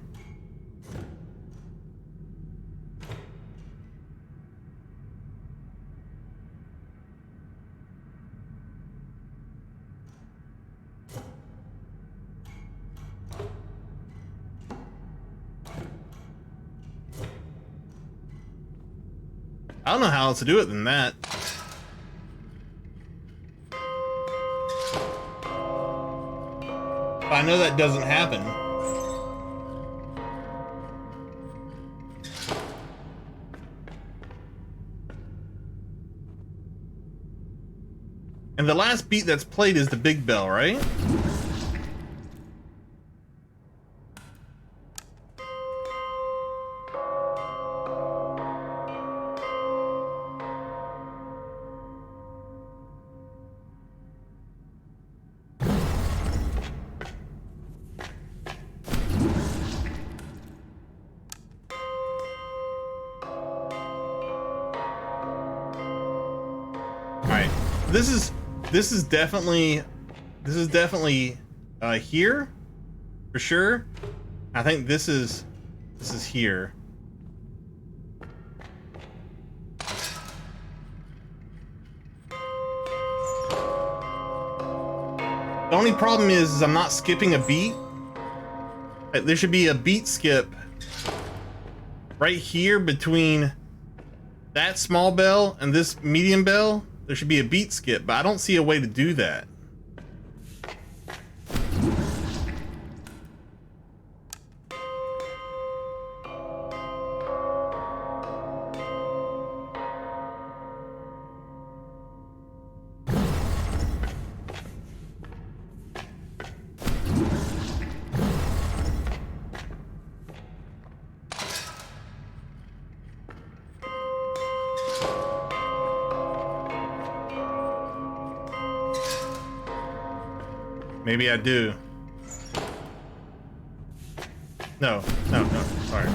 I don't know how else to do it than that. But I know that doesn't happen. And the last beat that's played is the big bell, right? Alright. This is definitely here for sure. I think this is here. The only problem is I'm not skipping a beat. There should be a beat skip right here between that small bell and this medium bell. There should be a beat skip, but I don't see a way to do that. Maybe I do. No, sorry.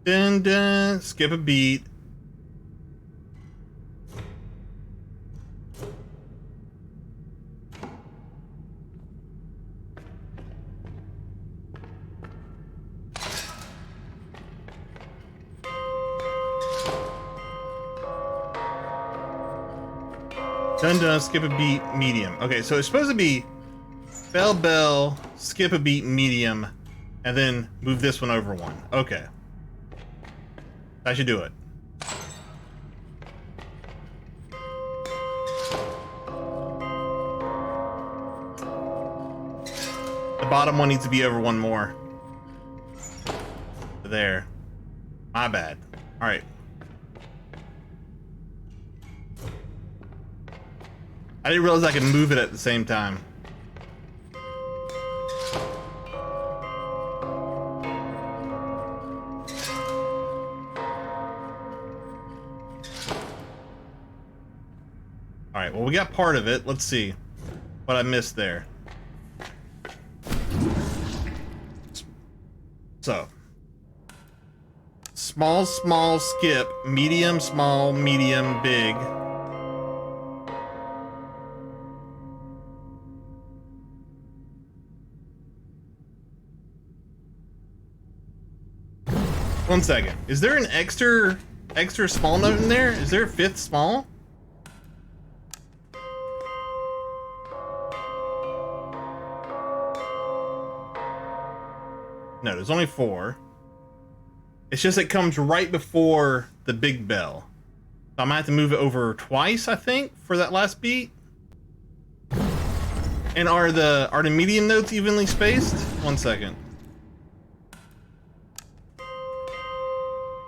Dun dun, skip a beat. Dun dun, skip a beat, medium. Okay, so it's supposed to be bell bell, skip a beat, medium, and then move this one over one. Okay. I should do it. The bottom one needs to be over one more. There. My bad. Alright. I didn't realize I could move it at the same time. Alright, well, we got part of it. Let's see what I missed there. So, small, small, skip, medium, small, medium, big. One second. Is there an extra small note in there? Is there a fifth small? No, there's only 4. It's just it comes right before the big bell. So I'm gonna have to move it over twice, I think, for that last beat. And are the medium notes evenly spaced? One second.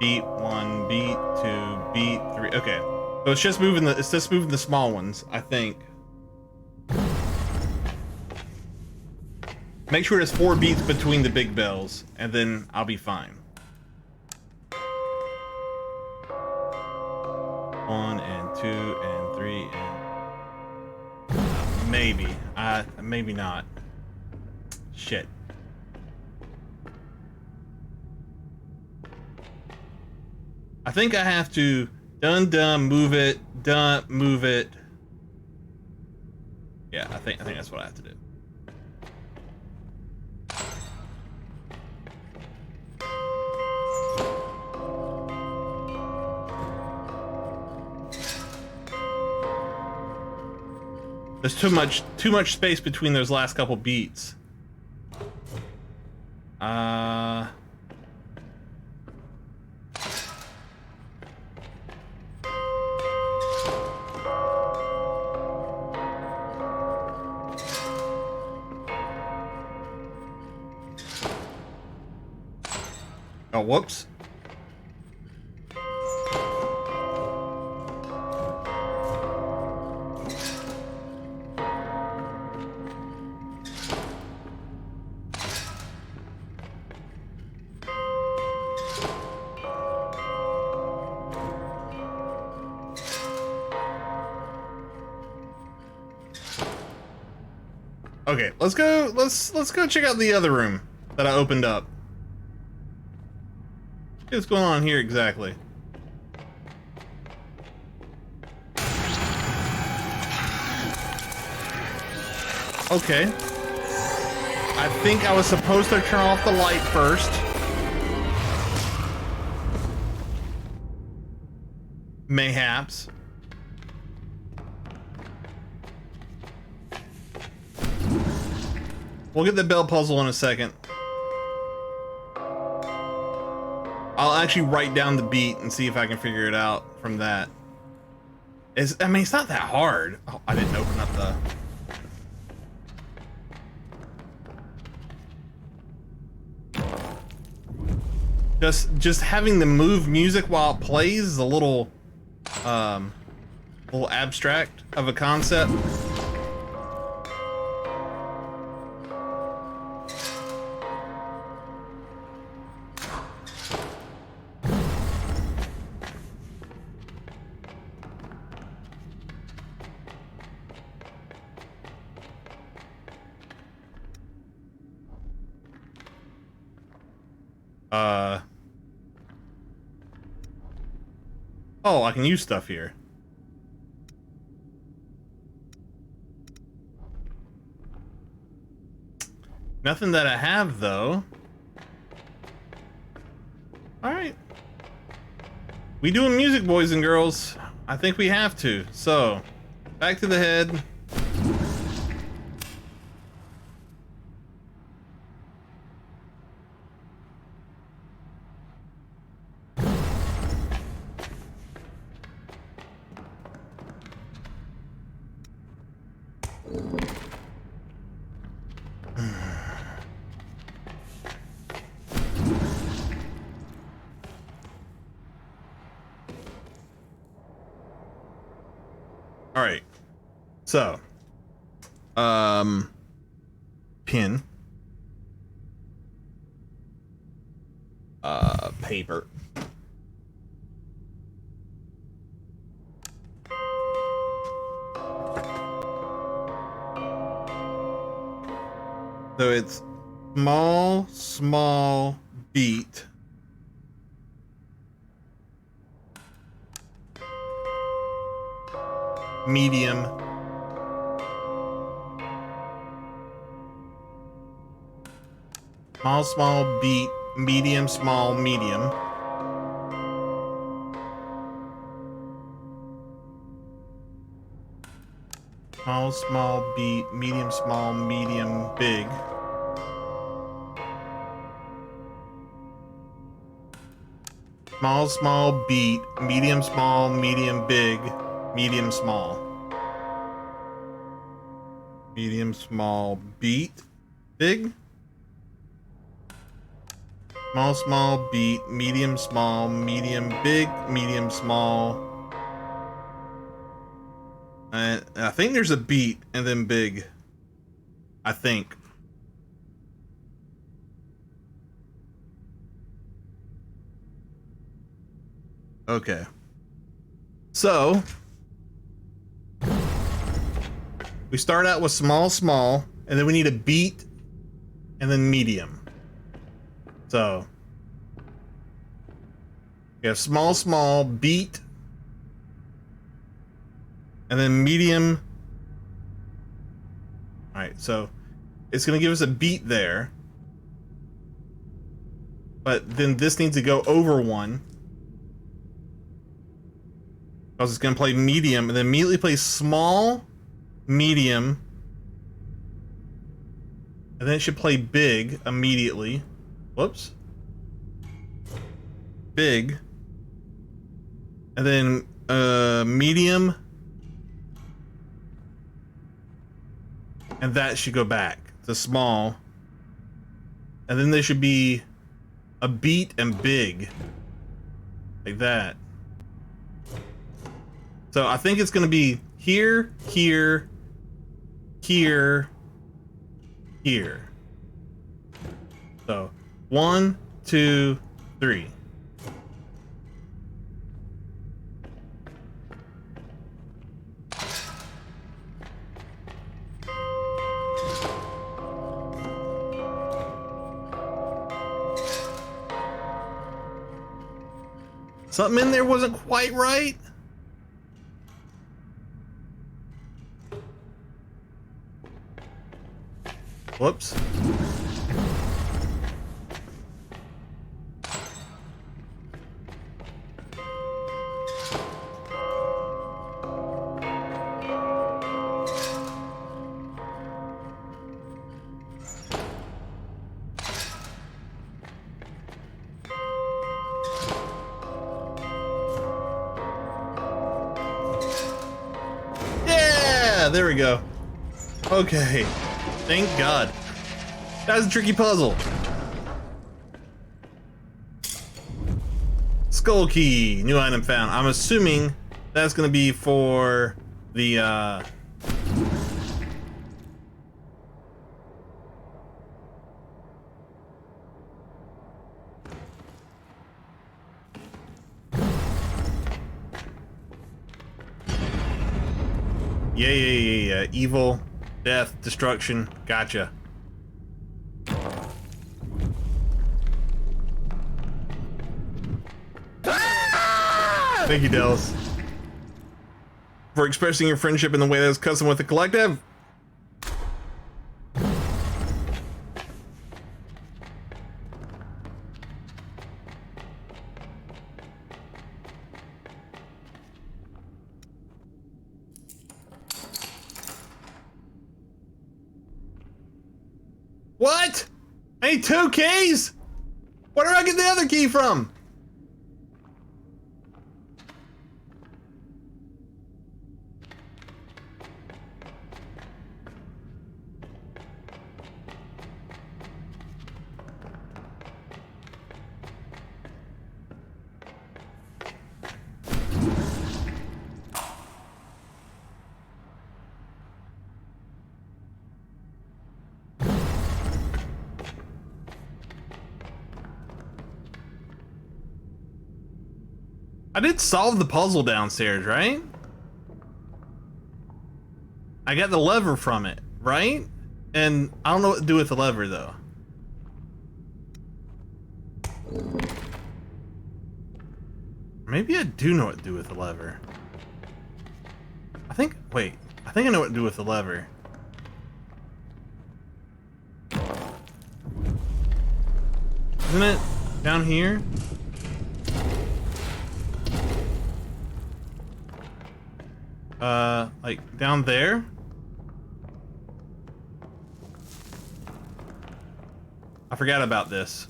Beat 1, beat 2, beat 3. Okay. So it's just moving the small ones, I think. Make sure there's 4 beats between the big bells, and then I'll be fine. 1 and 2 Maybe. Maybe not. Shit. I think I have to done move it, done move it. Yeah, I think that's what I have to do. There's too much space between those last couple beats. Oh, whoops. Okay, let's go check out the other room that I opened up. What's going on here exactly? Okay. I think I was supposed to turn off the light first. Mayhaps. We'll get the bell puzzle in a second. I'll actually write down the beat and see if I can figure it out from that. I mean, it's not that hard. Oh, I didn't open up the... Just having the move music while it plays is a little abstract of a concept. Oh, I can use stuff here. Nothing that I have, though. Alright. We doing music, boys and girls. I think we have to. So, back to the head. All right. So, pin, paper. So it's small beat. Medium. Small beat, medium, small, medium. Small beat, medium, small, medium, big. Small beat, medium, small, medium, big, medium, small. Medium, small, beat, big. Small, beat, medium, small, medium, big, medium, small. And I think there's a beat and then big. I think. Okay. So We start out with small, small, and then we need a beat, and then medium. So we have small, small, beat, and then medium. All right, so it's gonna give us a beat there, but then this needs to go over one because it's gonna play medium, and then immediately play small, medium, and then it should play big immediately. Whoops. Big, and then medium, and that should go back to small, and then there should be a beat and big, like that. So I think it's gonna be here, here, here, here. So 1, 2, 3. Something in there wasn't quite right. Whoops. Yeah, there we go. Okay. Thank God. That was a tricky puzzle. Skull key, new item found. I'm assuming that's gonna be for the yeah. Evil, death, destruction. Gotcha. Thank you, Dallas, for expressing your friendship in the way that is custom with the collective. What? I need 2 keys? Where do I get the other key from? I did solve the puzzle downstairs, right? I got the lever from it, right? And I don't know what to do with the lever, though. Maybe I do know what to do with the lever. Wait, I think I know what to do with the lever. Isn't it down here? Like down there? I forgot about this.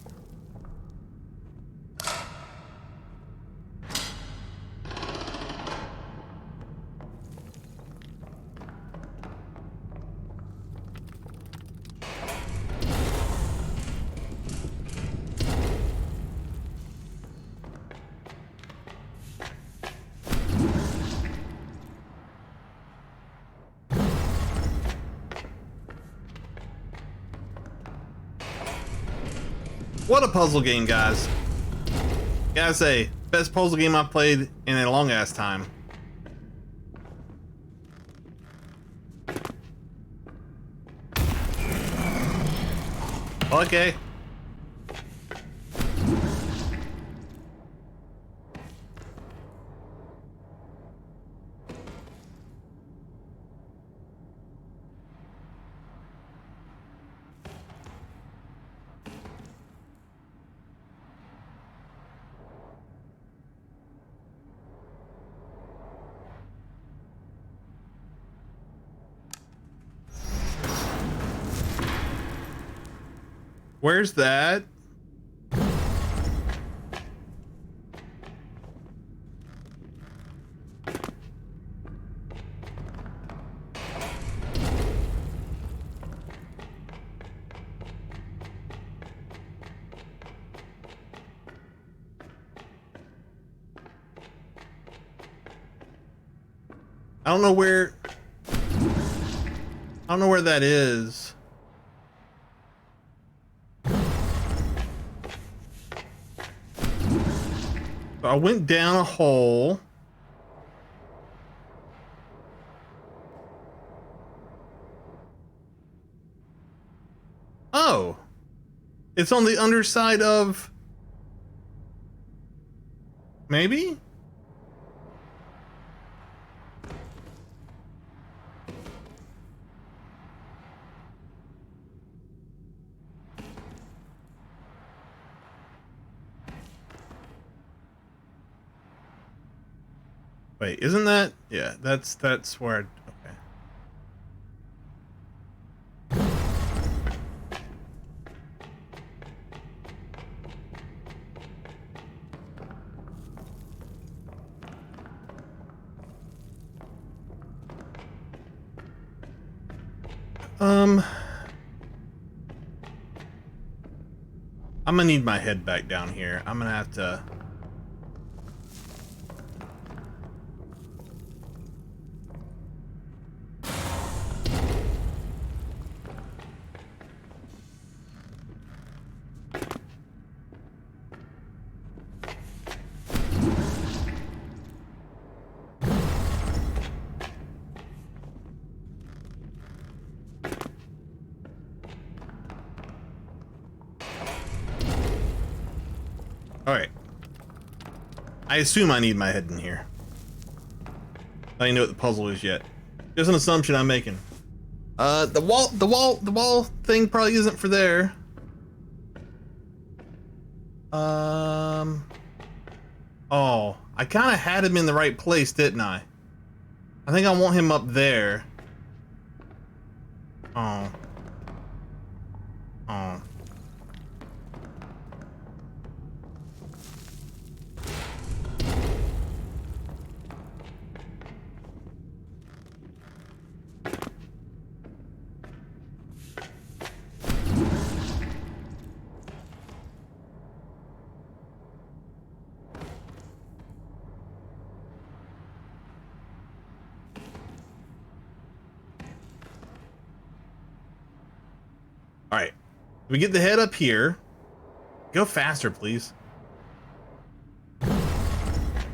What a puzzle game, guys. Gotta say, best puzzle game I've played in a long ass time. Okay. Where's that? I don't know where. I don't know where that is. So I went down a hole. Oh, it's on the underside of. Maybe? Wait, isn't that? Yeah, that's where. Okay. I'm gonna need my head back down here. I'm gonna have to. All right. I assume I need my head in here. I don't know what the puzzle is yet. Just an assumption I'm making. The wall thing probably isn't for there. Oh, I kind of had him in the right place, didn't I? I think I want him up there. Oh. Oh. All right, we get the head up here. Go faster, please. And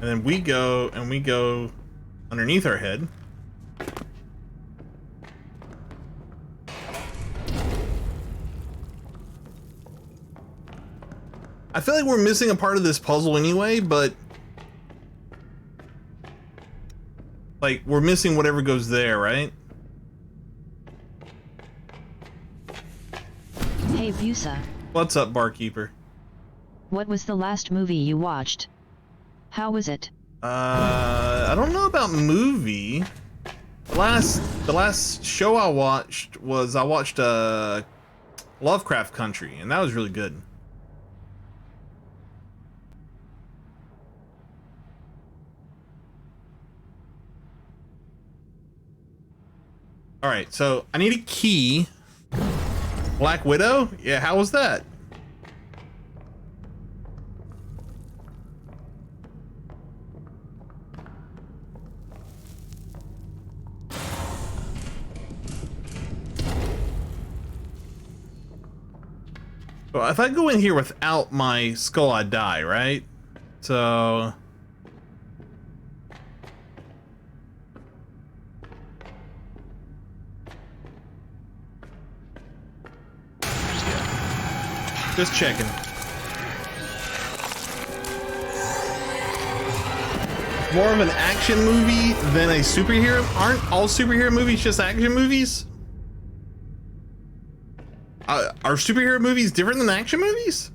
then we go underneath our head. I feel like we're missing a part of this puzzle anyway, but like we're missing whatever goes there, right? Hey Busa, What's up, barkeeper? what was the last movie you watched? How was it? I don't know about movie. The last show I watched Lovecraft Country, and that was really good. All right, so I need a key. Black Widow? Yeah, how was that? So if I go in here without my skull, I die, right? So... yeah. Just checking. More of an action movie than a superhero. Aren't all superhero movies just action movies? Are superhero movies different than action movies?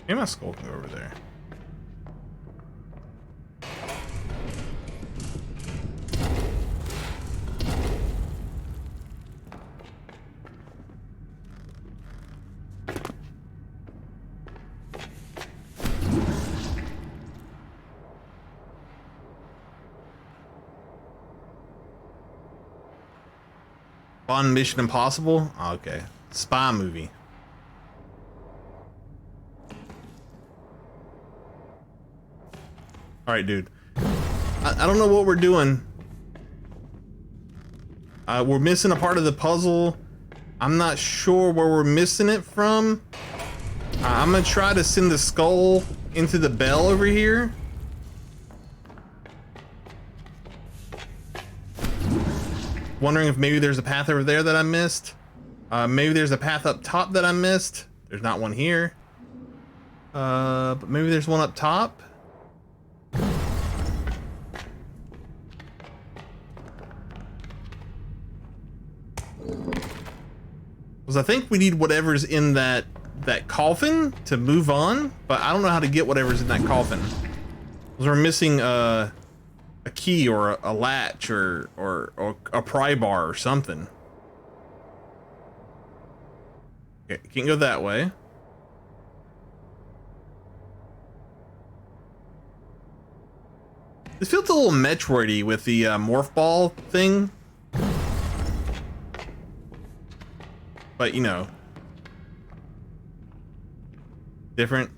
Maybe my skull can go over there. On Mission Impossible? Oh, okay. Spy movie. Alright, dude. I don't know what we're doing. We're missing a part of the puzzle. I'm not sure where we're missing it from. I'm gonna try to send the skull into the bell over here. Wondering if maybe there's a path over there that I missed. Maybe there's a path up top that I missed. There's not one here. But maybe there's one up top. Because I think we need whatever's in that coffin to move on, but I don't know how to get whatever's in that coffin. Because we're missing a key or a latch or a pry bar or something. Okay, can't go that way. This feels a little Metroidy with the morph ball thing. But, you know, different.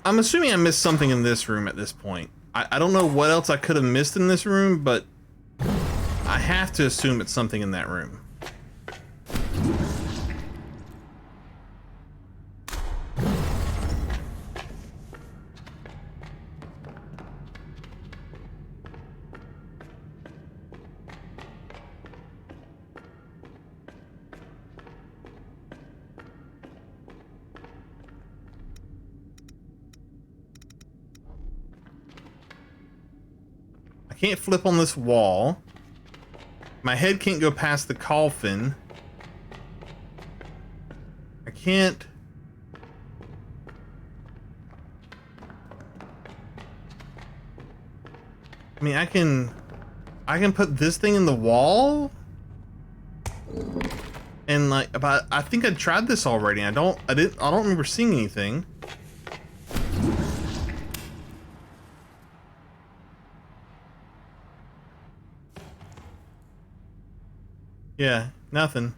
I'm assuming I missed something in this room at this point. I don't know what else I could have missed in this room, but I have to assume it's something in that room. I can't flip on this wall. My head can't go past the coffin. I can't. I mean, I can put this thing in the wall. And like, but I think I tried this already. I don't remember seeing anything. Yeah, nothing.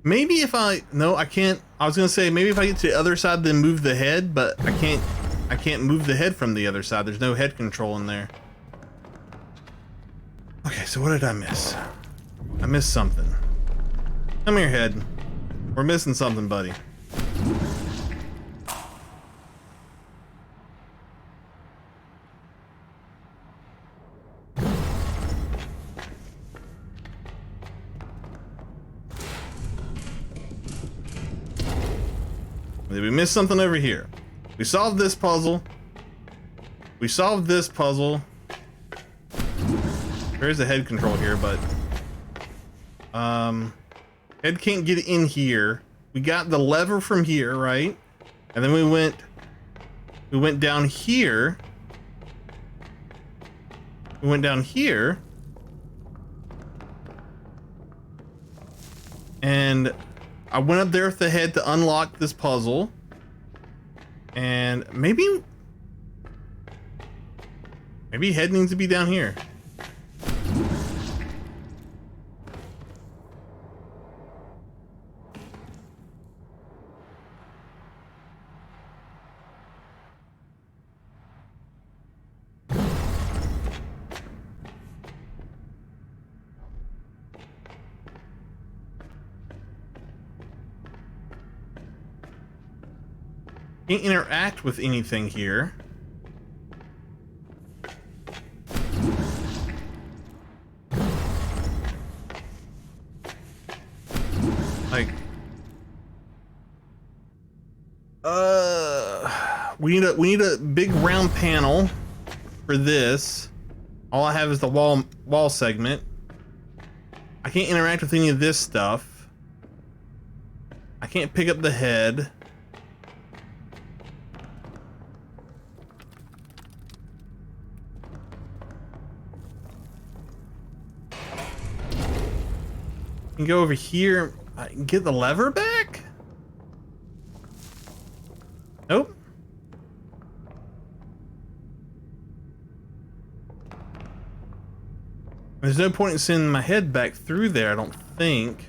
Maybe if no, I can't. I was gonna say maybe if I get to the other side, then move the head, but I can't move the head from the other side. There's no head control in there. Okay, so what did I miss? I missed something. Come here, head. We're missing something, buddy. We missed something over here. We solved this puzzle. We solved this puzzle. There's the head control here, but head can't get in here. We got the lever from here, right? And then we went down here. We went down here. And I went up there with the head to unlock this puzzle. And maybe head needs to be down here. Can't interact with anything here. Like, we need a big round panel for this. All I have is the wall segment. I can't interact with any of this stuff. I can't pick up the head. I can go over here. I can get the lever back? Nope. There's no point in sending my head back through there, I don't think.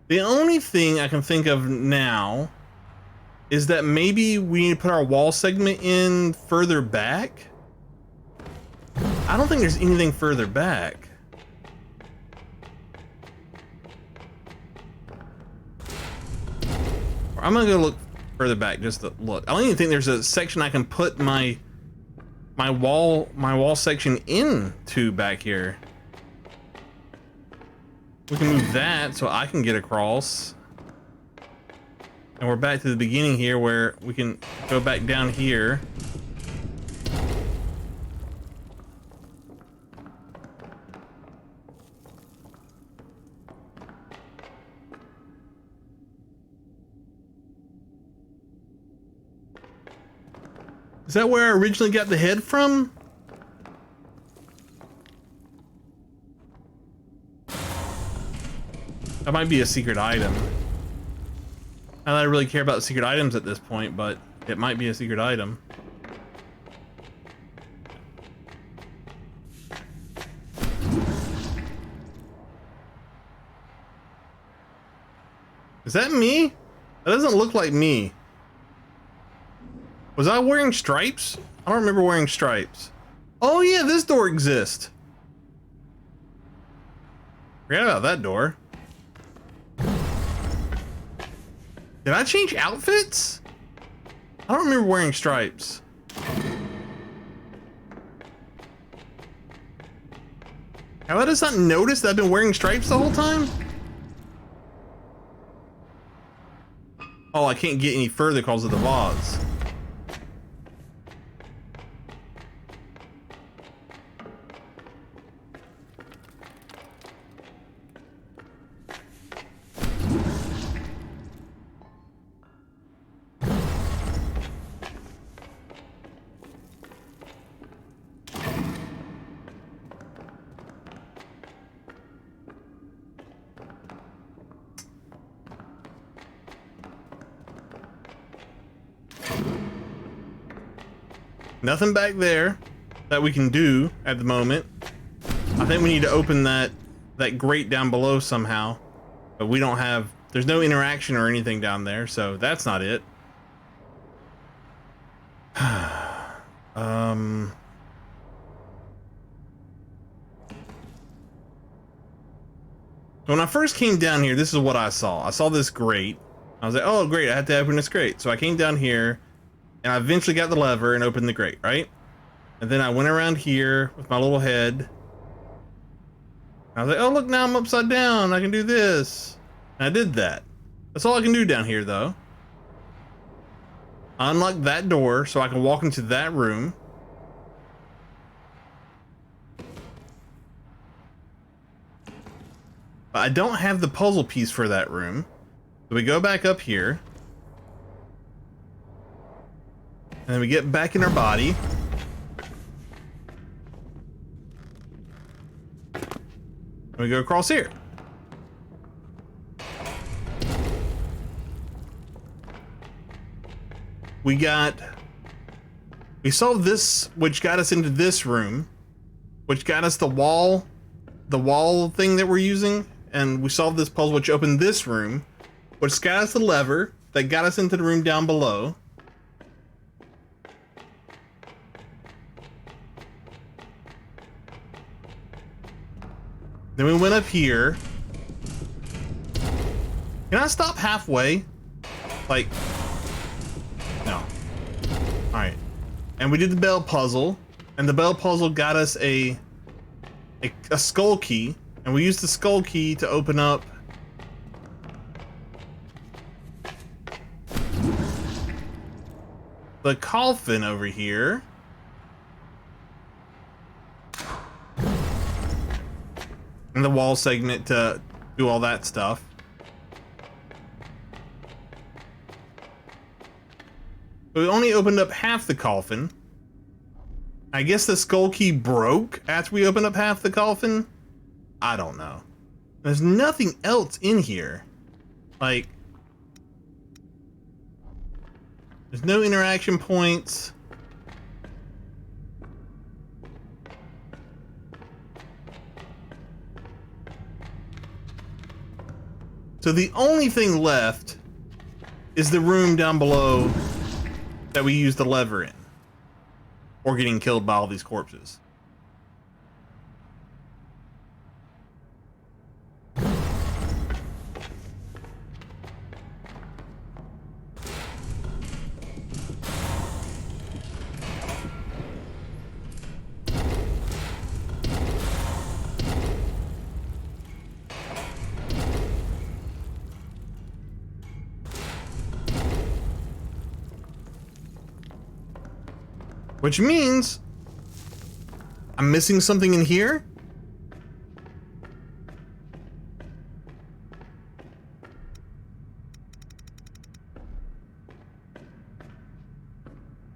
The only thing I can think of now is that maybe we need to put our wall segment in further back. I don't think there's anything further back. I'm gonna go look further back just to look. I don't even think there's a section I can put my wall section into back here. We can move that so I can get across. And we're back to the beginning here where we can go back down here. Is that where I originally got the head from? That might be a secret item. Not that I really care about secret items at this point, but it might be a secret item. Is that me? That doesn't look like me. Was I wearing stripes? I don't remember wearing stripes. Oh yeah, this door exists. Forgot about that door. Did I change outfits? I don't remember wearing stripes. Have I just not noticed that I've been wearing stripes the whole time? Oh, I can't get any further because of the vase. Nothing back there that we can do at the moment. I think we need to open that grate down below somehow, but we don't have, there's no interaction or anything down there, so that's not it. When I first came down here, this is what I saw. I saw this grate. I was like, oh great, I have to open this grate. So I came down here and I eventually got the lever and opened the grate, right? And then I went around here with my little head. I was like, oh look, now I'm upside down, I can do this. And I did that. That's all I can do down here though. I unlocked that door so I can walk into that room. But I don't have the puzzle piece for that room. So we go back up here. And then we get back in our body. And we go across here. We solved this, which got us into this room, which got us the wall thing that we're using. And we solved this puzzle, which opened this room, which got us the lever that got us into the room down below. Then we went up here. Can I stop halfway? Like, no. All right. And we did the bell puzzle, and the bell puzzle got us a skull key, and we used the skull key to open up the coffin over here. And the wall segment to do all that stuff. But we only opened up half the coffin. I guess the skull key broke after we opened up half the coffin. I don't know. There's nothing else in here. Like, there's no interaction points. So the only thing left is the room down below that we used the lever in. Or getting killed by all these corpses. Which means I'm missing something in here.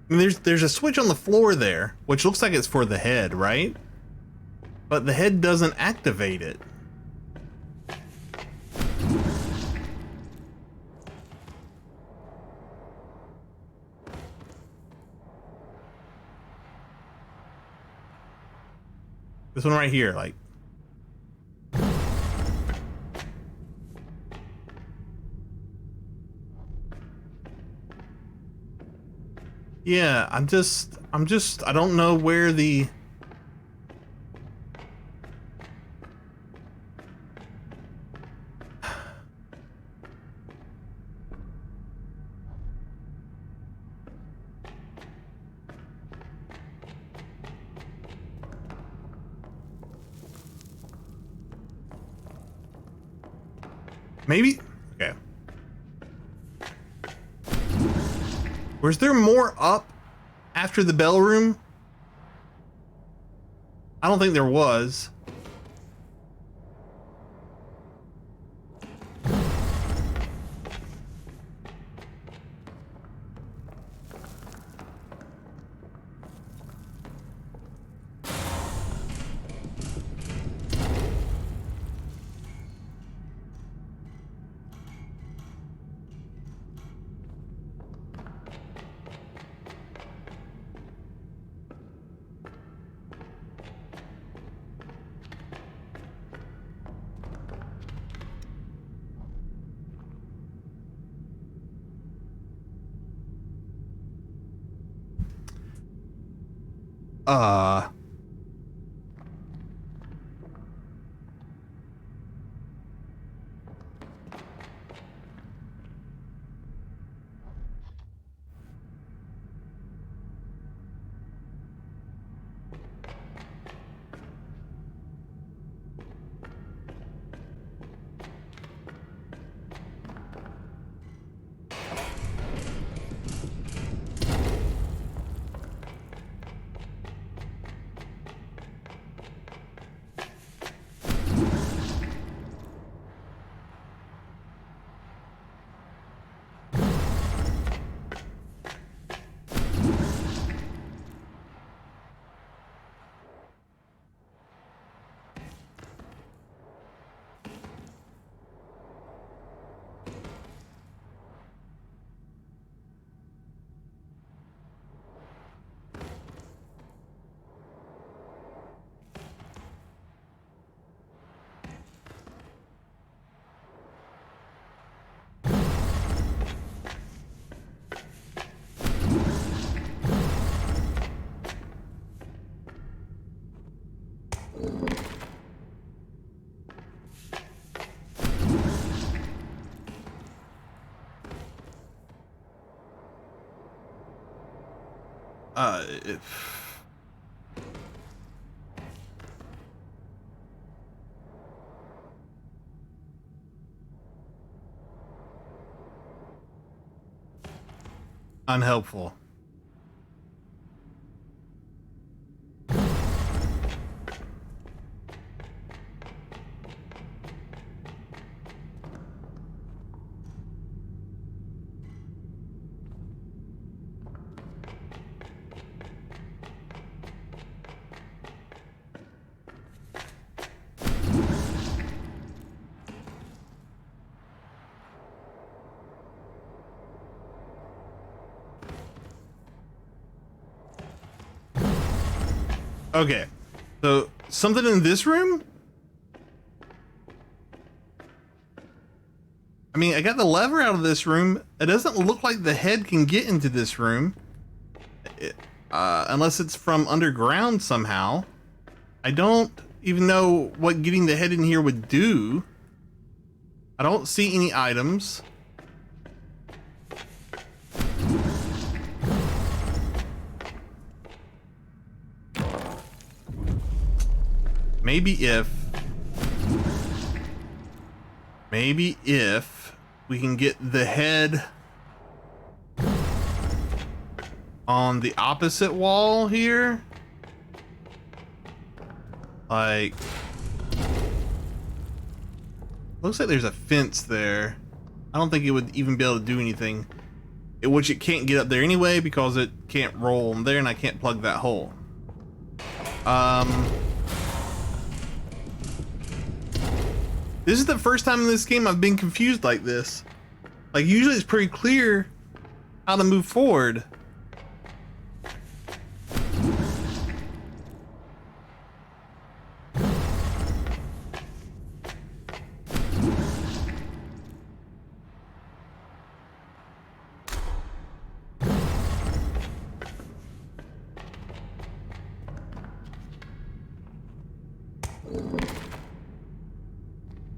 I mean, there's a switch on the floor there, which looks like it's for the head, right? But the head doesn't activate it. This one right here, like. Yeah, I don't know where the. Maybe? Okay. Was there more up after the bell room? I don't think there was. Uh. Unhelpful. Okay, so something in this room? I mean, I got the lever out of this room. It doesn't look like the head can get into this room. Unless it's from underground somehow. I don't even know what getting the head in here would do. I don't see any items. Maybe if we can get the head on the opposite wall here, like, looks like there's a fence there. I don't think it would even be able to do anything, which it can't get up there anyway because it can't roll in there and I can't plug that hole. This is the first time in this game I've been confused like this. Like, usually it's pretty clear how to move forward.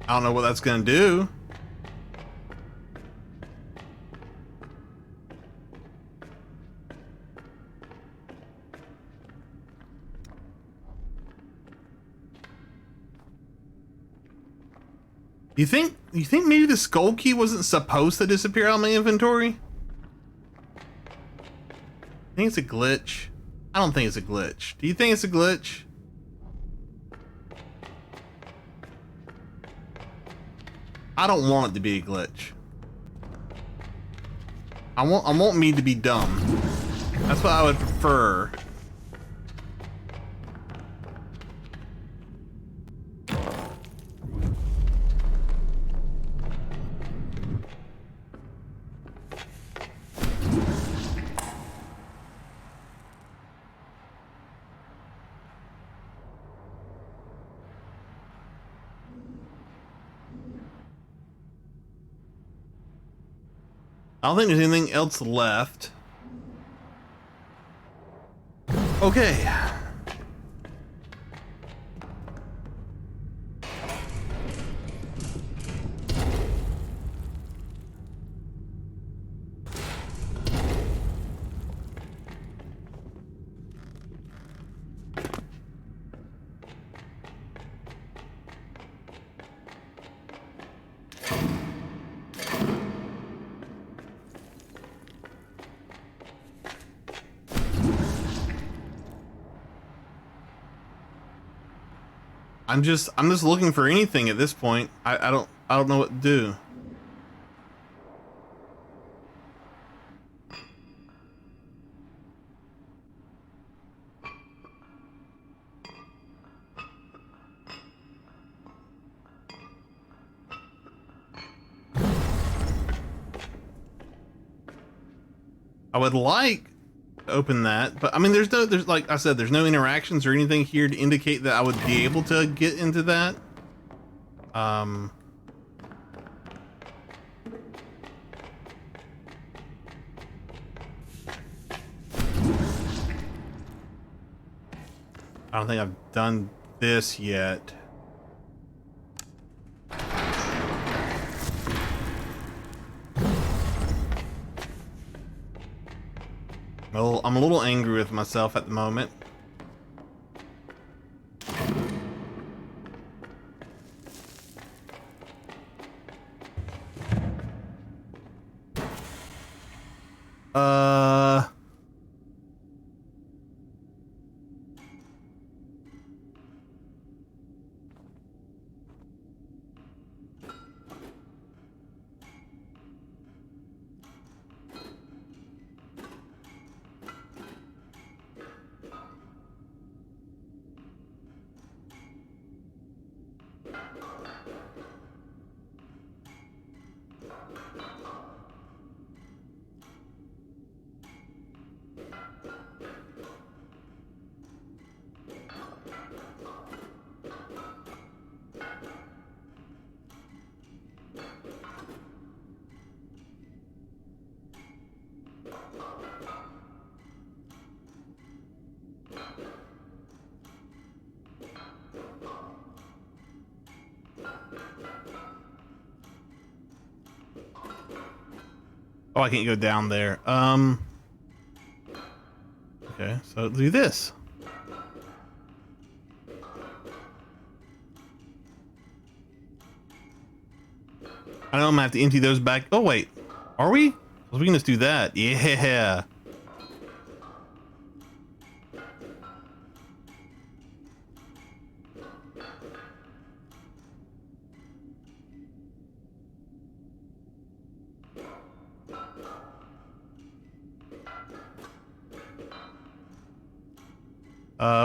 I don't know what that's gonna do. You think maybe the skull key wasn't supposed to disappear out of my inventory? I think it's a glitch. I don't think it's a glitch. Do you think it's a glitch? I don't want it to be a glitch. I want me to be dumb. That's what I would prefer. I don't think there's anything else left. Okay. I'm just looking for anything at this point. I don't know what to do. I would like to open that, but I mean, there's like I said, there's no interactions or anything here to indicate that I would be able to get into that. I don't think I've done this yet. Well, I'm a little angry with myself at the moment. Oh, I can't go down there. Okay, so do this. I know I'm gonna have to empty those back. Oh wait, are we? Well, we can just do that. Yeah.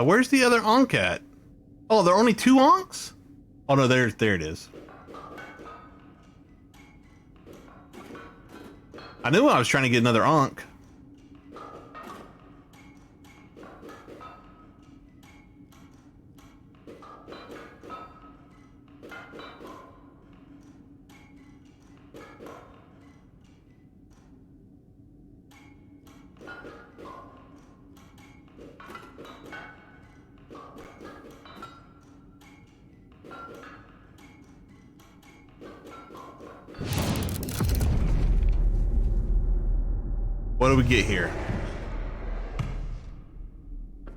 Where's the other Ankh at? Oh, there are only 2 Ankhs? Oh no, there it is. I knew I was trying to get another Ankh. What do we get here?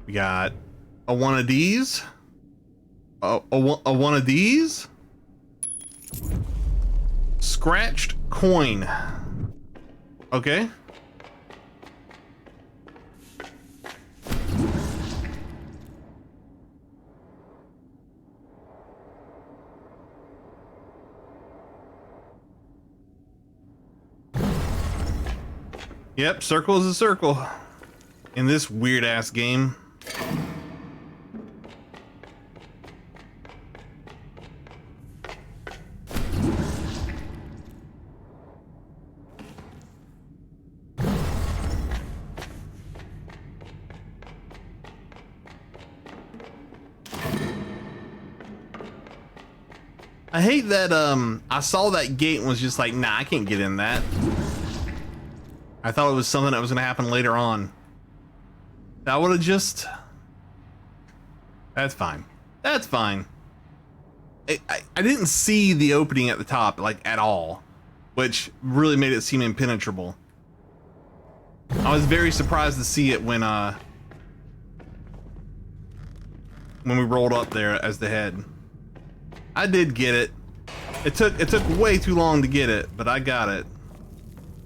We got a one of these. A one of these. Scratched coin. Okay. Yep, circle is a circle in this weird ass game. I hate that I saw that gate and was just like, nah, I can't get in that. I thought it was something that was gonna happen later on. That would have just... That's fine. That's fine. I didn't see the opening at the top, like, at all. Which really made it seem impenetrable. I was very surprised to see it when we rolled up there as the head. I did get it. It took way too long to get it, but I got it.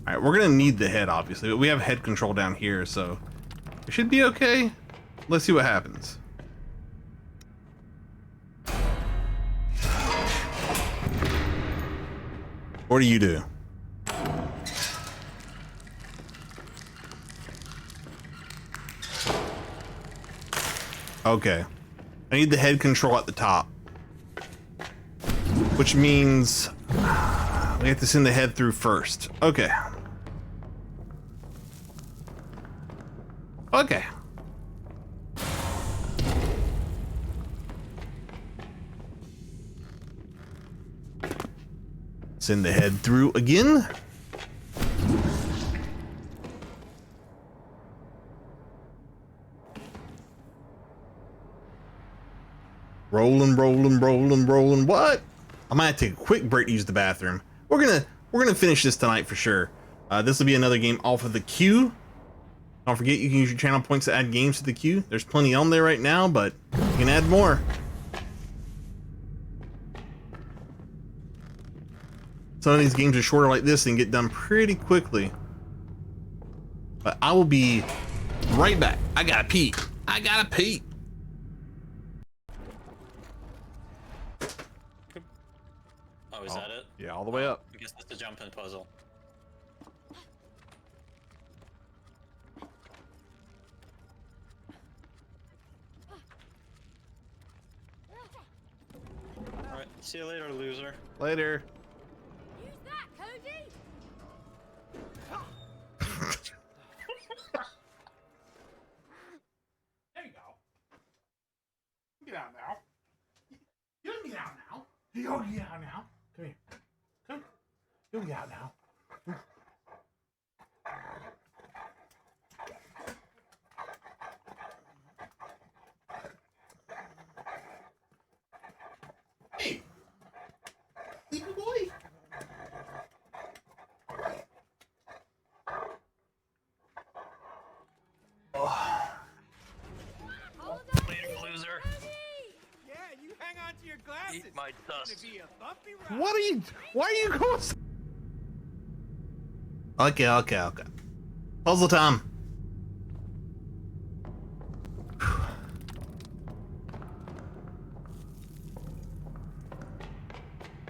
Alright, we're gonna need the head, obviously, but we have head control down here, so it should be okay. Let's see what happens. What do you do? Okay. I need the head control at the top. Which means we have to send the head through first. Okay. Okay. Send the head through again. Rolling, rolling, rolling, rolling. What? I might have to take a quick break to use the bathroom. We're gonna finish this tonight for sure. This will be another game off of the queue. Don't forget you can use your channel points to add games to the queue. There's plenty on there right now, but you can add more. Some of these games are shorter like this and get done pretty quickly. But I will be right back. I gotta pee. I gotta pee. Oh, is that it? Yeah, all the way up. I guess that's the jumping puzzle. Alright, see you later, loser. Later. Use that, Cody! There you go. Get out now. You don't get out now. You don't get out now. Come here. Come. You don't get out now. Hey. Sleepy boy. Hold on Later, to it, loser. Cody! Yeah, you hang on to your glasses. Eat my It's dust. gonna be a bumpy ride. What are you? Why are you going? Okay. Puzzle time.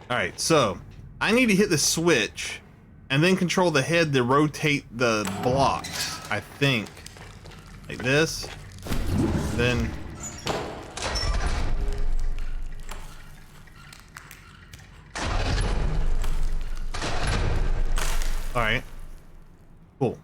All right, so I need to hit the switch and then control the head to rotate the blocks. I think like this. Then. All right. Cool.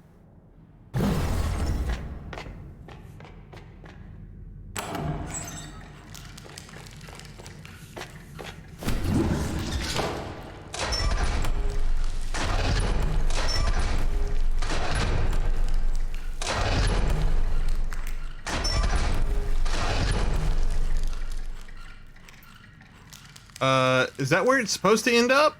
Is that where it's supposed to end up?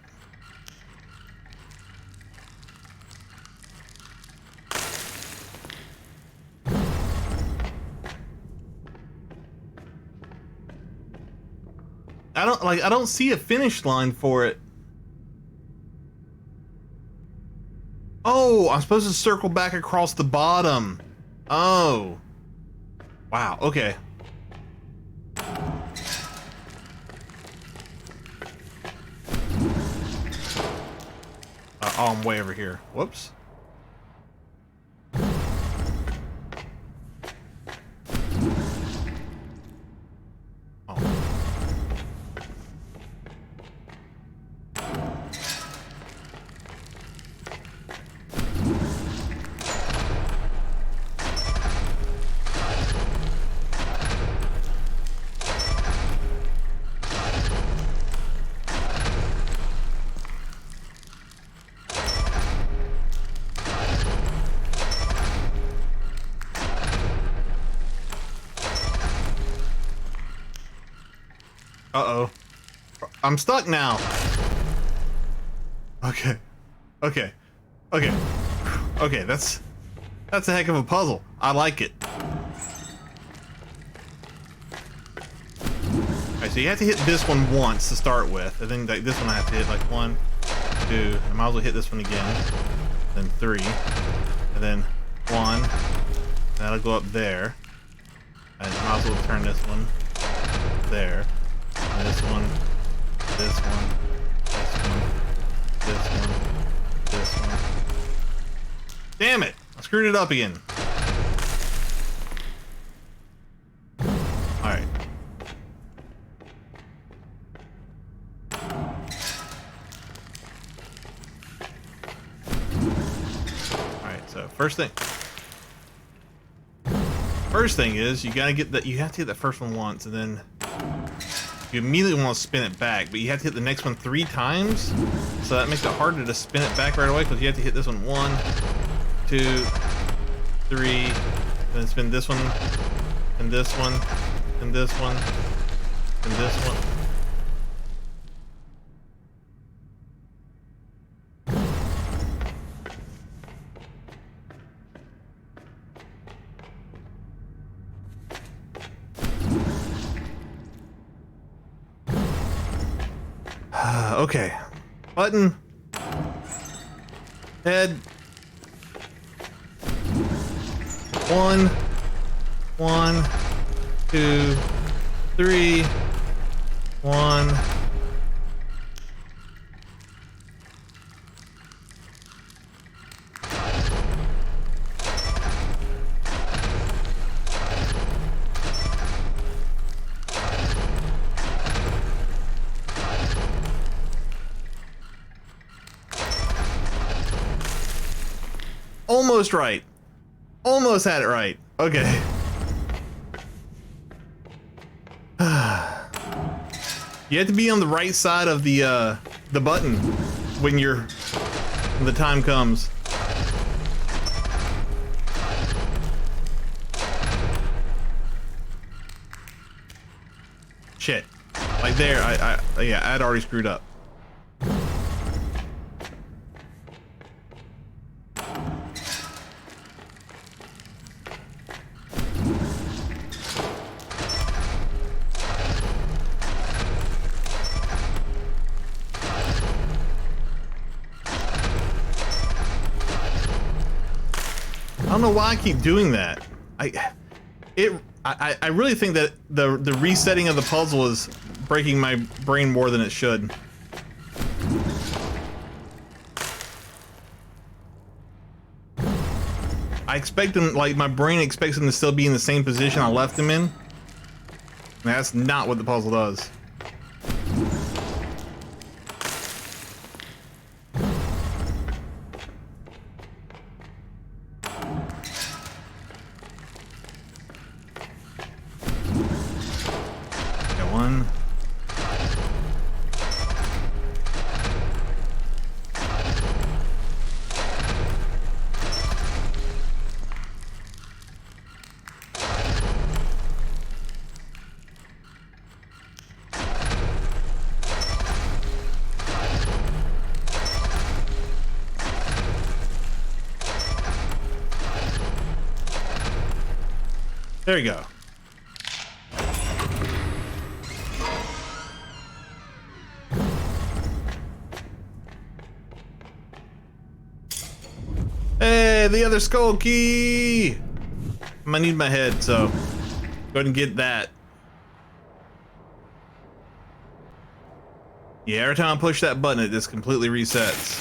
I don't see a finish line for it. Oh, I'm supposed to circle back across the bottom. Oh. Wow, okay. Oh, I'm way over here. Whoops. Uh-oh. I'm stuck now. Okay. Okay, that's a heck of a puzzle. I like it. Alright, so you have to hit this one once to start with, and then like this one I have to hit like 1, 2, I might as well hit this one again, then 3, and then 1, and that'll go up there, and I might as well turn this one there, and this one, this one, this one, this one. Damn it! I screwed it up again. Alright. Alright, so first thing is you gotta get that, you have to hit that first one once, and then you immediately want to spin it back, but you have to hit the next one 3 times, so that makes it harder to spin it back right away, because you have to hit this one 1, 2, 3, then spin this one, and this one, and this one, and this one. Okay. Button. Head. 1, 1, 2, 3, 1. Almost right. Almost had it right. Okay. You have to be on the right side of the button when the time comes. Shit. Like there, yeah, I'd already screwed up. I don't know why I keep doing that. I really think that the resetting of the puzzle is breaking my brain more than it should. I expect him, like, my brain expects him to still be in the same position I left him in. And that's not what the puzzle does. Got one. There you go. Hey, the other skull key! I'm gonna need my head, so go ahead and get that. Yeah, every time I push that button, it just completely resets.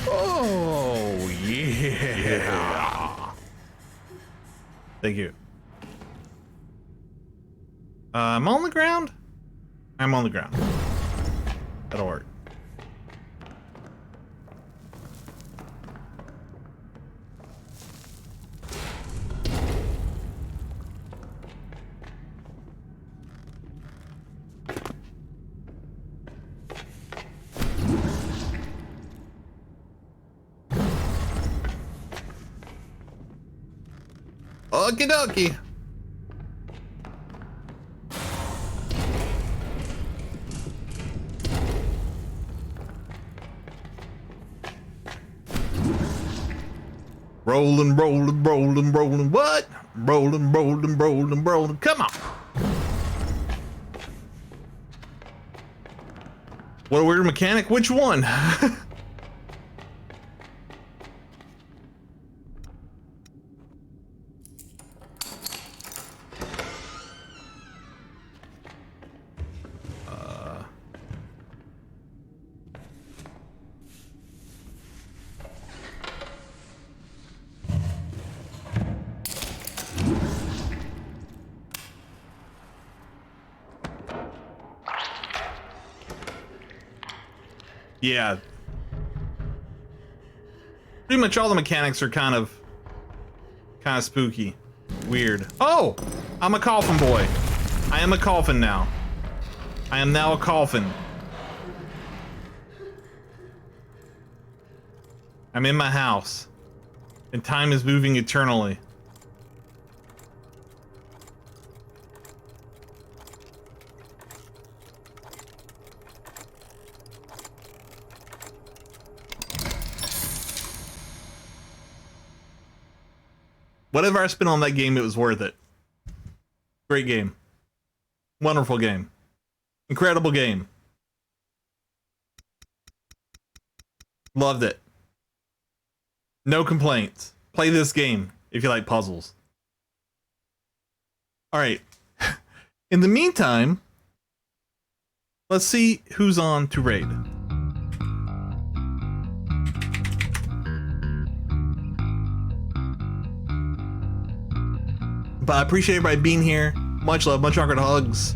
Oh, yeah. Thank you. I'm on the ground? I'm on the ground. That'll work. Okie dokie. Rolling, rolling, rolling, rolling. What? Rolling, rolling, rolling, rolling. Come on. What a weird mechanic. Which one? Yeah. Pretty much all the mechanics are kind of spooky. Weird. Oh! I'm a coffin boy. I am a coffin now. I am now a coffin. I'm in my house. And time is moving eternally. Whatever I spent on that game, it was worth it. Great game. Wonderful game. Incredible game. Loved it. No complaints. Play this game if you like puzzles. All right. In the meantime, let's see who's on to raid. But I appreciate everybody being here. Much love, much awkward hugs.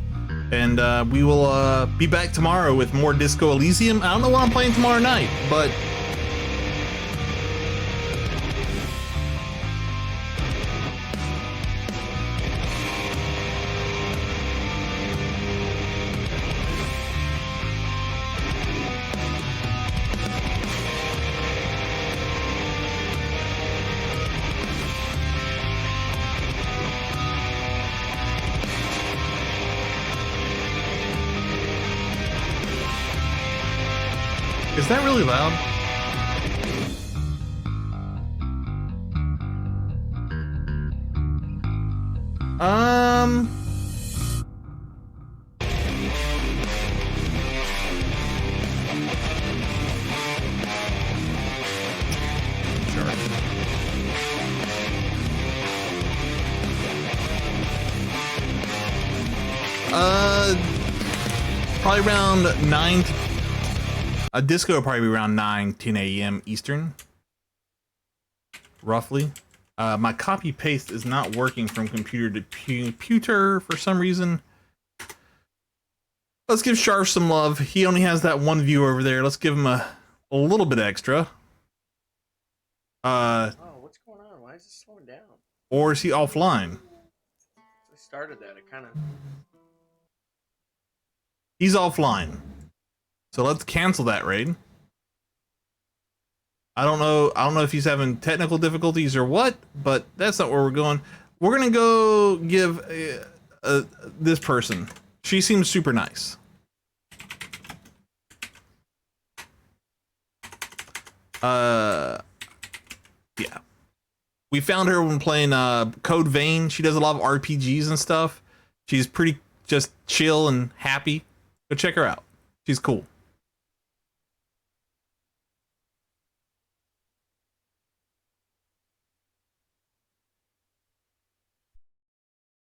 And we will be back tomorrow with more Disco Elysium. I don't know what I'm playing tomorrow night, but is that really loud? Probably around 9 to a disco will probably be around 10 a.m. Eastern, roughly. My copy paste is not working from computer to computer for some reason. Let's give Sharf some love. He only has that one view over there. Let's give him a little bit extra. Oh, what's going on? Why is it slowing down? Or is he offline? I started that. It kind of. He's offline. So let's cancel that raid. I don't know if he's having technical difficulties or what, but that's not where we're going. We're gonna go give this person. She seems super nice. Yeah. We found her when playing Code Vein. She does a lot of RPGs and stuff. She's pretty just chill and happy. Go check her out. She's cool.